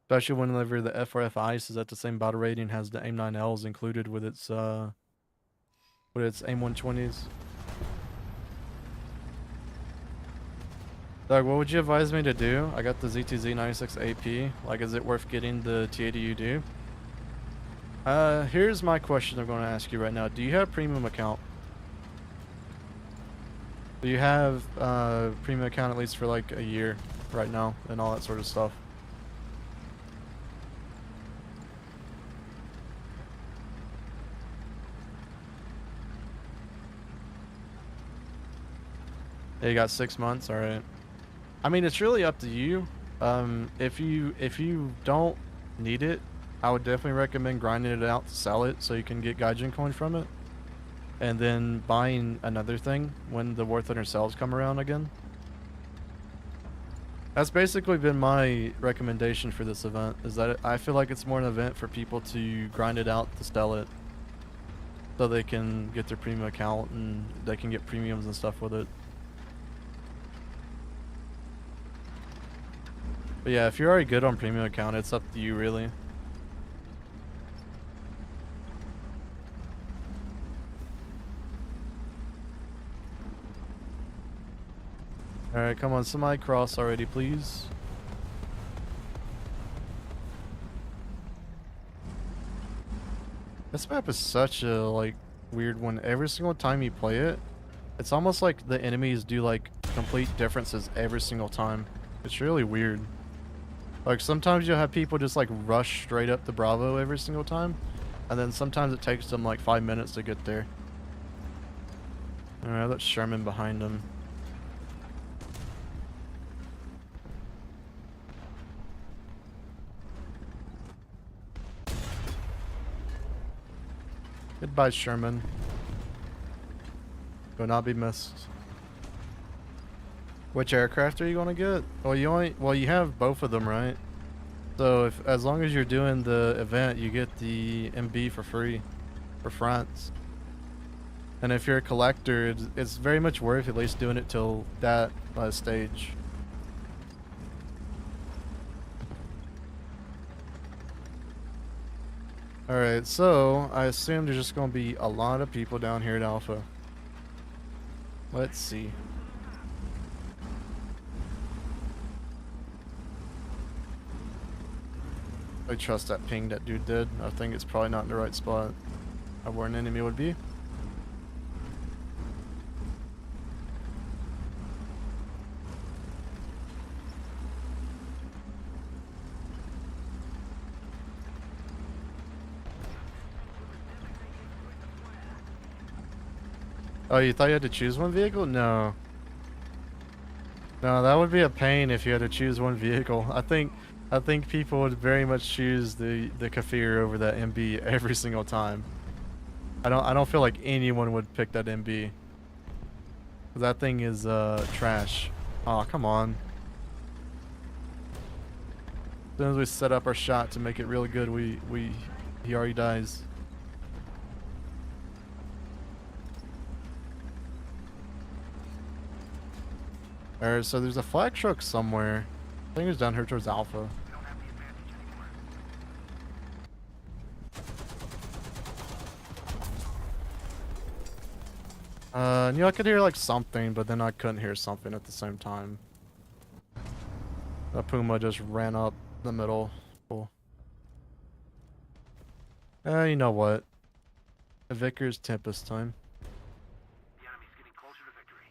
Especially whenever the FRF Ice is at the same battle rating, has the AIM-9Ls included with its AIM-120s. Doug, what would you advise me to do? I got the ZTZ 96 AP. Like, is it worth getting the T80UD? Here's my question I'm going to ask you right now. Do you have premium account? Do you have premium account at least for like a year right now and all that sort of stuff? Yeah, you got 6 months. All right. I mean, it's really up to you. If you don't need it, I would definitely recommend grinding it out to sell it so you can get Gaijin coin from it, and then buying another thing when the War Thunder sales come around again. That's basically been my recommendation for this event. Is that I feel like it's more an event for people to grind it out to sell it, so they can get their premium account and they can get premiums and stuff with it. But yeah, if you're already good on premium account, it's up to you really. Alright, come on, somebody cross already, please. This map is such a like weird one. Every single time you play it, it's almost like the enemies do like complete differences every single time. It's really weird. Like sometimes you'll have people just like rush straight up the Bravo every single time. And then sometimes it takes them like 5 minutes to get there. Alright, that's Sherman behind him. Goodbye, Sherman. Will not be missed. Which aircraft are you gonna get? Well, you have both of them, right? So as long as you're doing the event, you get the MB for free for France. And if you're a collector, it's very much worth at least doing it till that stage. Alright, so I assume there's just gonna be a lot of people down here at Alpha. Let's see. I trust that ping that dude did. I think it's probably not in the right spot of where an enemy would be. Oh, you thought you had to choose one vehicle? No. No, that would be a pain if you had to choose one vehicle. I think people would very much choose the Kafir over that MB every single time. I don't feel like anyone would pick that MB. That thing is trash. Oh, come on. As soon as we set up our shot to make it really good, he already dies. Alright, so there's a flag truck somewhere. I think it's down here towards Alpha. You know, I could hear like something, but then I couldn't hear something at the same time. The Puma just ran up the middle. Cool. You know what? Vickers Tempest time. The enemy's getting closer to victory.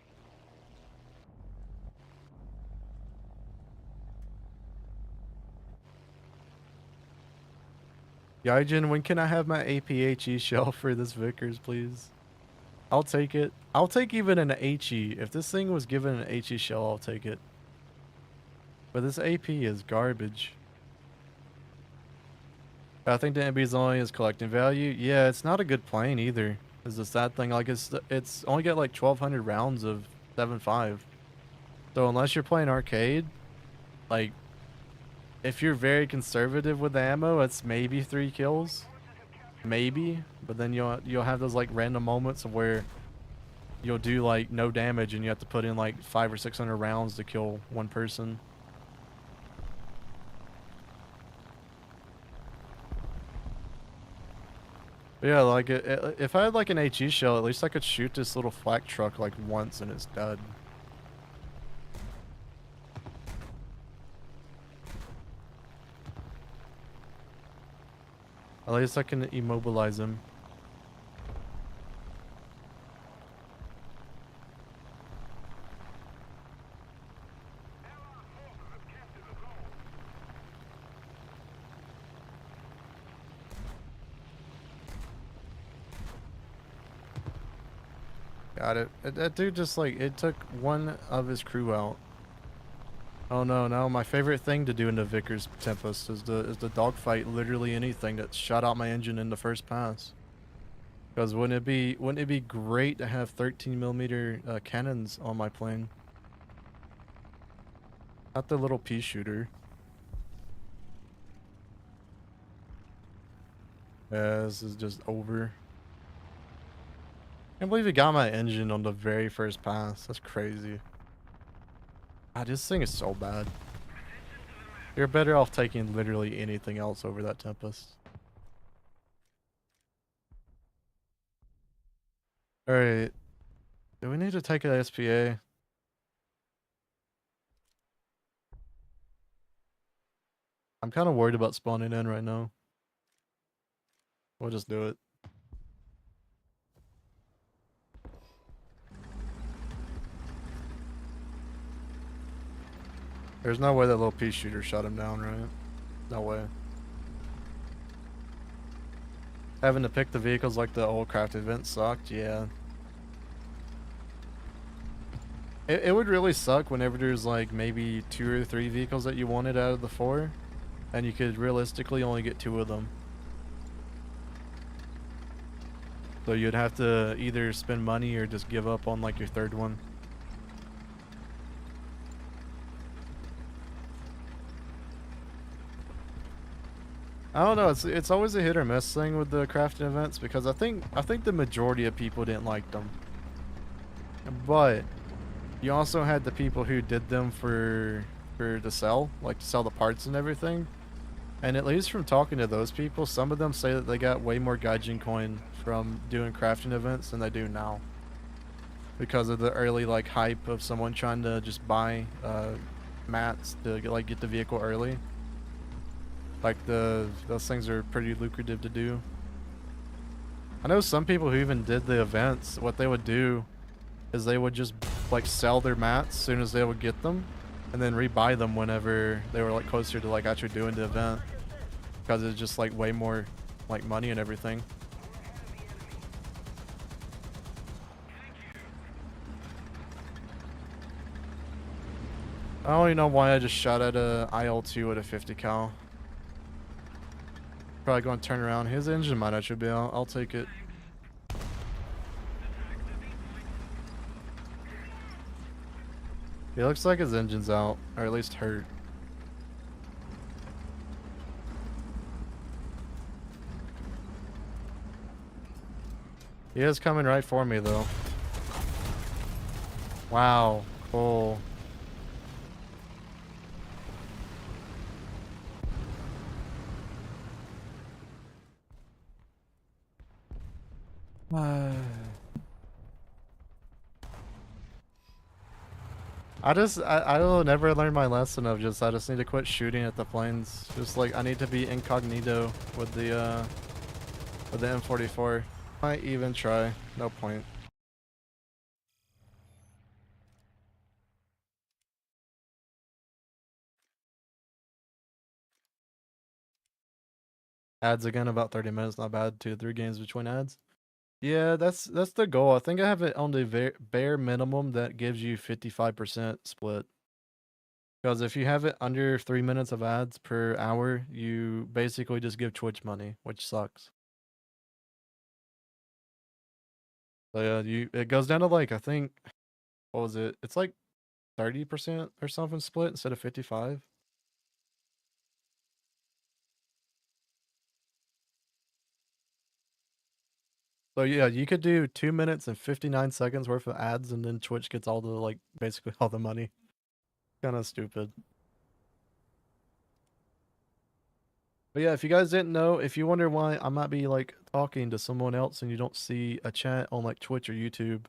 Gaijin, when can I have my APHE shell for this Vickers, please? I'll take it. I'll take even an HE. If this thing was given an HE shell, I'll take it. But this AP is garbage. I think the MB's only is collecting value. Yeah, it's not a good plane either. Is the sad thing. Like it's only got like 1,200 rounds of 7.5. So unless you're playing arcade, like if you're very conservative with the ammo, it's maybe 3 kills. Maybe, but then you'll have those like random moments of where you'll do like no damage and you have to put in like 500 or 600 rounds to kill one person. But yeah, like if I had like an HE shell, at least I could shoot this little flak truck like once and it's dead. At least I can immobilize him. Got it. That dude just like, it took one of his crew out. Oh no, no, my favorite thing to do in the Vickers Tempest is the dogfight literally anything that shot out my engine in the first pass. Because wouldn't it be great to have 13mm cannons on my plane? Not the little pea shooter. Yeah, this is just over. Can't believe it got my engine on the very first pass. That's crazy. God, this thing is so bad. You're better off taking literally anything else over that Tempest. Alright. Do we need to take a SPA? I'm kind of worried about spawning in right now. We'll just do it. There's no way that little pea shooter shot him down, right? No way. Having to pick the vehicles like the old craft event sucked, yeah. It would really suck whenever there's like maybe 2 or 3 vehicles that you wanted out of the 4, and you could realistically only get 2 of them. So you'd have to either spend money or just give up on like your 3rd one. I don't know, it's always a hit or miss thing with the crafting events because I think the majority of people didn't like them. But you also had the people who did them for to sell, like to sell the parts and everything. And at least from talking to those people, some of them say that they got way more Gaijin coin from doing crafting events than they do now. Because of the early like hype of someone trying to just buy mats to get the vehicle early. Like those things are pretty lucrative to do. I know some people who even did the events, what they would do is they would just like sell their mats as soon as they would get them and then rebuy them whenever they were like closer to like actually doing the event. Because it's just like way more like money and everything. I don't even know why I just shot at a IL-2 at a 50 cal. Probably going to turn around. His engine might actually be out. I'll take it. It looks like his engine's out, or at least hurt. He is coming right for me though. Wow, cool. I will never learn my lesson of I just need to quit shooting at the planes. Just like I need to be incognito with the M44. Might even try. No point. Ads again, about 30 minutes, not bad. 2 to 3 games between ads. Yeah, that's the goal. I think I have it on the bare minimum that gives you 55% split. Because if you have it under 3 minutes of ads per hour, you basically just give Twitch money, which sucks. So yeah, it goes down to like I think what was it? It's like 30% or something split instead of 55. So yeah, you could do 2 minutes and 59 seconds worth of ads, and then Twitch gets all the like basically all the money. Kind of stupid. But yeah, if you guys didn't know, if you wonder why I might be like talking to someone else and you don't see a chat on like Twitch or YouTube,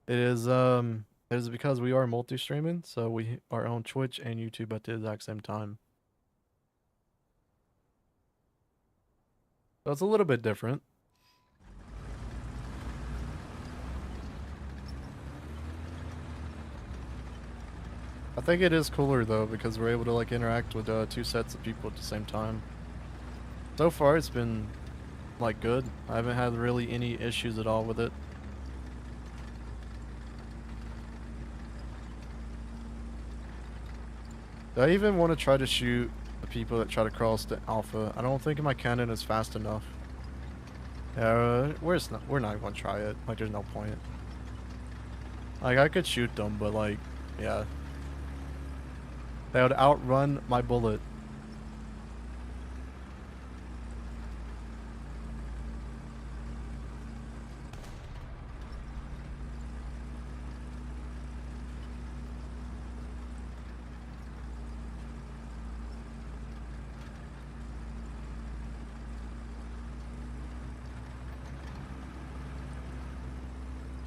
it is because we are multi-streaming, so we are on Twitch and YouTube at the exact same time. So it's a little bit different. I think it is cooler though because we're able to like interact with 2 sets of people at the same time. So far it's been like good. I haven't had really any issues at all with it. Do I even want to try to shoot the people that try to cross the alpha? I don't think my cannon is fast enough. Yeah, we're not going to try it. Like there's no point. Like I could shoot them, but like, yeah. They would outrun my bullet.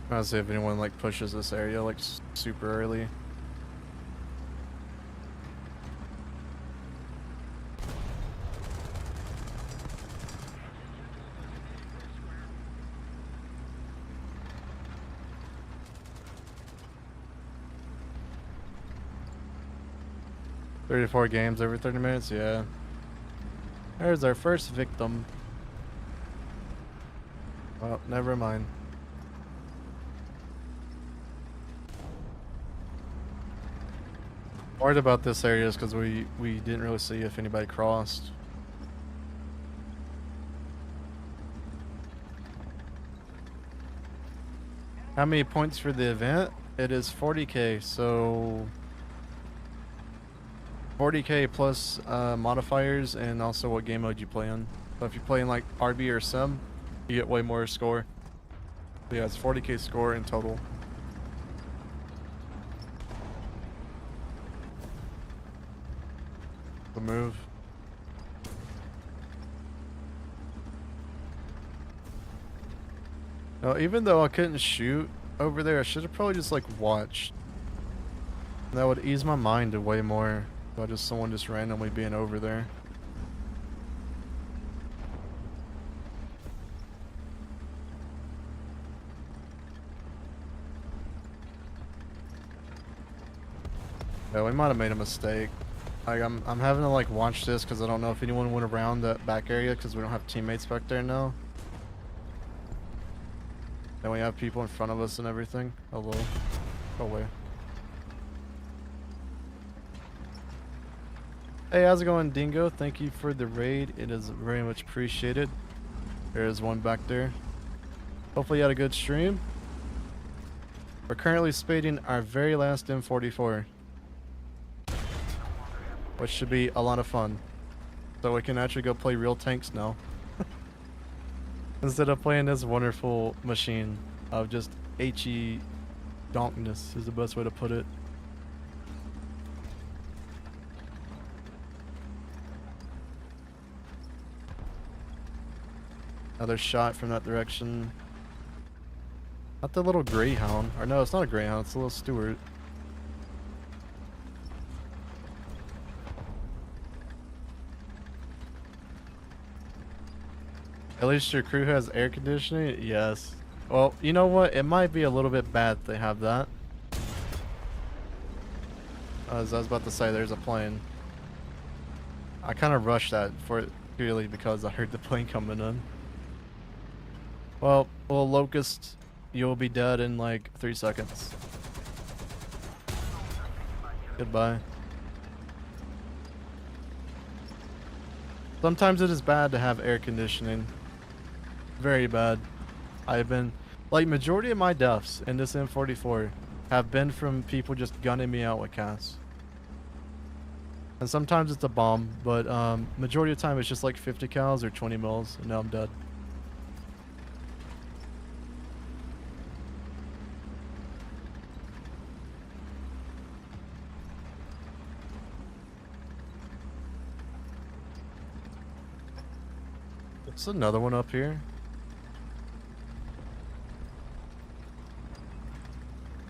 I'm gonna see if anyone like pushes this area like super early. Three to 4 games every 30 minutes, yeah. There's our first victim. Well, never mind. Worried about this area is because we didn't really see if anybody crossed. How many points for the event? It is 40k, so 40k plus modifiers and also what game mode you play in. So if you play in like RB or Sim, you get way more score. So yeah, it's 40k score in total. The move. No, even though I couldn't shoot over there, I should have probably just like watched. That would ease my mind way more about just someone just randomly being over there. Yeah, we might have made a mistake. Like I'm having to like watch this because I don't know if anyone went around that back area because we don't have teammates back there now. And we have people in front of us and everything. Hello. Go away. Hey, how's it going, Dingo? Thank you for the raid. It is very much appreciated. There is one back there. Hopefully you had a good stream. We're currently spading our very last M44, which should be a lot of fun. So we can actually go play real tanks now. Instead of playing this wonderful machine of just HE donkness is the best way to put it. Another shot from that direction. Not the little greyhound. Or no, it's not a greyhound, it's a little Stewart. At least your crew has air conditioning? Yes. Well, you know what? It might be a little bit bad they have that. As I was about to say, there's a plane. I kind of rushed that for it purely because I heard the plane coming in. Well, Locust, you'll be dead in like 3 seconds. Goodbye. Sometimes it is bad to have air conditioning. Very bad. I've been, like, majority of my deaths in this M44 have been from people just gunning me out with CAS. And sometimes it's a bomb, but majority of the time it's just like 50 cals or 20 mils, and now I'm dead. There's another one up here.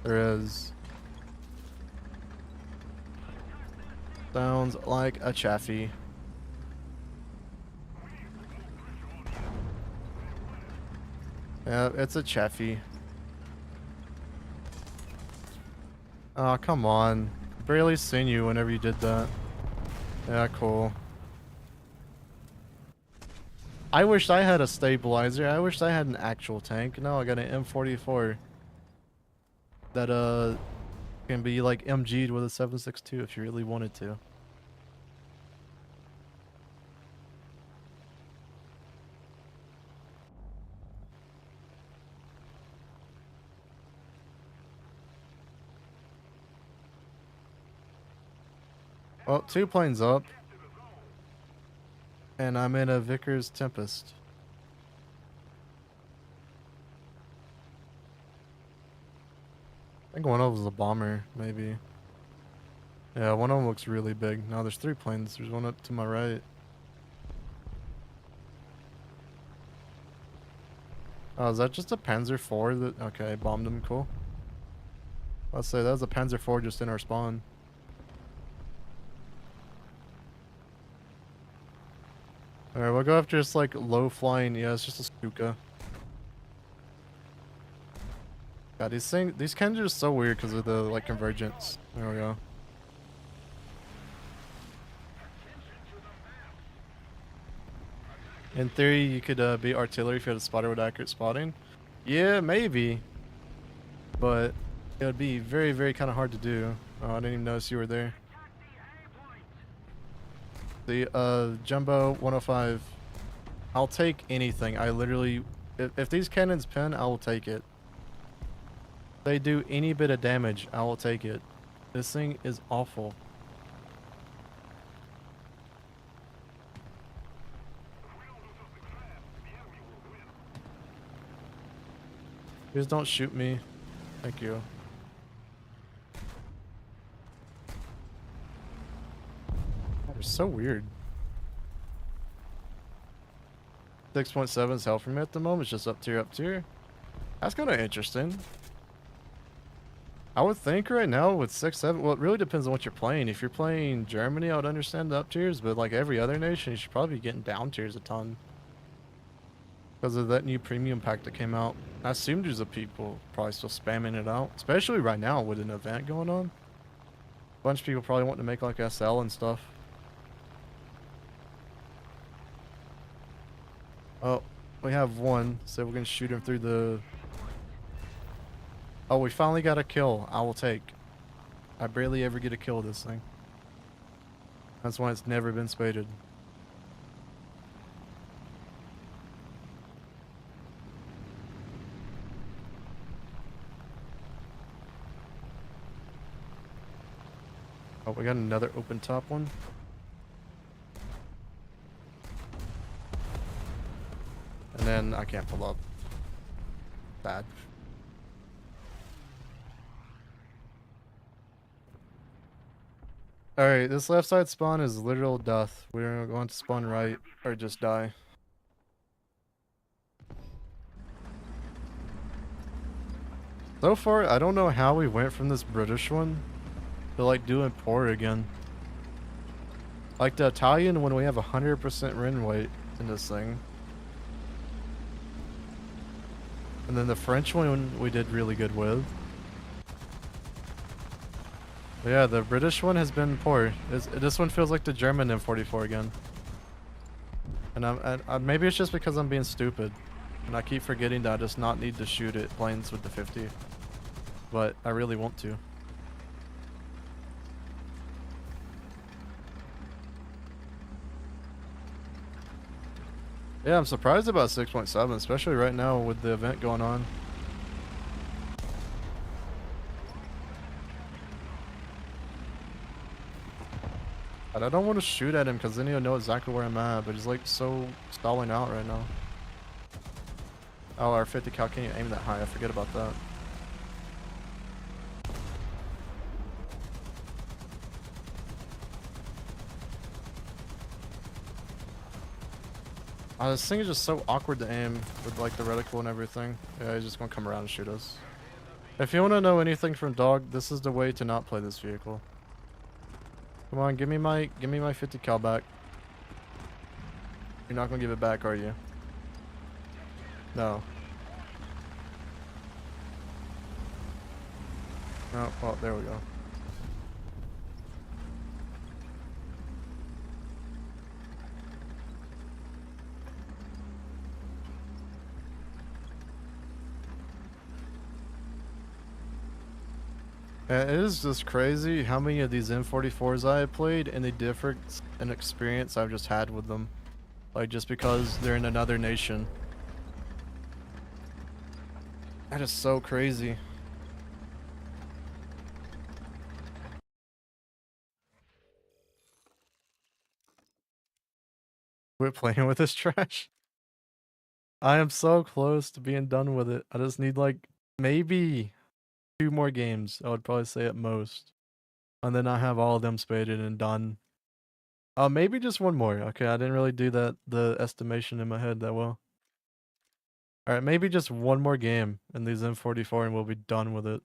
There is. Sounds like a chaffee. Yeah, it's a chaffee. Oh, come on. Barely seen you whenever you did that. Yeah, cool. I wish I had a stabilizer. I wish I had an actual tank. No, I got an M44 that can be like MG'd with a 7.62 if you really wanted to. Well, 2 planes up. And I'm in a Vickers Tempest. I think one of them was a bomber, maybe. Yeah, one of them looks really big. No, there's 3 planes. There's one up to my right. Oh, is that just a Panzer IV that... Okay, bombed him. Cool. Let's say that was a Panzer IV just in our spawn. Alright, we'll go after just like low flying. Yeah, it's just a Stuka. God, these cans are just so weird because of the like convergence. There we go. In theory, you could be artillery if you had a spotter with accurate spotting. Yeah, maybe. But it would be very, very kind of hard to do. Oh, I didn't even notice you were there. The Jumbo 105. I'll take anything. I literally... If these cannons pin, I will take it. If they do any bit of damage, I will take it. This thing is awful. Please don't shoot me. Thank you. They're so weird. 6.7 is hell for me at the moment. It's just up tier, up tier. That's kind of interesting. I would think right now with 6.7, well, it really depends on what you're playing. If you're playing Germany, I would understand the up tiers, but like every other nation, you should probably be getting down tiers a ton. Because of that new premium pack that came out. I assume there's a people probably still spamming it out, especially right now with an event going on. A bunch of people probably want to make like SL and stuff. Oh, we have one, so we're gonna shoot him through the... Oh, we finally got a kill. I will take. I barely ever get a kill with this thing. That's why it's never been spaded. Oh, we got another open top one. And then I can't pull up. Bad. Alright, this left side spawn is literal death. We're going to spawn right or just die. So far, I don't know how we went from this British one to like doing poor again. Like the Italian when we have 100% win rate in this thing. And then the French one we did really good with. But yeah, the British one has been poor. This one feels like the German M44 again. And maybe it's just because I'm being stupid. And I keep forgetting that I just not need to shoot at planes with the 50. But I really want to. Yeah, I'm surprised about 6.7, especially right now with the event going on. But I don't want to shoot at him because then he'll know exactly where I'm at, but he's like so stalling out right now. Oh, our 50 cal can't even aim that high. I forget about that. This thing is just so awkward to aim with like the reticle and everything. Yeah, he's just gonna come around and shoot us. If you want to know anything from Dawg, this is the way to not play this vehicle. Come on, give me my 50 cal back. You're not gonna give it back, are you? No. Oh, well, there we go. It is just crazy how many of these M44s I have played and the difference in experience I've just had with them. Like, just because they're in another nation. That is so crazy. Quit playing with this trash. I am so close to being done with it. I just need like maybe 2 more games, I would probably say at most. And then I have all of them spaded and done. Maybe just 1 more. Okay, I didn't really do the estimation in my head that well. Alright, maybe just 1 more game in these M44 and we'll be done with it.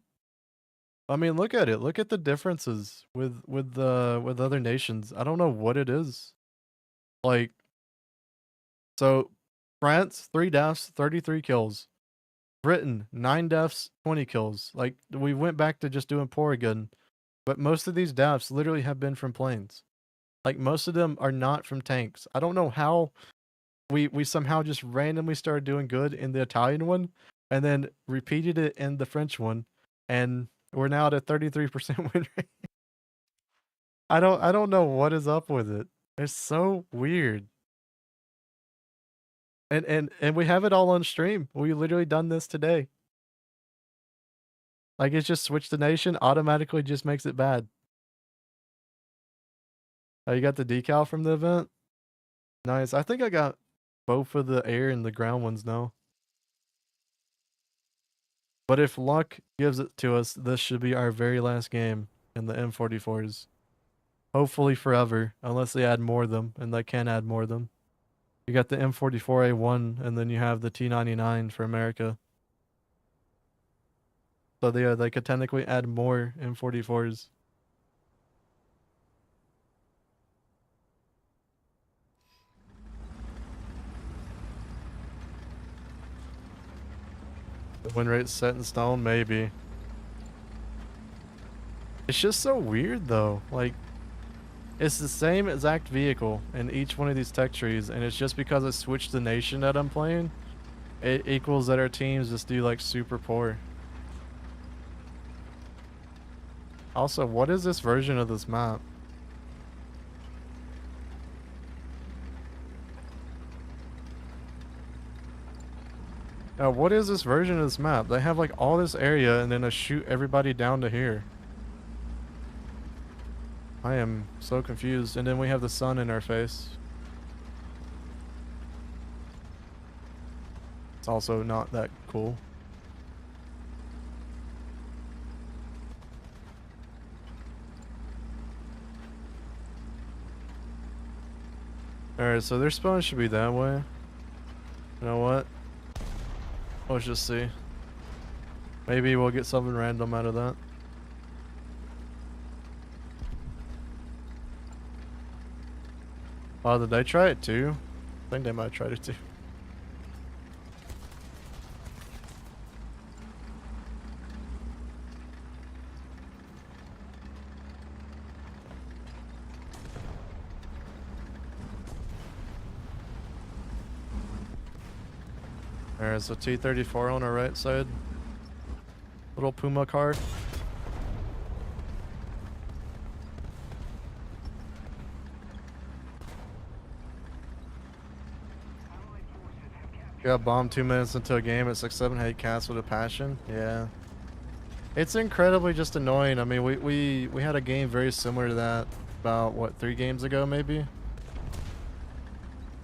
I mean, look at it. Look at the differences with other nations. I don't know what it is. Like, so France, 3 deaths, 33 kills. Britain, 9 deaths, 20 kills. Like, we went back to just doing poor again. But most of these deaths literally have been from planes. Like, most of them are not from tanks. I don't know how we somehow just randomly started doing good in the Italian one, and then repeated it in the French one, and we're now at a 33% win rate. I don't know what is up with it. It's so weird. And we have it all on stream. We literally done this today. Like it's just switch the nation automatically just makes it bad. Oh, you got the decal from the event? Nice. I think I got both of the air and the ground ones now. But if luck gives it to us, this should be our very last game in the M44s. Hopefully forever, unless they add more of them, and they can add more of them. You got the M44A1, and then you have the T99 for America. So they could technically add more M44s. The win rate's set in stone, maybe. It's just so weird though. Like, it's the same exact vehicle in each one of these tech trees, and it's just because I switched the nation that I'm playing, it equals that our teams just do like super poor. Also, what is this version of this map? What is this version of this map? They have like all this area and then I shoot everybody down to here. I am so confused. And then we have the sun in our face. It's also not that cool. Alright, so their spawn should be that way. You know what? Let's just see. Maybe we'll get something random out of that. Oh, did they try it too? I think they might have tried it too. There's a T-34 on our right side. Little Puma car. Got bombed 2 minutes into a game. It's like 7 hate cast with a passion. Yeah. It's incredibly just annoying. I mean, we had a game very similar to that about, what, 3 games ago maybe?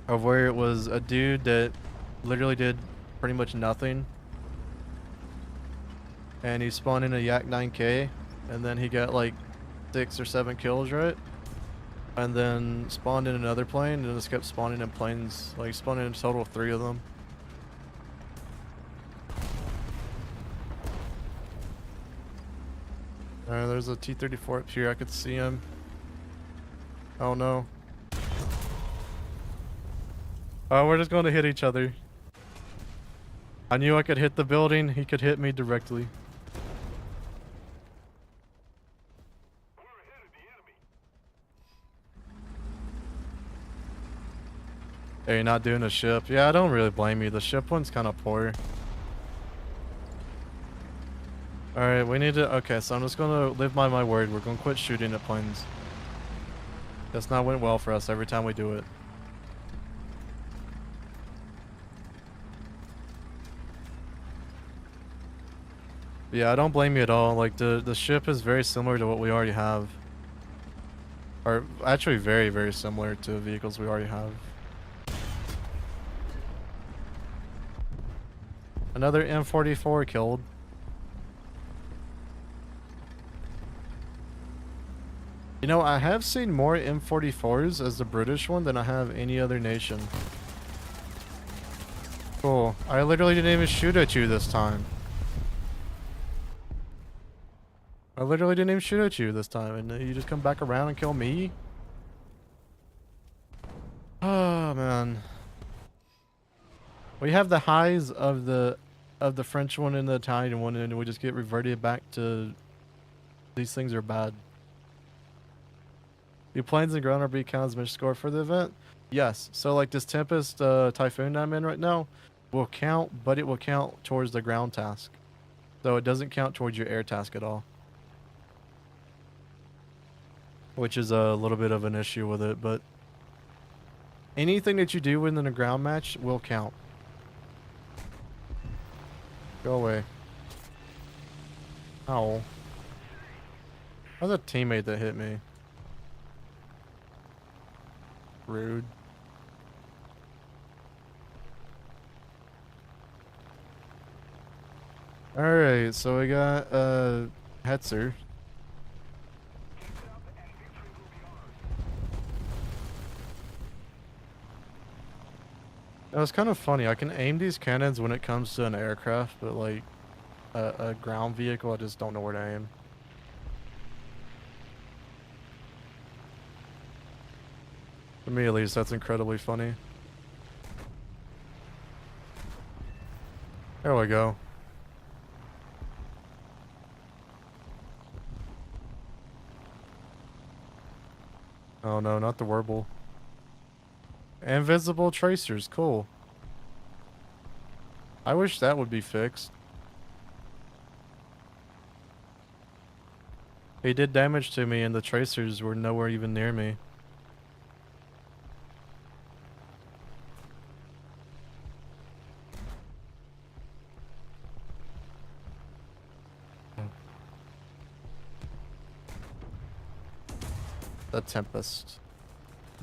Of where it was a dude that literally did pretty much nothing. And he spawned in a Yak 9K. And then he got like 6 or 7 kills, right? And then spawned in another plane and just kept spawning in planes. Like spawned in a total of 3 of them. Alright, there's a T-34 up here. I could see him. Oh no. Oh, we're just going to hit each other. I knew I could hit the building. He could hit me directly. Hey, you're not doing a ship. Yeah, I don't really blame you. The ship one's kind of poor. Alright, we need to... Okay, so I'm just going to live by my word. We're going to quit shooting at planes. That's not went well for us every time we do it. Yeah, I don't blame you at all. Like, the ship is very similar to what we already have. Or, actually very, very similar to vehicles we already have. Another M44 killed. You know, I have seen more M44s as the British one than I have any other nation. Cool. I literally didn't even shoot at you this time. I literally didn't even shoot at you this time, and you just come back around and kill me? Oh, man. We have the highs of the French one and the Italian one, and we just get reverted back to these things are bad. Do planes and ground RB count as much score for the event? Yes. So like this Tempest Typhoon I'm in right now will count, but it will count towards the ground task. So it doesn't count towards your air task at all. Which is a little bit of an issue with it, but anything that you do within a ground match will count. Go away. Ow. That was a teammate that hit me. Rude. Alright, so we got Hetzer. It was kind of funny. I can aim these cannons when it comes to an aircraft, but like a ground vehicle, I just don't know where to aim. For me, at least, that's incredibly funny. There we go. Oh no, not the Werble. Invisible tracers, cool. I wish that would be fixed. He did damage to me and the tracers were nowhere even near me. The Tempest.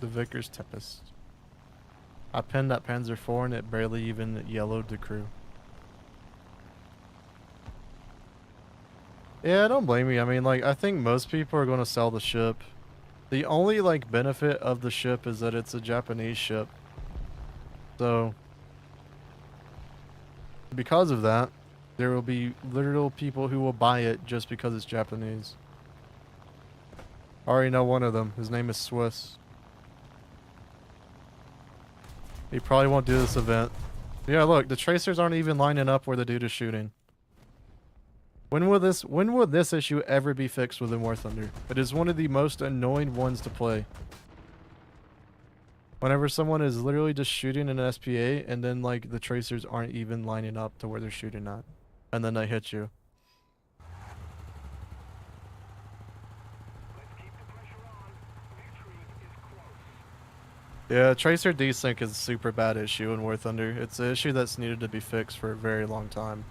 The Vickers Tempest. I pinned that Panzer IV and it barely even yellowed the crew. Yeah, don't blame me. I mean, like, I think most people are going to sell the ship. The only, like, benefit of the ship is that it's a Japanese ship. So, because of that, there will be literal people who will buy it just because it's Japanese. I already know one of them. His name is Swiss. He probably won't do this event. Yeah, look, the tracers aren't even lining up where the dude is shooting. When will this issue ever be fixed within War Thunder? It is one of the most annoying ones to play. Whenever someone is literally just shooting an SPA and then like the tracers aren't even lining up to where they're shooting at. And then they hit you. Yeah, tracer desync is a super bad issue in War Thunder. It's an issue that's needed to be fixed for a very long time.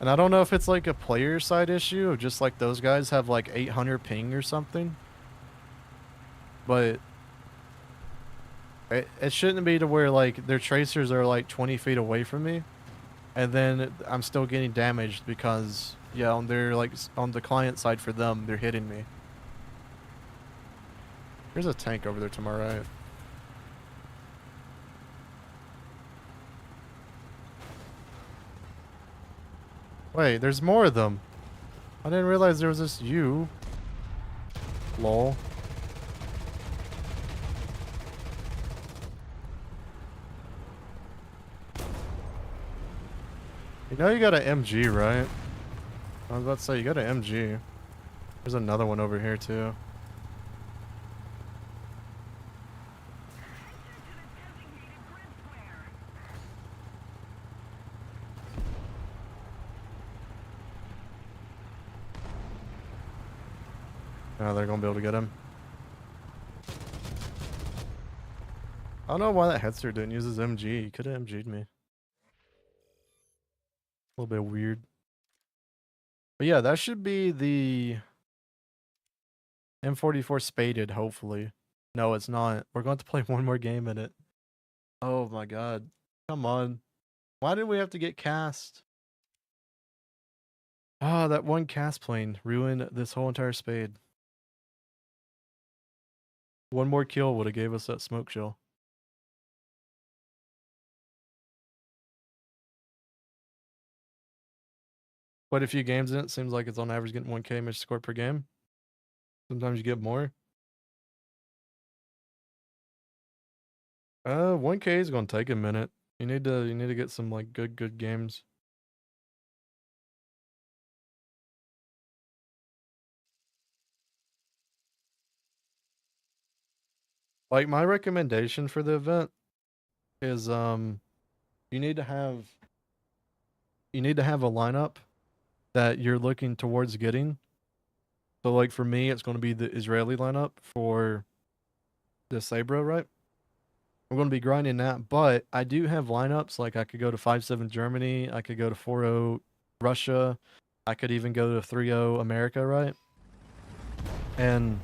And I don't know if it's like a player side issue or just like those guys have like 800 ping or something. But it shouldn't be to where like their tracers are like 20 feet away from me. And then I'm still getting damaged because, yeah, on their like on the client side for them, they're hitting me. There's a tank over there to my right. Wait, there's more of them. I didn't realize there was this you. Lol. You know you got an MG, right? I was about to say, you got an MG. There's another one over here, too. Oh, they're gonna be able to get him. I don't know why that Hetzer didn't use his MG. He could have MG'd me. A little bit weird. But yeah, that should be the M44 spaded, hopefully. No, it's not. We're going to play one more game in it. Oh my god. Come on. Why did we have to get cast? Ah, that one cast plane ruined this whole entire spade. One more kill would have gave us that smoke shell. Quite a few games in it. Seems like it's on average getting 1k image score per game. Sometimes you get more. 1k is gonna take a minute. You need to get some like good games. Like my recommendation for the event is you need to have a lineup that you're looking towards getting. So like for me, it's going to be the Israeli lineup for the Sabro, right? We're going to be grinding that, but I do have lineups like I could go to 5-7 Germany, I could go to 4-0 Russia, I could even go to 3-0 America, right? And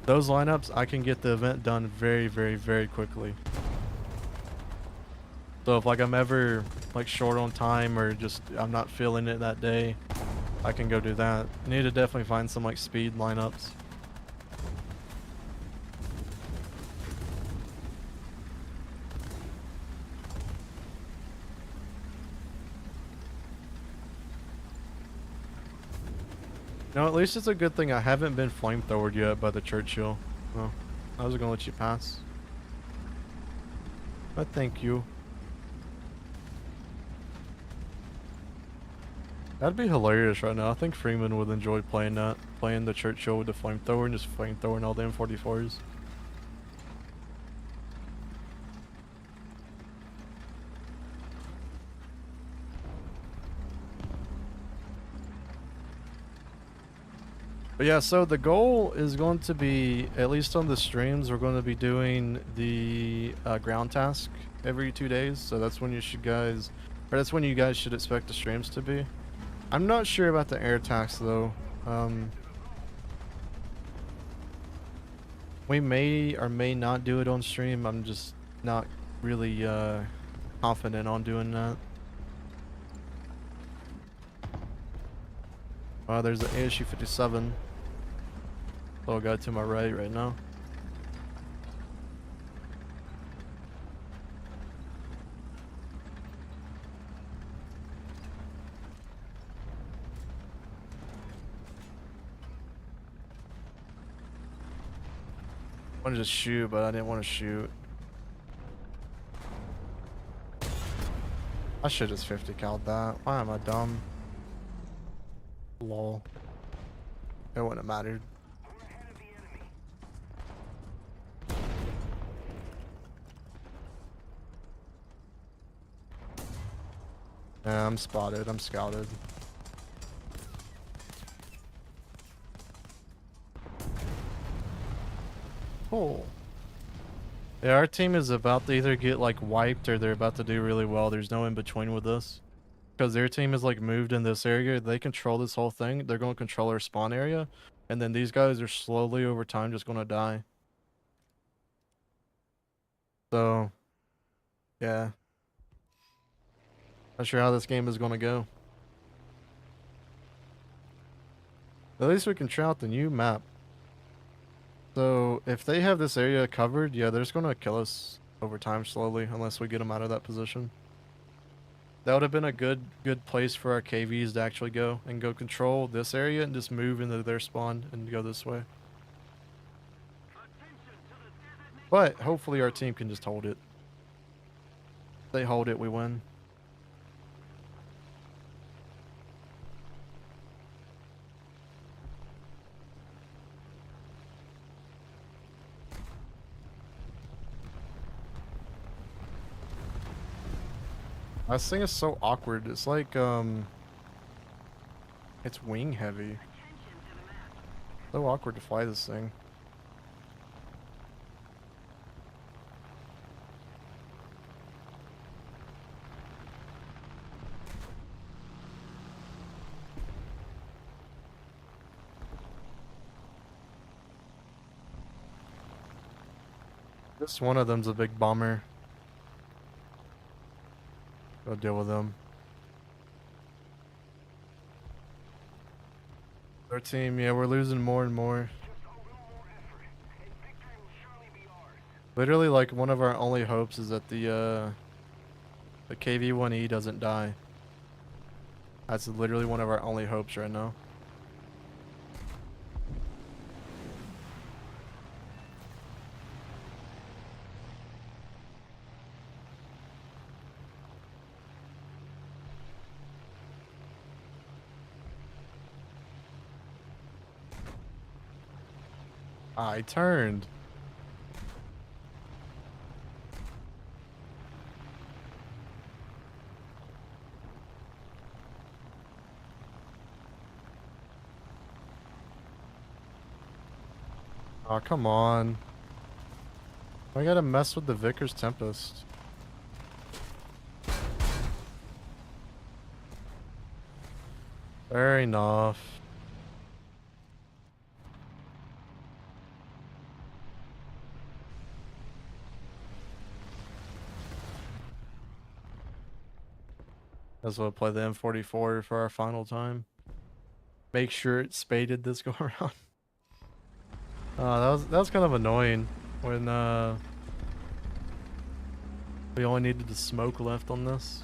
those lineups, I can get the event done very, very, very quickly. So if like I'm ever like short on time or just I'm not feeling it that day, I can go do that. You need to definitely find some like speed lineups. No, at least it's a good thing I haven't been flamethrowered yet by the Churchill. Well, I was gonna let you pass. But thank you. That'd be hilarious right now. I think Freeman would enjoy playing that. Playing the Churchill with the flamethrower and just flamethrowing all the M44s. But yeah, so the goal is going to be, at least on the streams, we're going to be doing the ground task every 2 days. So that's when you should guys, or that's when you guys should expect the streams to be. I'm not sure about the air task though. We may or may not do it on stream. I'm just not really confident on doing that. There's the ASU 57. Little guy to my right now. I wanted to shoot, but I didn't want to shoot. I should just 50 called that. Why am I dumb? Lol. It wouldn't have mattered. Yeah, I'm spotted. I'm scouted. Cool. Yeah, our team is about to either get like wiped or they're about to do really well. There's no in between with us. Because their team is like moved in this area. They control this whole thing. They're going to control our spawn area. And then these guys are slowly over time just going to die. So, yeah. Not sure how this game is going to go. At least we can try out the new map. So, if they have this area covered, yeah, they're just going to kill us over time slowly unless we get them out of that position. That would have been a good place for our KVs to actually go and go control this area and just move into their spawn and go this way. But hopefully our team can just hold it. If they hold it, we win. This thing is so awkward. It's like, it's wing heavy. So awkward to fly this thing. This one of them's a big bomber. Go deal with them. Our team, yeah, we're losing more and more. Literally, like, one of our only hopes is that the KV-1E doesn't die. That's literally one of our only hopes right now. I turned. Oh, come on. I gotta mess with the Vickers Tempest. Fair enough. Guess we'll play the M44 for our final time. Make sure it's spaded this go around. That was kind of annoying when we only needed the smoke left on this.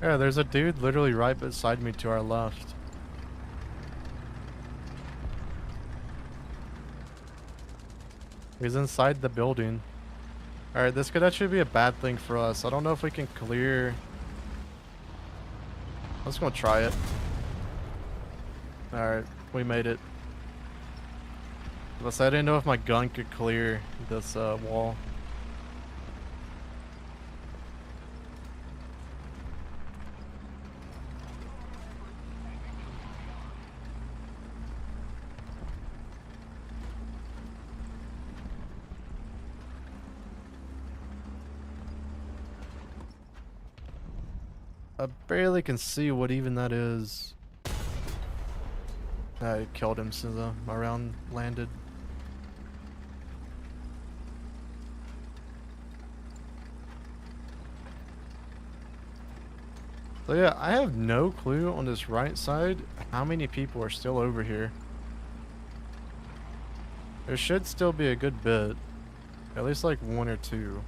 Yeah, there's a dude literally right beside me to our left. He's inside the building. Alright, this could actually be a bad thing for us. I don't know if we can clear. Let's go try it. Alright, we made it. Plus, I didn't know if my gun could clear this wall. I barely can see what even that is. I killed him since my round landed. So yeah, I have no clue on this right side how many people are still over here. There should still be a good bit. At least like one or two.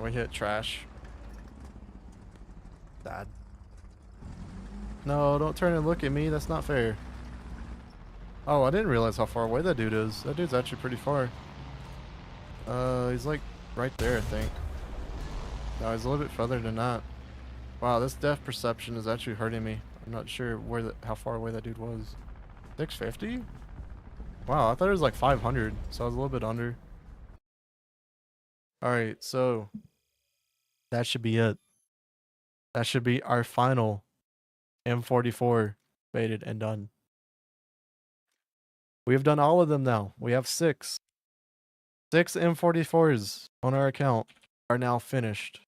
We hit trash. Dad. No, don't turn and look at me. That's not fair. Oh, I didn't realize how far away that dude is. That dude's actually pretty far. He's like right there, I think. No, he's a little bit further than that. Wow, this depth perception is actually hurting me. I'm not sure how far away that dude was. 650? Wow, I thought it was like 500, so I was a little bit under. Alright, so that should be it. That should be our final M44 baited and done. We have done all of them now. We have 6. 6 M44s on our account are now finished.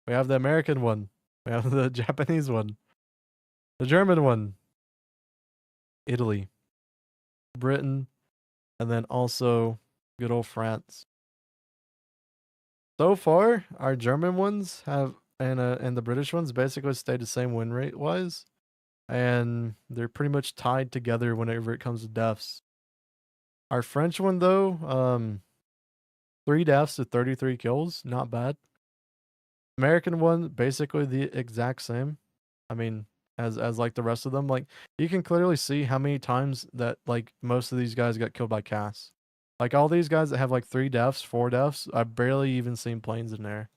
We have the American one. We have the Japanese one. The German one. Italy. Britain. And then also good old France. So far, our German ones have and the British ones basically stayed the same win rate wise. And they're pretty much tied together whenever it comes to deaths. Our French one though, 3 deaths to 33 kills, not bad. American one, basically the exact same. I mean, as like the rest of them, like you can clearly see how many times that like most of these guys got killed by Cass. Like all these guys that have like 3 deaths, 4 deaths, I barely even seen planes in there.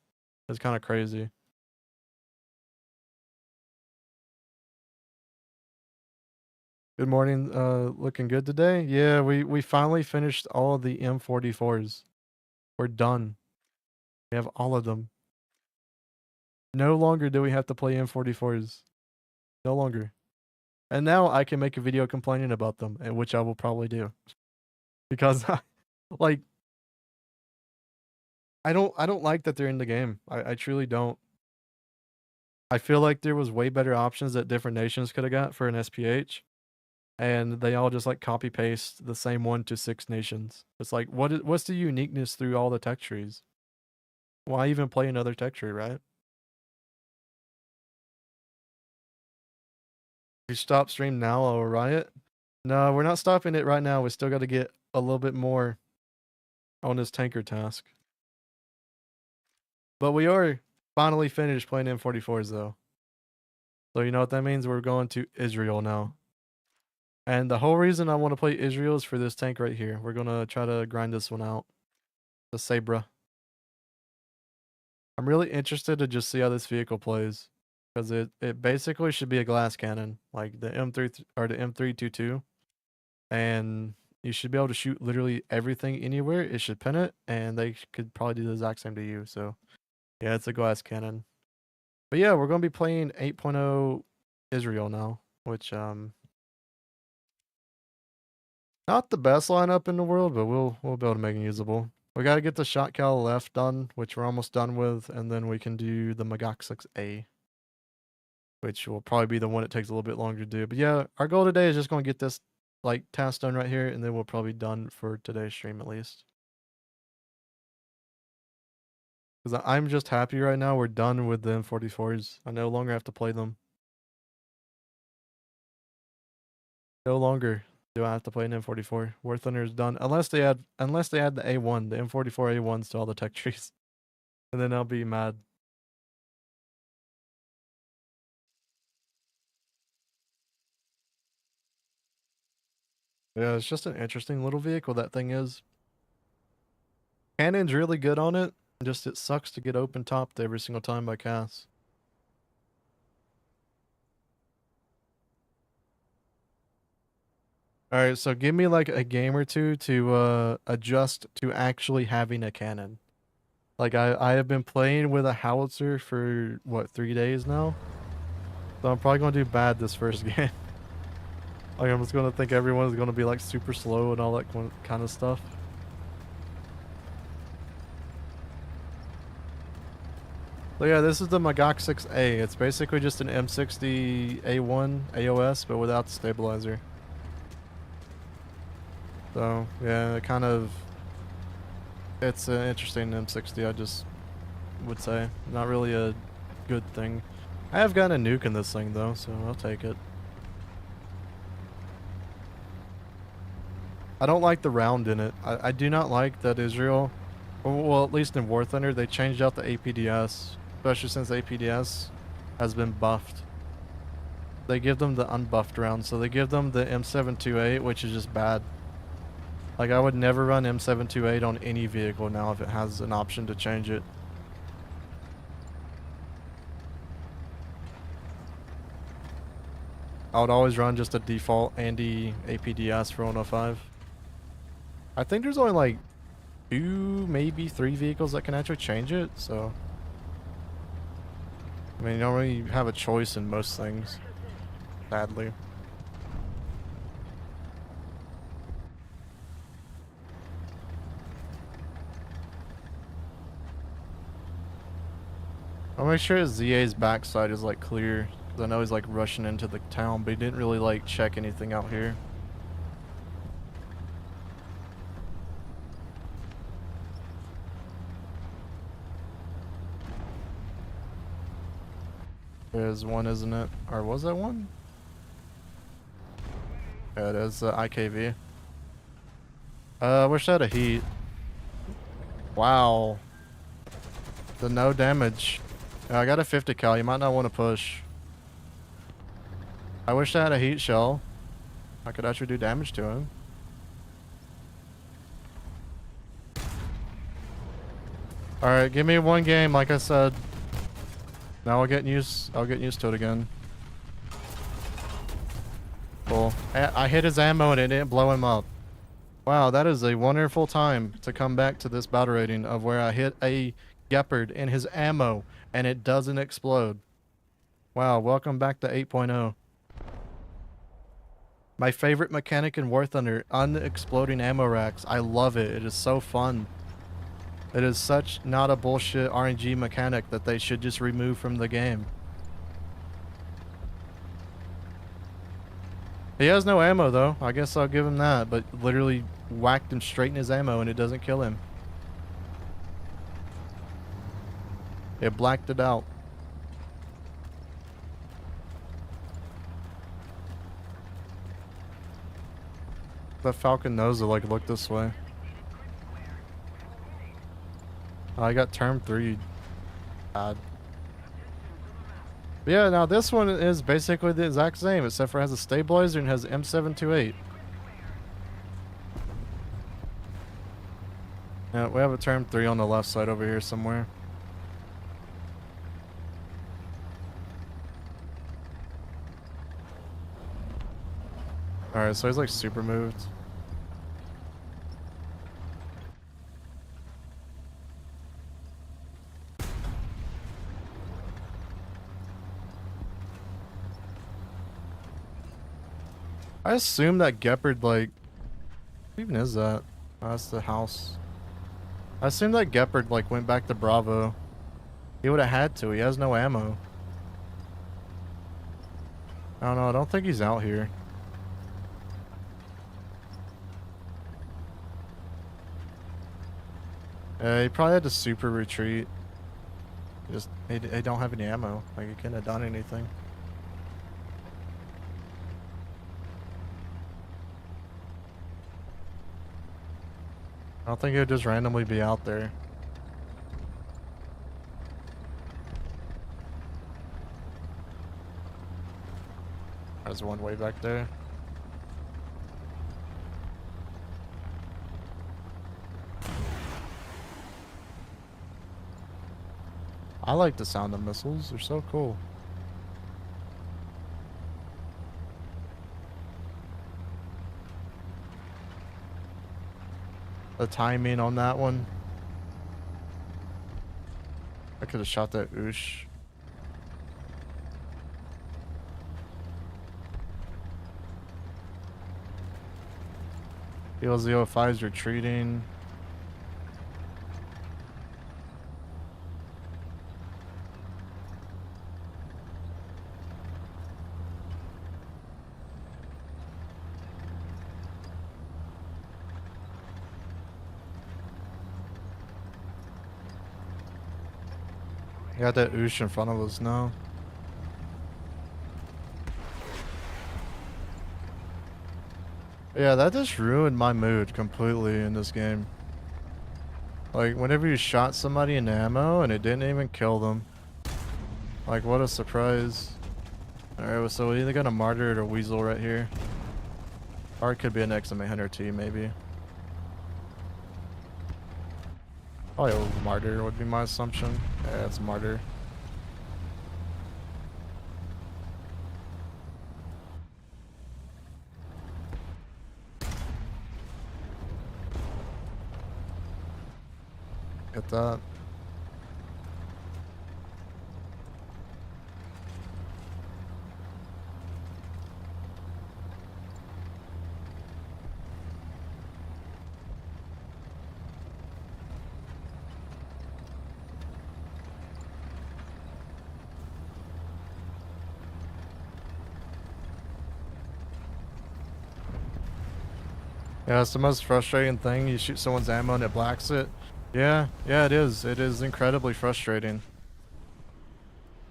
It's kind of crazy. Good morning. Looking good today? Yeah, we finally finished all of the M44s. We're done. We have all of them. No longer do we have to play M44s. No longer. And now I can make a video complaining about them, and which I will probably do. Because like I don't like that they're in the game. I truly don't. I feel like there was way better options that different nations could have got for an SPH. And they all just like copy paste the same 1 to 6 nations. It's like what's the uniqueness through all the tech trees? Why even play another tech tree, right? You stop stream now or riot? No, we're not stopping it right now. We still got to get a little bit more on this tanker task. But we are finally finished playing M44s though. So you know what that means? We're going to Israel now. And the whole reason I want to play Israel is for this tank right here. We're going to try to grind this one out. The Sabra. I'm really interested to just see how this vehicle plays, because it basically should be a glass cannon, like the M3 or the M322, and you should be able to shoot literally everything anywhere. It should pin it, and they could probably do the exact same to you. So yeah, it's a glass cannon. But yeah, we're gonna be playing 8.0 Israel now, which not the best lineup in the world, but we'll be able to make it usable. We gotta get the shot cal left done, which we're almost done with, and then we can do the Magak 6A, which will probably be the one that takes a little bit longer to do. But yeah, our goal today is just gonna get this like task done right here, and then we'll probably be done for today's stream at least. Because I'm just happy right now we're done with the M44s. I no longer have to play them. No longer do I have to play an M44. War Thunder is done unless they add the A1, the M44 A1s to all the tech trees, and then I'll be mad. Yeah, it's just an interesting little vehicle that thing is. Cannon's really good on it. Just it sucks to get open topped every single time by Cass. Alright, so give me like a game or two to adjust to actually having a cannon. Like I have been playing with a howitzer for what, 3 days now? So I'm probably gonna do bad this first game. Like I'm just gonna think everyone's gonna be like super slow and all that kind of stuff. So yeah, this is the Magak 6A. It's basically just an M60 A1 AOS, but without the stabilizer. So yeah, it's an interesting M60. I just would say not really a good thing. I have gotten a nuke in this thing though, so I'll take it. I don't like the round in it. I do not like that Israel, well at least in War Thunder, they changed out the APDS, especially since APDS has been buffed. They give them the unbuffed round, so they give them the M728, which is just bad. Like I would never run M728 on any vehicle now if it has an option to change it. I would always run just a default Andy APDS for 105. I think there's only like 2, maybe 3 vehicles that can actually change it, so I mean you don't really have a choice in most things, sadly. I'll make sure ZA's backside is like clear, because I know he's like rushing into the town, but he didn't really like check anything out here. There's one, isn't it? Or was that one? Yeah, it is IKV. I wish I had a heat. Wow. The no damage. I got a 50 cal. You might not want to push. I wish I had a heat shell. I could actually do damage to him. Alright, give me one game, like I said. Now I'll get used to it again. Cool. I hit his ammo and it didn't blow him up. Wow, that is a wonderful time to come back to this battle rating of where I hit a Gepard in his ammo and it doesn't explode. Wow, welcome back to 8.0. My favorite mechanic in War Thunder, unexploding ammo racks. I love it. It is so fun. It is such not a bullshit RNG mechanic that they should just remove from the game. He has no ammo though. I guess I'll give him that, but literally whacked him straight in his ammo and it doesn't kill him. It blacked it out. The Falcon knows to like look this way. I got term 3. Bad. But yeah, now this one is basically the exact same, except for it has a stabilizer and has M728. Yeah, we have a term 3 on the left side over here somewhere. Alright, so he's like super moved. I assume that Gepard, like, what even is that? Oh, that's the house. I assume that Gepard, like, went back to Bravo. He would have had to. He has no ammo. I don't know. I don't think he's out here. He probably had to super retreat. He don't have any ammo. Like, he couldn't have done anything. I don't think he would just randomly be out there. There's one way back there. I like the sound of missiles. They're so cool. The timing on that one. I could have shot that oosh. Feels the 05's retreating. Got that oosh in front of us now. Yeah, that just ruined my mood completely in this game. Like, whenever you shot somebody in ammo and it didn't even kill them. Like, what a surprise. Alright, so we either got a martyr or a weasel right here. Or it could be an XM800 hunter T, maybe. Probably a martyr would be my assumption. Yeah, it's martyr. Get that. Yeah, it's the most frustrating thing. You shoot someone's ammo and it blacks it. Yeah, it is. It is incredibly frustrating.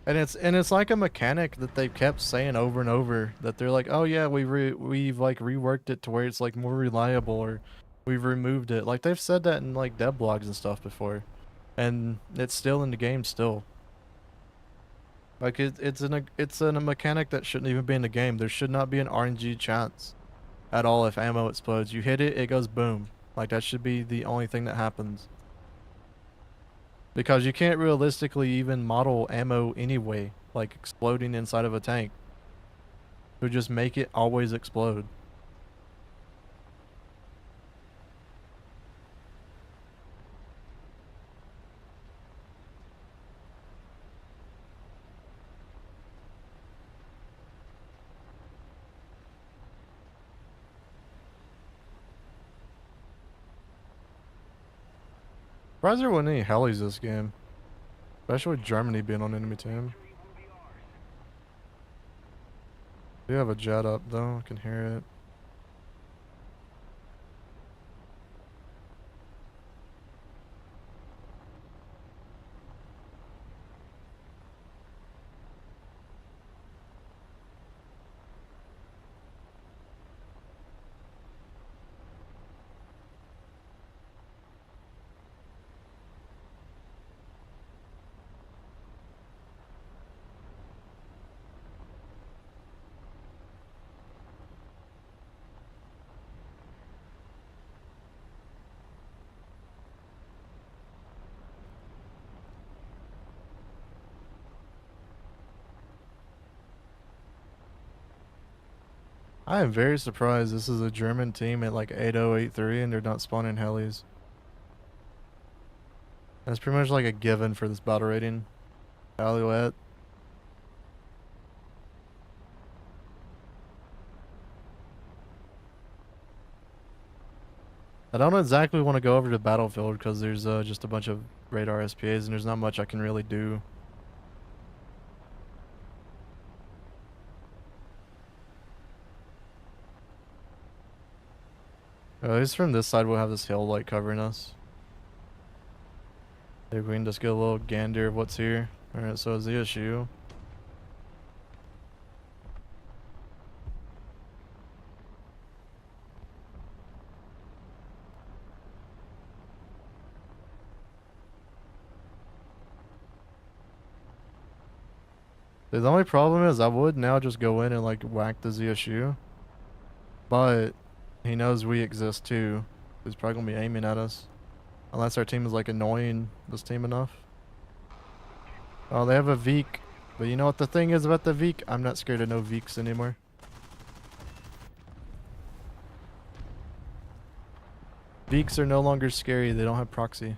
And it's like a mechanic that they've kept saying over and over that they're like, oh yeah, we've like reworked it to where it's like more reliable, or we've removed it. Like they've said that in like dev blogs and stuff before, and it's still in the game still. Like it's a mechanic that shouldn't even be in the game. There should not be an RNG chance at all if ammo explodes. You hit it, it goes boom. Like that should be the only thing that happens. Because you can't realistically even model ammo anyway, like exploding inside of a tank. It would just make it always explode. Surprised there wasn't any helis this game. Especially with Germany being on enemy team. We have a jet up though, I can hear it. I am very surprised this is a German team at like 8083 and they're not spawning helis. That's pretty much like a given for this battle rating. Alouette. I don't exactly want to go over to Battlefield because there's just a bunch of radar SPAs and there's not much I can really do. At least from this side we'll have this hill light covering us. Maybe we can just get a little gander of what's here. Alright, so is the issue. The only problem is I would now just go in and like whack the ZSU. But he knows we exist too. He's probably gonna be aiming at us. Unless our team is like annoying this team enough. Oh, they have a Veek. But you know what the thing is about the Veek? I'm not scared of no Veeks anymore. Veeks are no longer scary. They don't have proxy.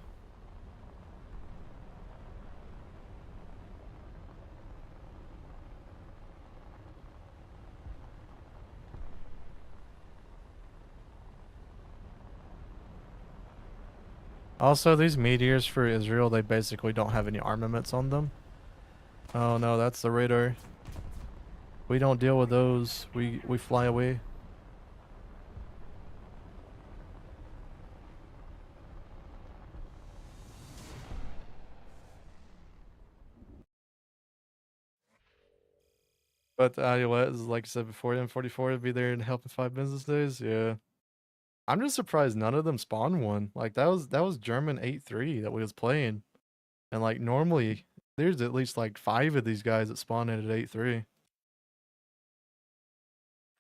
Also, these meteors for Israel, they basically don't have any armaments on them. Oh no, that's the radar. We don't deal with those. We fly away. But the Alouette is like I said before, M44 would be there and help in 5 business days. Yeah. I'm just surprised none of them spawned one. Like that was German 8-3 that we was playing. And like normally there's at least like 5 of these guys that spawn in at 8-3.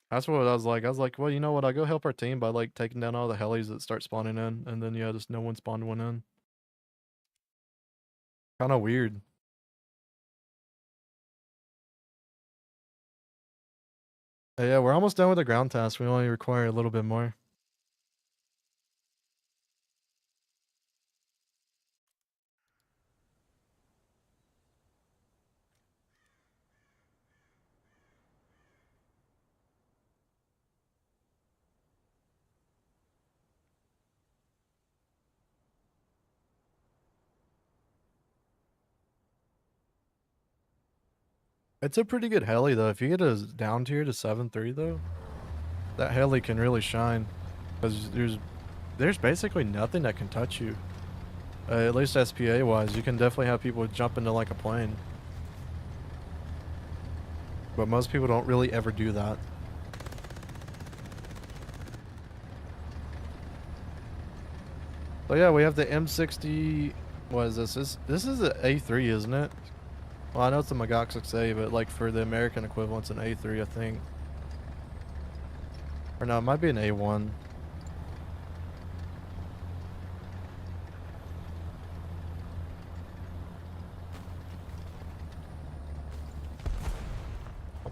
That's what I was like. I was like, well, you know what? I'll go help our team by like taking down all the helis that start spawning in, and then yeah, just no one spawned one in. Kind of weird. Yeah, we're almost done with the ground task. We only require a little bit more. It's a pretty good heli though. If you get a down tier to 7-3 though, that heli can really shine. Because there's basically nothing that can touch you. At least SPA wise, you can definitely have people jump into like a plane. But most people don't really ever do that. So yeah, we have the M60. What is this? This is an A3, isn't it? Well, I know it's a Magok 6A, but like for the American equivalent, it's an A3, I think. Or no, it might be an A1.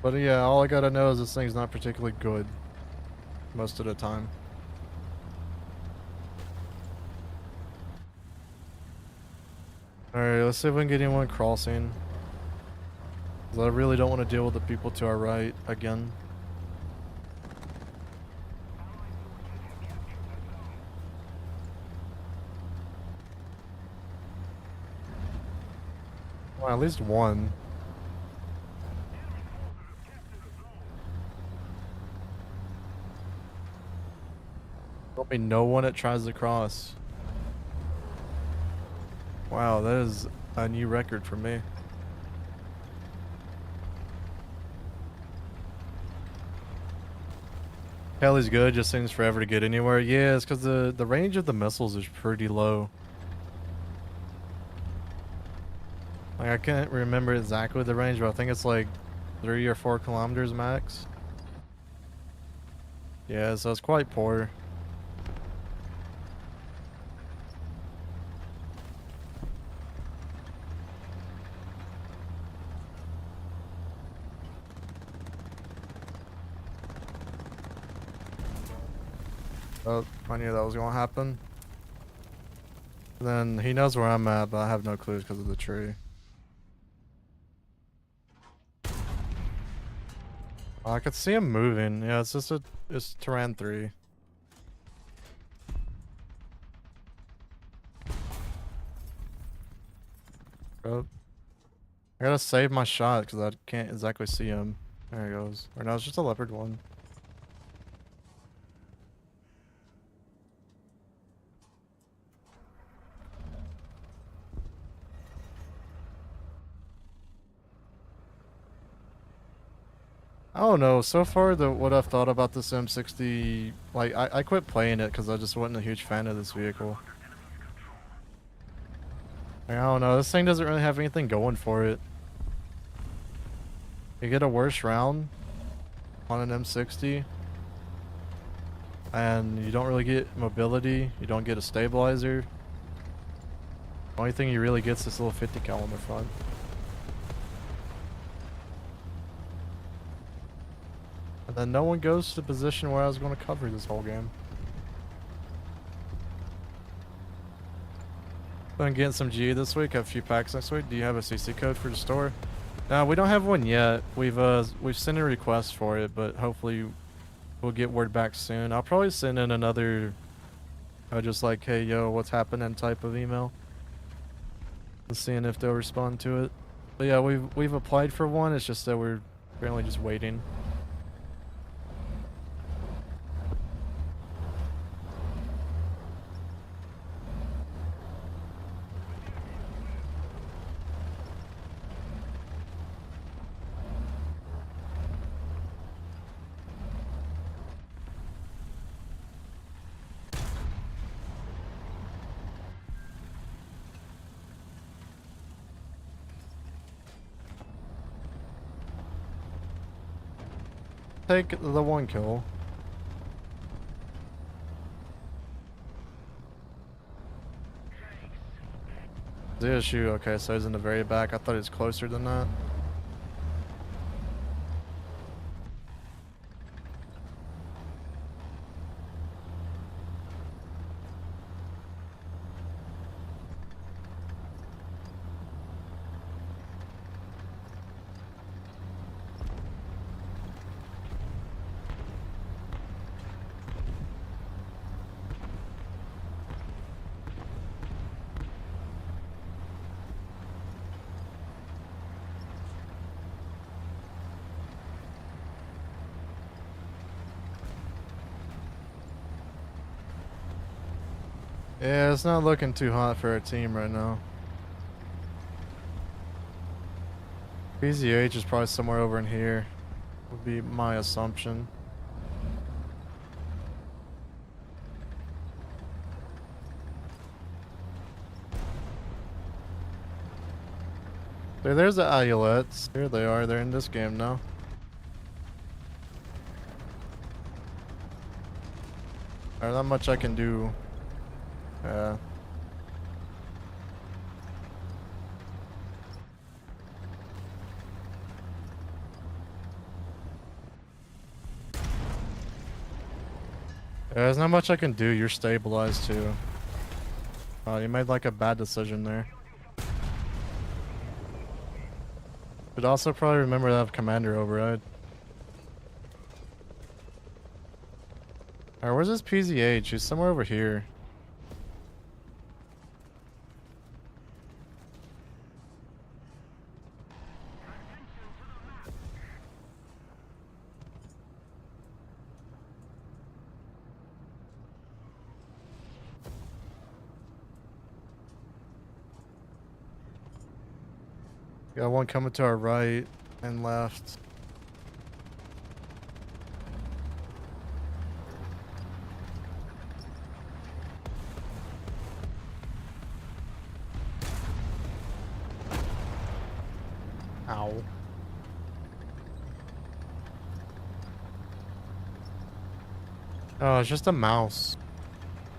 But yeah, all I gotta know is this thing's not particularly good most of the time. Alright, let's see if we can get anyone crossing. 'Cause I really don't want to deal with the people to our right again. Well, at least one. There'll be no one that tries to cross. Wow, that is a new record for me. Heli's good, just seems forever to get anywhere. Yeah, it's because the range of the missiles is pretty low. Like, I can't remember exactly the range, but I think it's like 3 or 4 kilometers max. Yeah, so it's quite poor. Oh, I knew that was gonna happen. And then he knows where I'm at, but I have no clues because of the tree. Oh, I could see him moving. Yeah, it's Terran 3. Oh. I gotta save my shot because I can't exactly see him. There he goes. Or no, it's just a leopard one. I don't know. So far, what I've thought about this M60, like I quit playing it because I just wasn't a huge fan of this vehicle. Like, I don't know. This thing doesn't really have anything going for it. You get a worse round on an M60, and you don't really get mobility. You don't get a stabilizer. Only thing you really get is this little 50 cal on the front. And then no one goes to the position where I was going to cover this whole game. I'm getting some GE this week. Have a few packs next week. Do you have a CC code for the store? No, we don't have one yet. We've sent a request for it, but hopefully we'll get word back soon. I'll probably send in another, just like, hey yo, what's happening type of email. And seeing if they'll respond to it. But yeah, we've applied for one. It's just that we're apparently just waiting. Take the one kill. The issue, okay, so he's in the very back. I thought he was closer than that. Yeah, it's not looking too hot for our team right now. PZH is probably somewhere over in here, would be my assumption. There's the Alouettes. Here they are, they're in this game now. There's not much I can do. Yeah. There's not much I can do. You're stabilized too. You made like a bad decision there. Should also probably remember to have commander override. Alright, where's this PZH? He's somewhere over here. Got one coming to our right and left. Ow. Oh, it's just a mouse.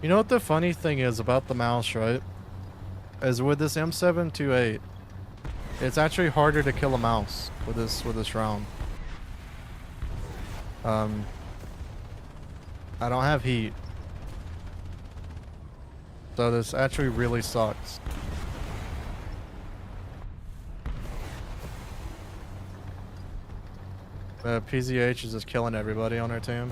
You know what the funny thing is about the mouse, right? Is with this M728, it's actually harder to kill a mouse with this round. I don't have heat, So this actually really sucks. PZH is just killing everybody on our team.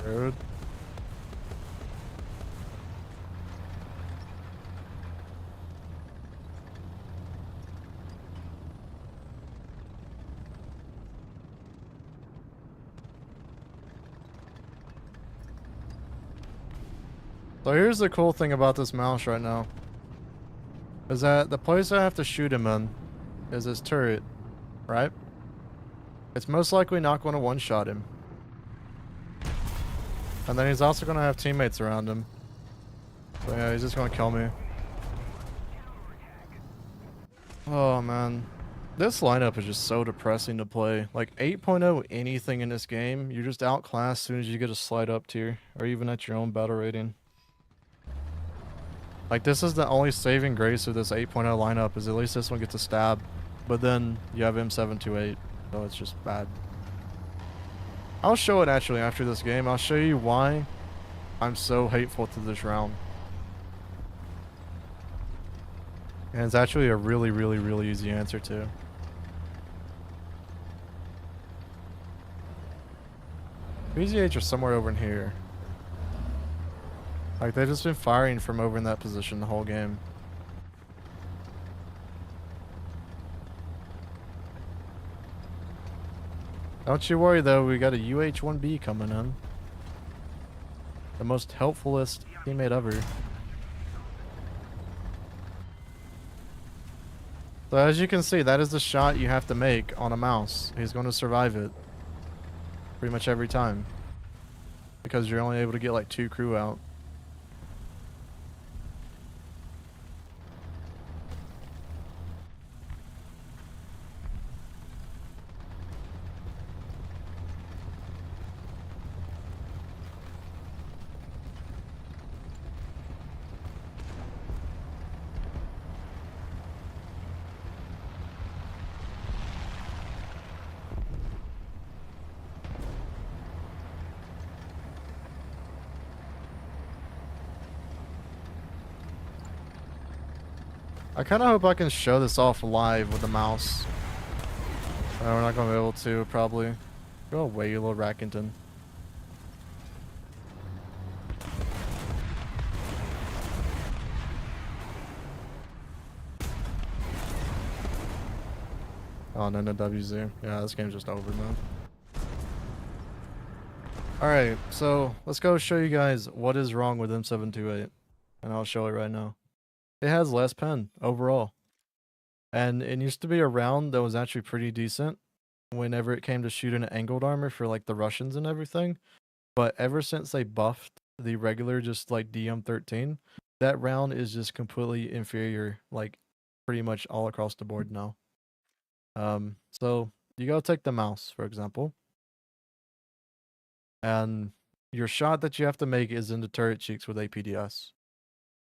Rude. So here's the cool thing about this mouse right now. Is that the place I have to shoot him in is his turret, right? It's most likely not going to one-shot him. And then he's also going to have teammates around him. So yeah, he's just going to kill me. Oh man. This lineup is just so depressing to play. Like 8.0 anything in this game, you're just outclassed as soon as you get a slide up tier. Or even at your own battle rating. Like this is the only saving grace of this 8.0 lineup is at least this one gets a stab. But then you have M728. So it's just bad. I'll show it actually after this game. I'll show you why I'm so hateful to this round. And it's actually a really, really, really easy answer too. BZH are somewhere over in here. Like they've just been firing from over in that position the whole game. Don't you worry though, we got a UH-1B coming in. The most helpfulest teammate ever. So as you can see, that is the shot you have to make on a mouse. He's going to survive it. Pretty much every time. Because you're only able to get like 2 crew out. I kind of hope I can show this off live with the mouse. We're not going to be able to, probably. Go away, you little Rackington. Oh, no, no WZ. Yeah, this game's just over, man. Alright, so let's go show you guys what is wrong with M728. And I'll show it right now. It has less pen overall. And it used to be a round that was actually pretty decent whenever it came to shooting an angled armor for like the Russians and everything. But ever since they buffed the regular just like DM13, that round is just completely inferior, like pretty much all across the board now. So you go take the mouse, for example. And your shot that you have to make is into turret cheeks with APDS.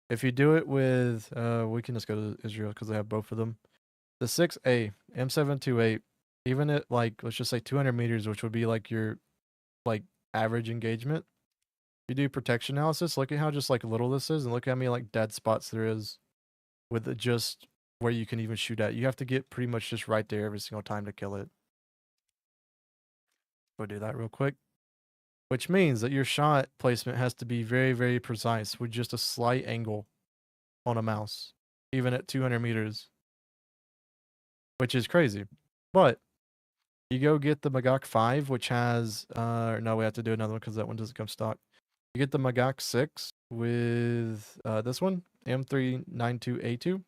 If you do it with, we can just go to Israel because they have both of them. The 6A, M728, even at like, let's just say 200 meters, which would be like your like average engagement. You do protection analysis, look at how just like little this is and look at how many like dead spots there is with it just where you can even shoot at. You have to get pretty much just right there every single time to kill it. Go do that real quick. Which means that your shot placement has to be very, very precise with just a slight angle on a mouse, even at 200 meters, which is crazy. But you go get the Magak 5, which has, no, we have to do another one because that one doesn't come stock. You get the Magak 6 with this one, M392A2.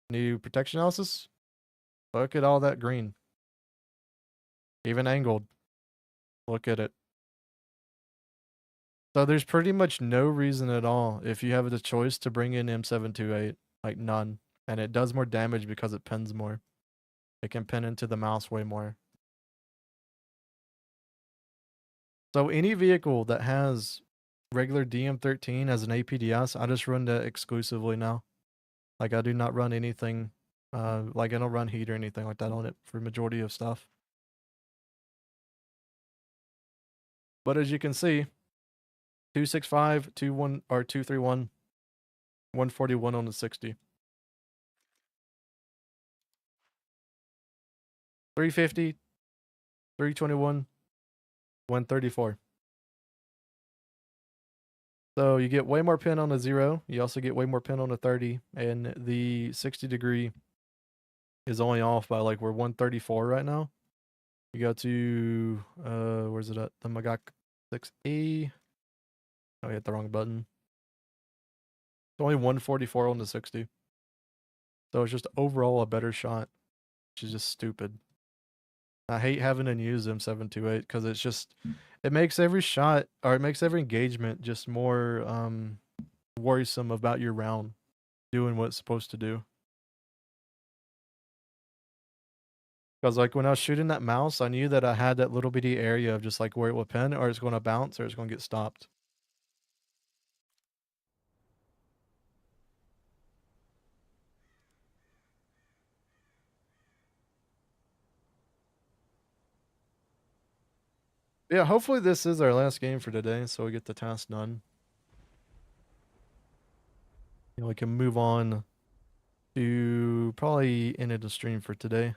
New protection analysis. Look at all that green. Even angled. Look at it. So there's pretty much no reason at all if you have the choice to bring in M728, like none. And it does more damage because it pins more. It can pin into the mouse way more. So any vehicle that has regular DM13 as an APDS, I just run that exclusively now. Like I do not run anything, like I don't run heat or anything like that on it for majority of stuff. But as you can see, 265, 21 or 231, 141 on the 60. 350, 321, 134. So you get way more pin on the 0. You also get way more pin on the 30. And the 60 degree is only off by like we're 134 right now. You go to where's it at? The Magak 6E. Oh, I hit the wrong button. It's only 144 on the 60. So it's just overall a better shot, which is just stupid. I hate having to use M728 because it's just it makes every shot or it makes every engagement just more worrisome about your round doing what it's supposed to do. Because like when I was shooting that mouse, I knew that I had that little bitty area of just like where it will pin or it's going to bounce or it's going to get stopped. Yeah, hopefully this is our last game for today, so we get the task done. You know, we can move on to probably end of the stream for today.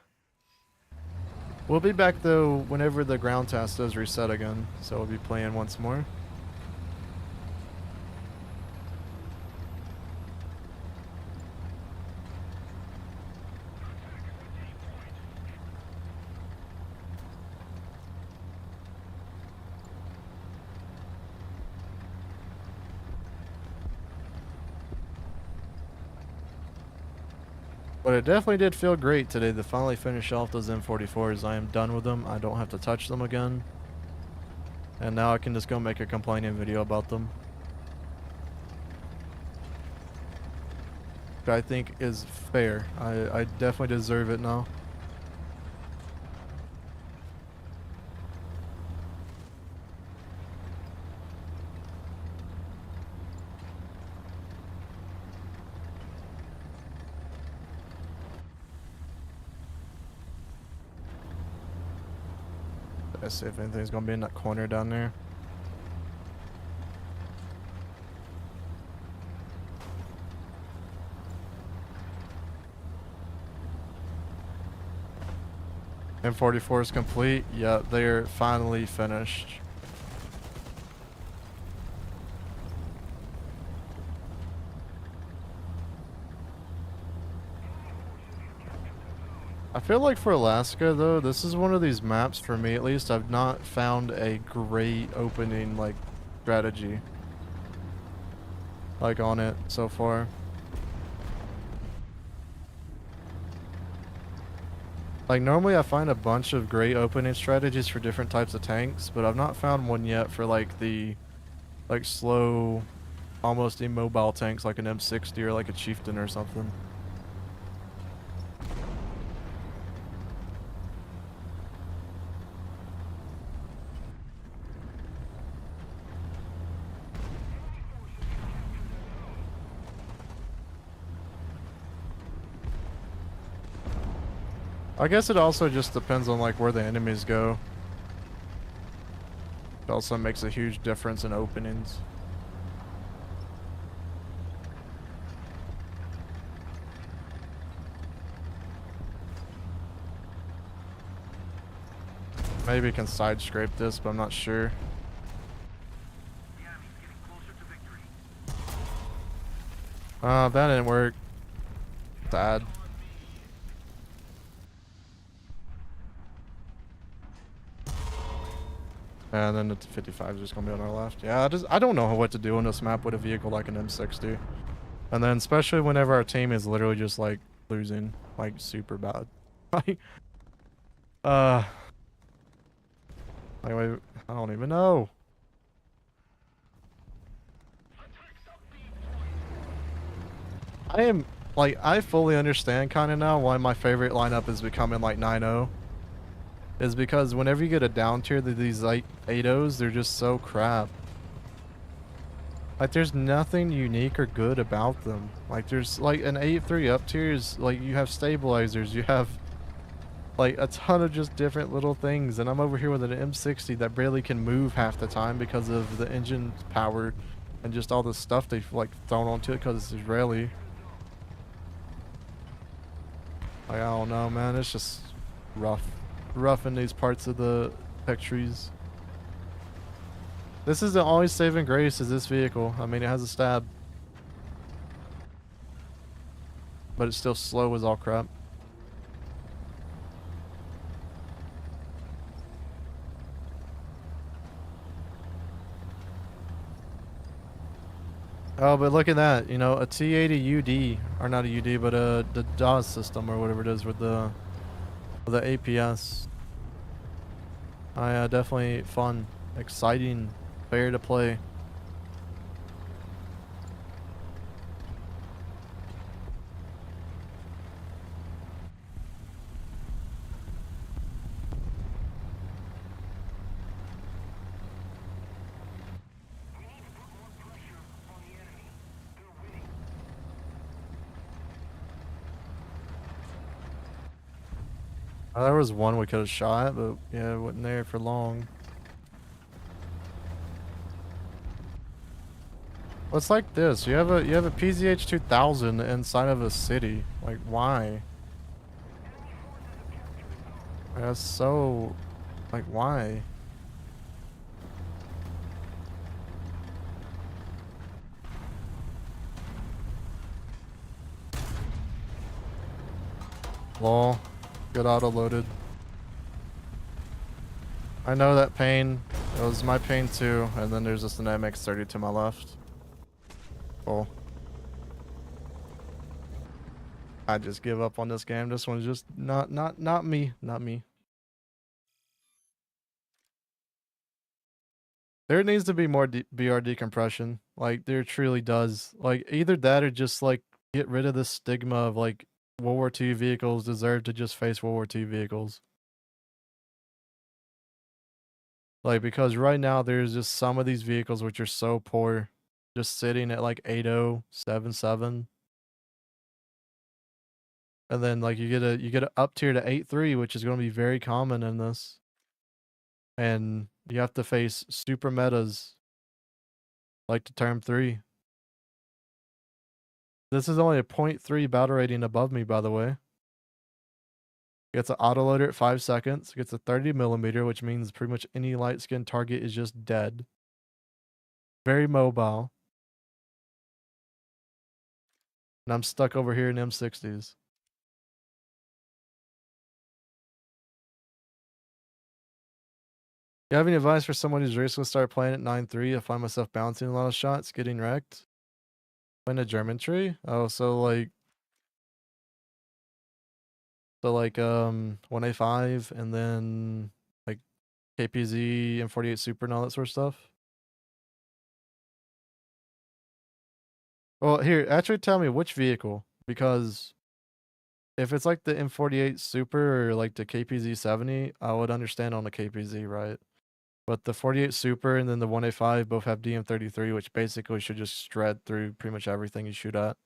We'll be back though whenever the ground task does reset again, so we'll be playing once more. But it definitely did feel great today to finally finish off those M44s. I am done with them. I don't have to touch them again. And now I can just go make a complaining video about them. Which I think is fair. I definitely deserve it now. Let's see if anything's gonna be in that corner down there. M44 is complete. Yeah, they're finally finished. I feel like for Alaska though, this is one of these maps for me at least. I've not found a great opening like strategy like on it so far. Like normally I find a bunch of great opening strategies for different types of tanks, but I've not found one yet for like the like slow, almost immobile tanks like an M60 or like a Chieftain or something. I guess it also just depends on like where the enemies go. It also makes a huge difference in openings. Maybe can side scrape this, but I'm not sure. The enemy's getting closer to victory. That didn't work. Sad. And then the 55 is just gonna be on our left. Yeah, I don't know what to do on this map with a vehicle like an M60. And then especially whenever our team is literally just like losing, like super bad. Like, anyway, I don't even know. I am like I fully understand kind of now why my favorite lineup is becoming like 9-0. Is because whenever you get a down tier to these like 8-0s, they're just so crap. Like there's nothing unique or good about them. Like there's like an 8-3 up tier is like you have stabilizers, you have Like a ton of just different little things, and I'm over here with an M60 that barely can move half the time because of the engine's power and just all the stuff they've like thrown onto it because it's Israeli. Like, I don't know, man. It's just rough in these parts of the tech trees. This is the only saving grace is this vehicle. I mean, it has a stab, but it's still slow as all crap. Oh, but look at that. You know, a T80 UD, or not a UD, but the DAWS system or whatever it is with the APS. Definitely fun, exciting, fair to play. There was one we could have shot, but yeah, it wasn't there for long. What's like this? You have a PZH 2000 inside of a city. Like, why? That's so, like, why? Lol. Good auto loaded. I know that pain. It was my pain too. And then there's just an MX-30 to my left. Oh. I just give up on this game. This one's just not me. Not me. There needs to be more BR decompression. Like, there truly does. Like, either that or just, like, get rid of the stigma of, like, World War II vehicles deserve to just face World War II vehicles. Like, because right now there's just some of these vehicles which are so poor. Just sitting at, like, 8.0, 7.7. And then, like, you get a up tier to 8.3, which is going to be very common in this. And you have to face super metas like the Term 3. This is only a 0.3 battle rating above me, by the way. Gets an autoloader at 5 seconds. Gets a 30mm, which means pretty much any light skin target is just dead. Very mobile. And I'm stuck over here in M60s. You have any advice for someone who's recently started playing at 9.3? I find myself bouncing a lot of shots, getting wrecked. Playing a German tree? Oh, so like 1A5 and then like KPZ and 48 Super and all that sort of stuff. Well, here, actually tell me which vehicle, because if it's like the M48 Super or like the KPZ 70, I would understand on the KPZ, right? But the 48 Super and then the 1A5 both have DM33, which basically should just shred through pretty much everything you shoot at.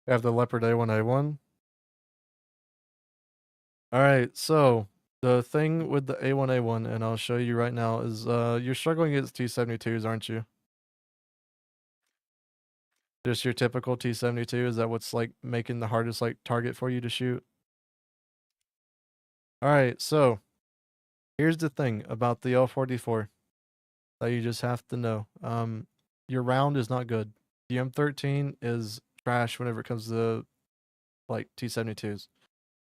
You have the Leopard A1A1. Alright, so the thing with the A1A1, and I'll show you right now, is you're struggling against T72s, aren't you? Just your typical T72, is that what's like making the hardest like target for you to shoot? Alright, so here's the thing about the L44 that you just have to know. Your round is not good. The M13 is trash whenever it comes to like T72s.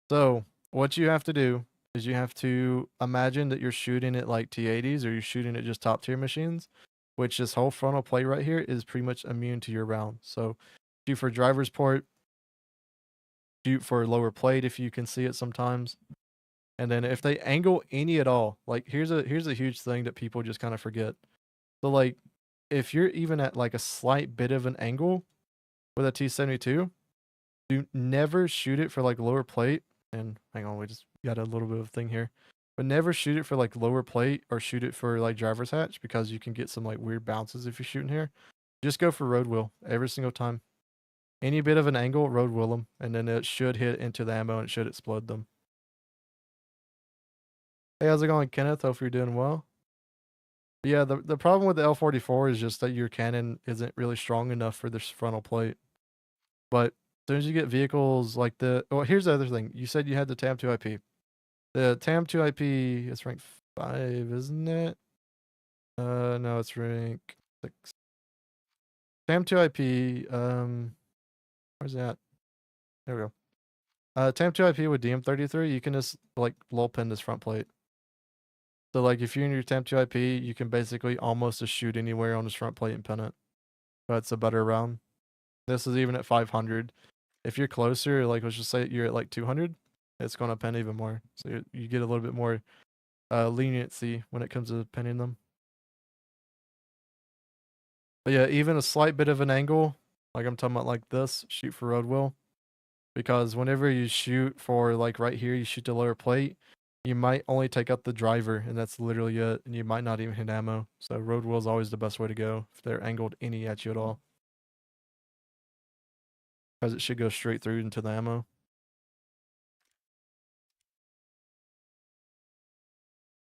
So what you have to do is you have to imagine that you're shooting at like T80s or you're shooting at just top tier machines, which this whole frontal plate right here is pretty much immune to your round. So shoot for driver's port, shoot for lower plate if you can see it sometimes. And then if they angle any at all, like here's a huge thing that people just kind of forget. So like if you're even at like a slight bit of an angle with a T72, do never shoot it for like lower plate. And hang on, we just got a little bit of thing here. But never shoot it for like lower plate or shoot it for like driver's hatch because you can get some like weird bounces if you're shooting here. Just go for road wheel every single time. Any bit of an angle, road wheel them, and then it should hit into the ammo and it should explode them. Hey, how's it going, Kenneth? Hope you're doing well. Yeah, the problem with the L44 is just that your cannon isn't really strong enough for this frontal plate. But as soon as you get vehicles like the... Well, here's the other thing. You said you had the TAM2 IP. The TAM2 IP is rank 5, isn't it? No, it's rank 6. TAM2 IP, where's that? There we go. TAM2 IP with DM33, you can just, like, lull pin this front plate. So, like, if you're in your TAM2 IP, you can basically almost just shoot anywhere on this front plate and pin it. That's a better round. This is even at 500. If you're closer, like, let's just say you're at, like, 200, it's going to pin even more. So you get a little bit more leniency when it comes to pinning them. But yeah, even a slight bit of an angle, like I'm talking about like this, shoot for road wheel. Because whenever you shoot for like right here, you shoot the lower plate, you might only take out the driver, and that's literally it, and you might not even hit ammo. So road wheel is always the best way to go if they're angled any at you at all. Because it should go straight through into the ammo.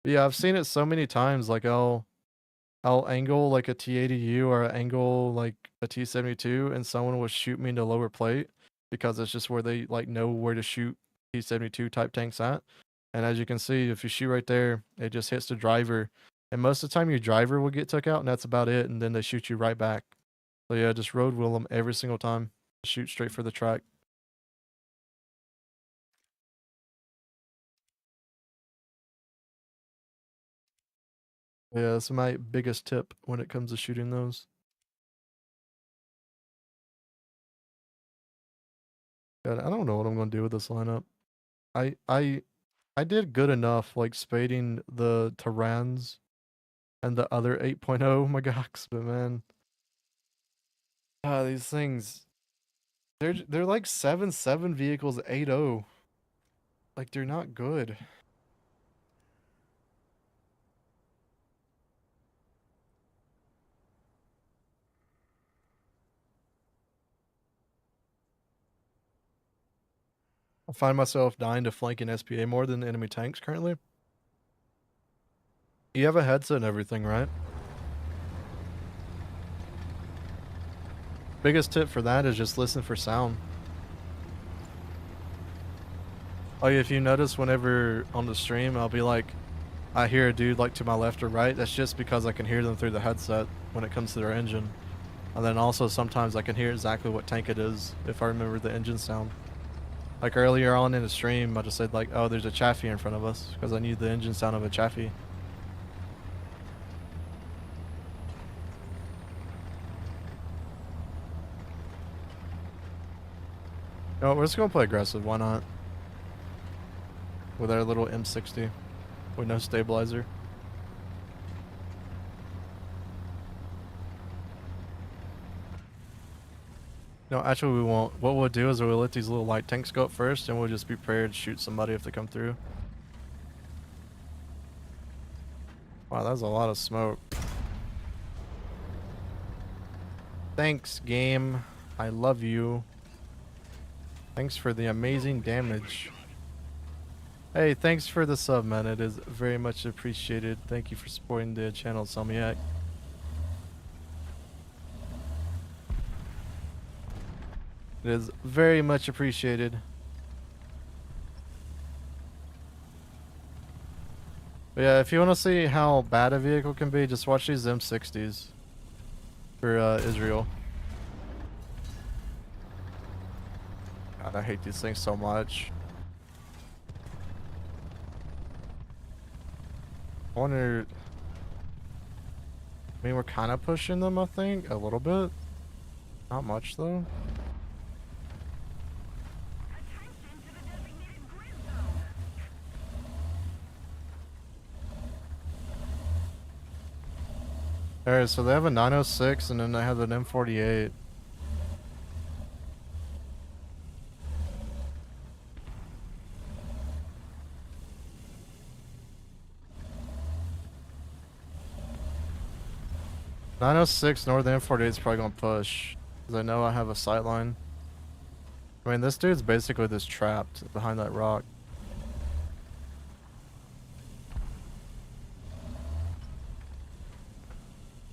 But yeah, I've seen it so many times, like I'll angle like a T80U or angle like a T72 and someone will shoot me into lower plate because it's just where they like know where to shoot T72 type tanks at. And as you can see, if you shoot right there, it just hits the driver. And most of the time your driver will get took out and that's about it. And then they shoot you right back. So yeah, just road wheel them every single time. Shoot straight for the track. Yeah, that's my biggest tip when it comes to shooting those. God, I don't know what I'm gonna do with this lineup. I I I did good enough like spading the Tyrans and the other 8.0 Magaks, but man, these things they're like 7.7 vehicles 8.0. Like they're not good. I find myself dying to flank an SPA more than enemy tanks currently. You have a headset and everything, right? Biggest tip for that is just listen for sound. Like if you notice whenever on the stream, I'll be like, I hear a dude like to my left or right. That's just because I can hear them through the headset when it comes to their engine. And then also sometimes I can hear exactly what tank it is if I remember the engine sound. Like earlier on in the stream, I just said like, oh, there's a Chaffee in front of us because I knew the engine sound of a Chaffee. No, we're just gonna play aggressive. Why not? With our little M60 with no stabilizer. No, actually we won't. What we'll do is we'll let these little light tanks go up first and we'll just be prepared to shoot somebody if they come through. Wow, that was a lot of smoke. Thanks, game. I love you. Thanks for the amazing damage. Hey, thanks for the sub, man. It is very much appreciated. Thank you for supporting the channel, Selmiak. It is very much appreciated. But yeah, if you want to see how bad a vehicle can be, just watch these M60s for Israel. God, I hate these things so much. I wonder... I mean, we're kind of pushing them, I think, a little bit. Not much, though. Alright, so they have a 906 and then they have an M48. 906 north M48 is probably gonna push. Because I know I have a sight line. I mean, this dude's basically just trapped behind that rock.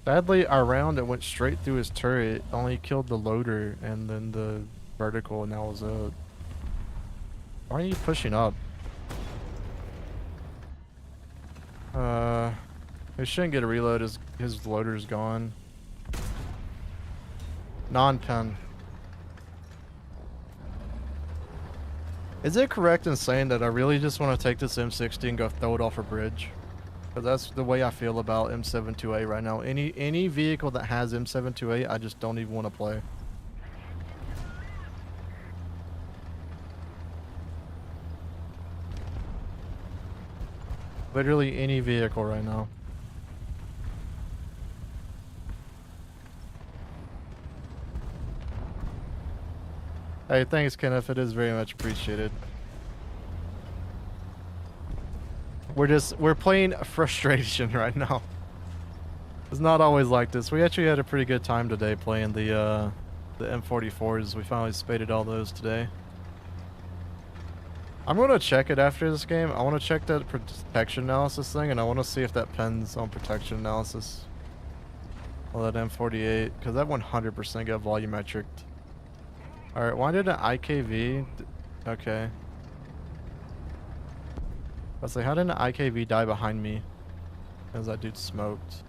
Sadly, our round it went straight through his turret, only killed the loader and then the vertical, and that was it. Why are you pushing up? He shouldn't get a reload, his loader's gone. Non-pen. Is it correct in saying that I really just want to take this M60 and go throw it off a bridge? Because that's the way I feel about M728 right now. Any vehicle that has M728, I just don't even want to play. Literally any vehicle right now. Hey, thanks, Kenneth. It is very much appreciated. We're playing frustration right now. It's not always like this. We actually had a pretty good time today playing the M44s. We finally spaded all those today. I'm gonna check it after this game. I want to check that protection analysis thing, and I want to see if that pens on protection analysis. Well, that M48, because that 100% got volumetric. Alright, why did an IKV... Okay. I was like, how did an IKV die behind me? Because that dude smoked.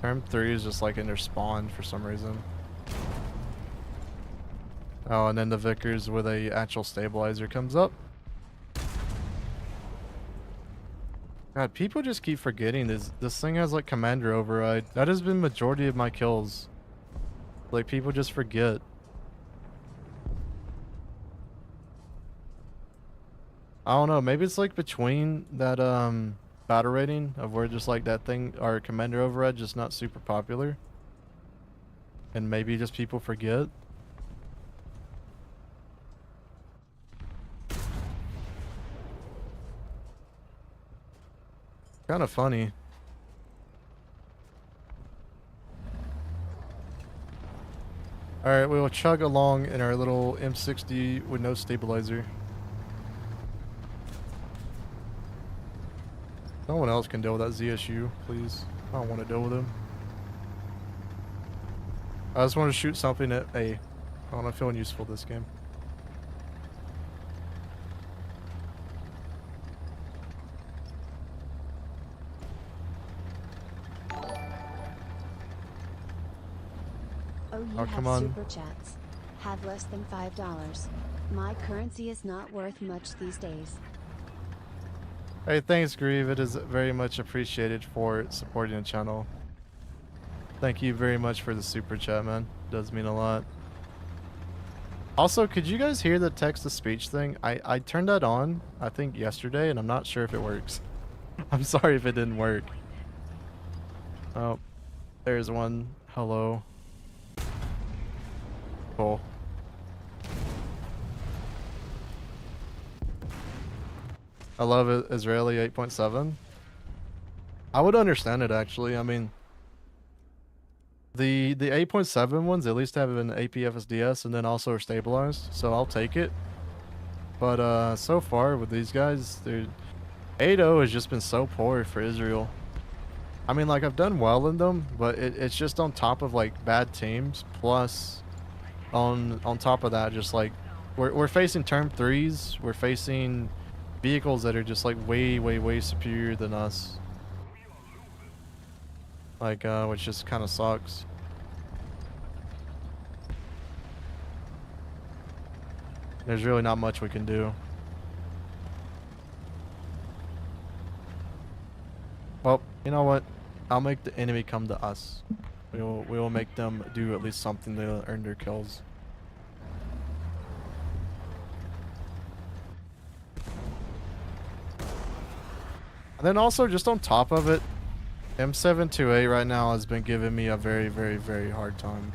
Term 3 is just like in their spawn for some reason. Oh, and then the Vickers with a actual stabilizer comes up. God, people just keep forgetting this thing has like commander override. That has been majority of my kills. Like, people just forget. I don't know, maybe it's like between that battle rating of where just like that thing, our commander override just not super popular. And maybe just people forget. Kind of funny. Alright, we will chug along in our little M60 with no stabilizer. No one else can deal with that ZSU, please. I don't want to deal with him. I just want to shoot something at A. I'm not feeling useful this game. Oh, you have come on. super chats. Have less than $5. My currency is not worth much these days. Hey, thanks, Grieve. It is very much appreciated for supporting the channel. Thank you very much for the super chat, man. It does mean a lot. Also, could you guys hear the text-to-speech thing? I turned that on, I think, yesterday, and I'm not sure if it works. I'm sorry if it didn't work. Oh, there's one. Hello. Cool. I love it. Israeli 8.7. I would understand it, actually. I mean, the 8.7 ones at least have an APFSDS and then also are stabilized, so I'll take it. But so far with these guys, dude, 8.0 has just been so poor for Israel. I mean, like, I've done well in them, but it's just on top of like bad teams, plus on top of that, just like we're facing term 3s, we're facing vehicles that are just like way superior than us. Like, which just kind of sucks. There's really not much we can do. Well, you know what? I'll make the enemy come to us. We will make them do at least something to earn their kills. And then also, just on top of it, M728 right now has been giving me a very hard time.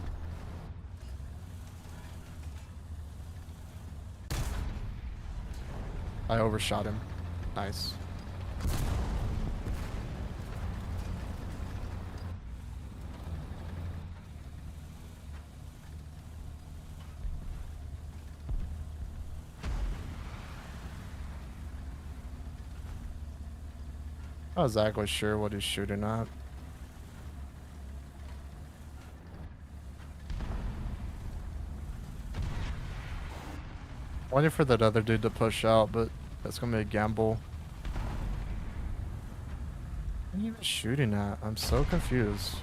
I overshot him. Nice. Not exactly sure what he's shooting at. Waiting for that other dude to push out, but that's gonna be a gamble. What are you even shooting at? I'm so confused.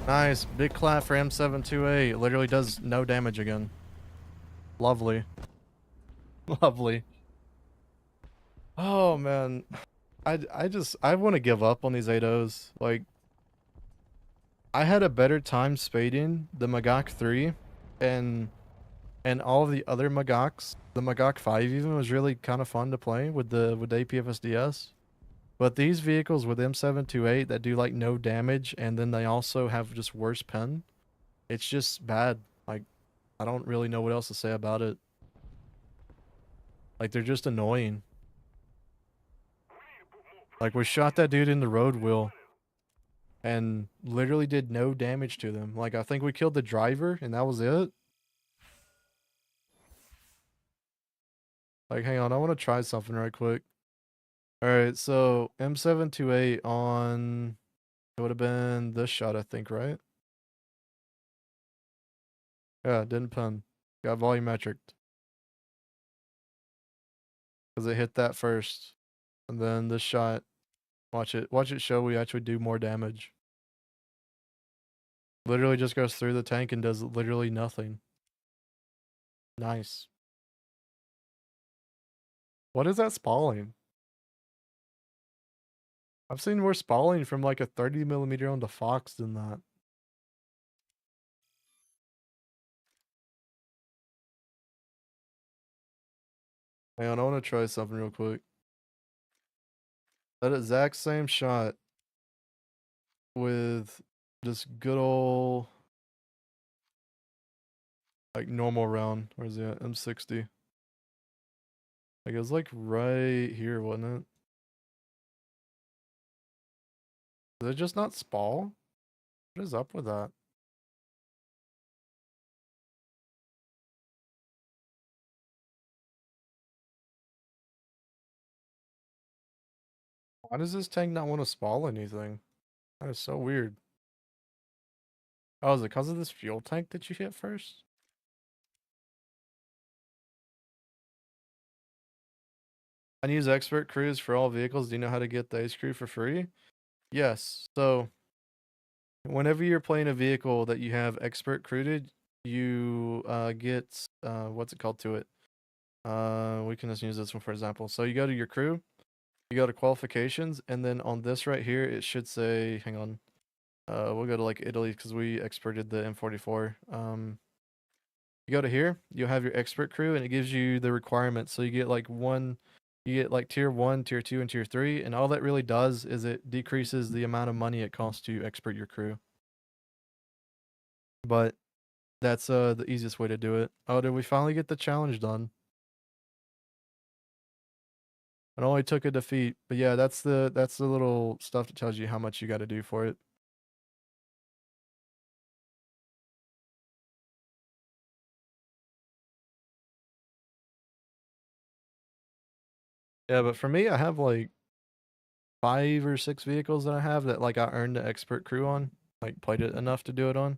Nice. Big clap for M728. Literally does no damage again. Lovely. Lovely. Oh, man. I want to give up on these 8.0s. Like, I had a better time spading the Magok 3 and all of the other Magoks. The Magok 5 even was really kind of fun to play with the APFSDS. But these vehicles with M728 that do like no damage and then they also have just worse pen, it's just bad. Like, I don't really know what else to say about it. Like, they're just annoying. Like, we shot that dude in the road wheel and literally did no damage to them. Like, I think we killed the driver and that was it. Like, hang on, I want to try something right quick. Alright, so M728 on... It would have been this shot, I think, right? Yeah, didn't pen. Got volumetric. Because it hit that first. And then this shot. Watch it show we actually do more damage. Literally just goes through the tank and does literally nothing. Nice. What is that spalling? I've seen more spalling from like a 30mm on the Fox than that. Hang on, I want to try something real quick. That exact same shot with just good old like normal round. Where's he at? M60. Like it was like right here, wasn't it? Is it just not spall? What is up with that? Why does this tank not want to spall anything? That is so weird. Oh, is it because of this fuel tank that you hit first? I use expert crews for all vehicles. Do you know how to get the ace crew for free? Yes. So whenever you're playing a vehicle that you have expert crewed, you get what's it called to it? We can just use this one for example. So you go to your crew, you go to qualifications, and then on this right here, it should say, hang on. We'll go to like Italy because we experted the M44. You go to here, you'll have your expert crew, and it gives you the requirements. So you get like you get like tier 1, tier 2, and tier 3, and all that really does is it decreases the amount of money it costs to expert your crew. But that's the easiest way to do it. Oh, did we finally get the challenge done? It only took a defeat, but yeah, that's the little stuff that tells you how much you got to do for it. Yeah, but for me, I have like 5 or 6 vehicles that I have that like I earned the expert crew on, like played it enough to do it on.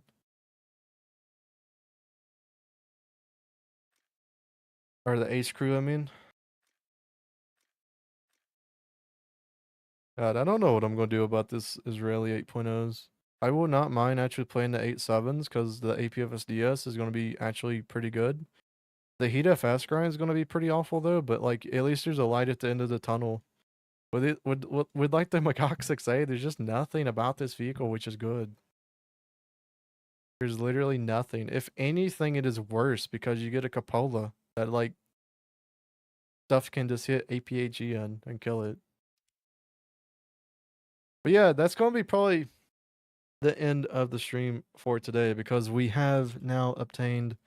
Or the ace crew, I mean. God, I don't know what I'm going to do about this Israeli 8.0s. I will not mind actually playing the 8.7s because the APFSDS is going to be actually pretty good. The Heat FS grind is going to be pretty awful though, but like at least there's a light at the end of the tunnel. With like the Macaque 6A, there's just nothing about this vehicle which is good. There's literally nothing. If anything, it is worse because you get a cupola that like stuff can just hit APHE in and kill it. But yeah, that's going to be probably the end of the stream for today because we have now obtained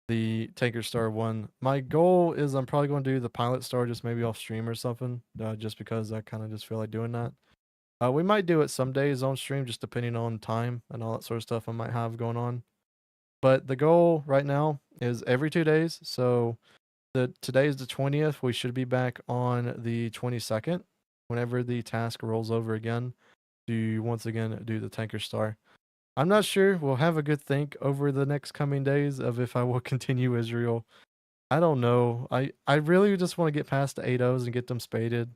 the Tanker Star 1. My goal is I'm probably going to do the Pilot Star just maybe off stream or something, just because I kind of just feel like doing that. We might do it some days on stream, just depending on time and all that sort of stuff I might have going on. But the goal right now is every 2 days. So today is the 20th. We should be back on the 22nd, whenever the task rolls over again, to once again do the tanker star. I'm not sure. We'll have a good think over the next coming days of if I will continue Israel. I don't know. I really just want to get past the 8.0s and get them spaded.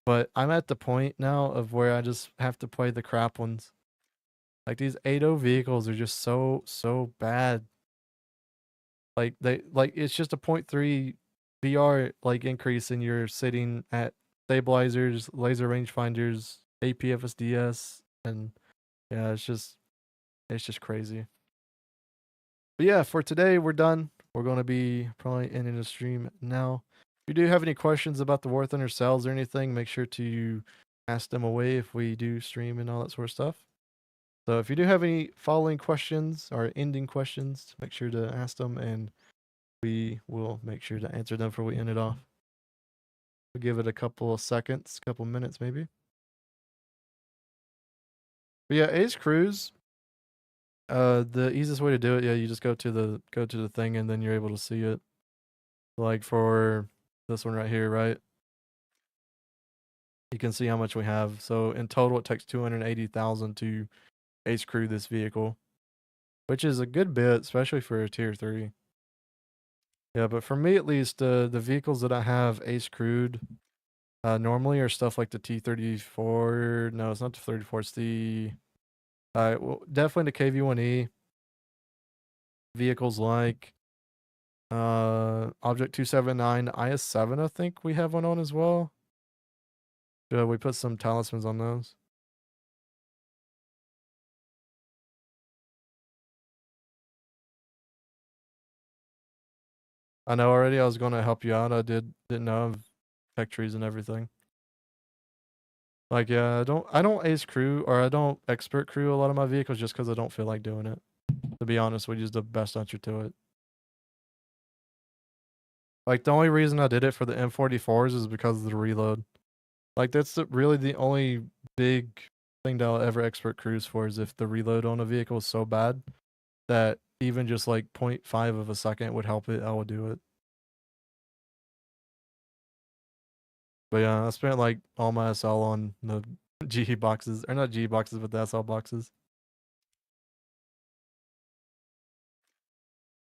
But I'm at the point now of where I just have to play the crap ones. Like these 8.0 vehicles are just so bad. Like it's just a 0.3 VR like increase in your sitting at stabilizers, laser rangefinders, APFSDS, and yeah, it's just crazy. But yeah, for today we're done. We're gonna be probably ending the stream now. If you do have any questions about the War Thunder cells or anything, make sure to ask them away if we do stream and all that sort of stuff. So if you do have any following questions or ending questions, make sure to ask them and we will make sure to answer them before we end it off. We'll give it a couple of seconds, couple minutes maybe. But yeah, Ace Cruise, the easiest way to do it, yeah, you just go to the thing and then you're able to see it. Like for this one right here, right? You can see how much we have. So in total, it takes 280,000 to Ace Crew this vehicle, which is a good bit, especially for a tier 3. Yeah, but for me at least, the vehicles that I have Ace Crewed normally are stuff like the T-34. No, it's not the 34. It's the well, definitely the KV-1E. Vehicles like Object 279 IS-7. I think we have one on as well. We put some talismans on those. I know already. I was going to help you out. I didn't know of tech trees and everything. Like yeah, I don't ace crew or I don't expert crew a lot of my vehicles just because I don't feel like doing it. To be honest, we use the best answer to it. Like the only reason I did it for the M44s is because of the reload. Like that's really the only big thing that I'll ever expert cruise for is if the reload on a vehicle is so bad that even just like 0.5 of a second would help it, I would do it. But yeah, I spent like all my SL on the GE boxes, or not GE boxes, but the SL boxes.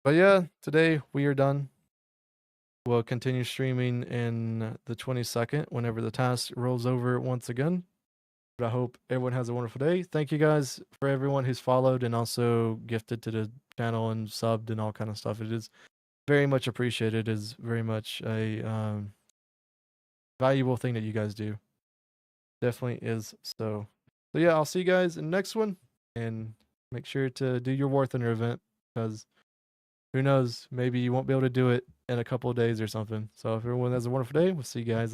But yeah, today we are done. We'll continue streaming in the 22nd whenever the task rolls over once again. But I hope everyone has a wonderful day. Thank you guys for everyone who's followed and also gifted to the channel and subbed and all kind of stuff. It is very much appreciated. It is very much a valuable thing that you guys do. Definitely is. So yeah, I'll see you guys in the next one, and make sure to do your War Thunder event because who knows, maybe you won't be able to do it in a couple of days or something. So if everyone has a wonderful day, we'll see you guys.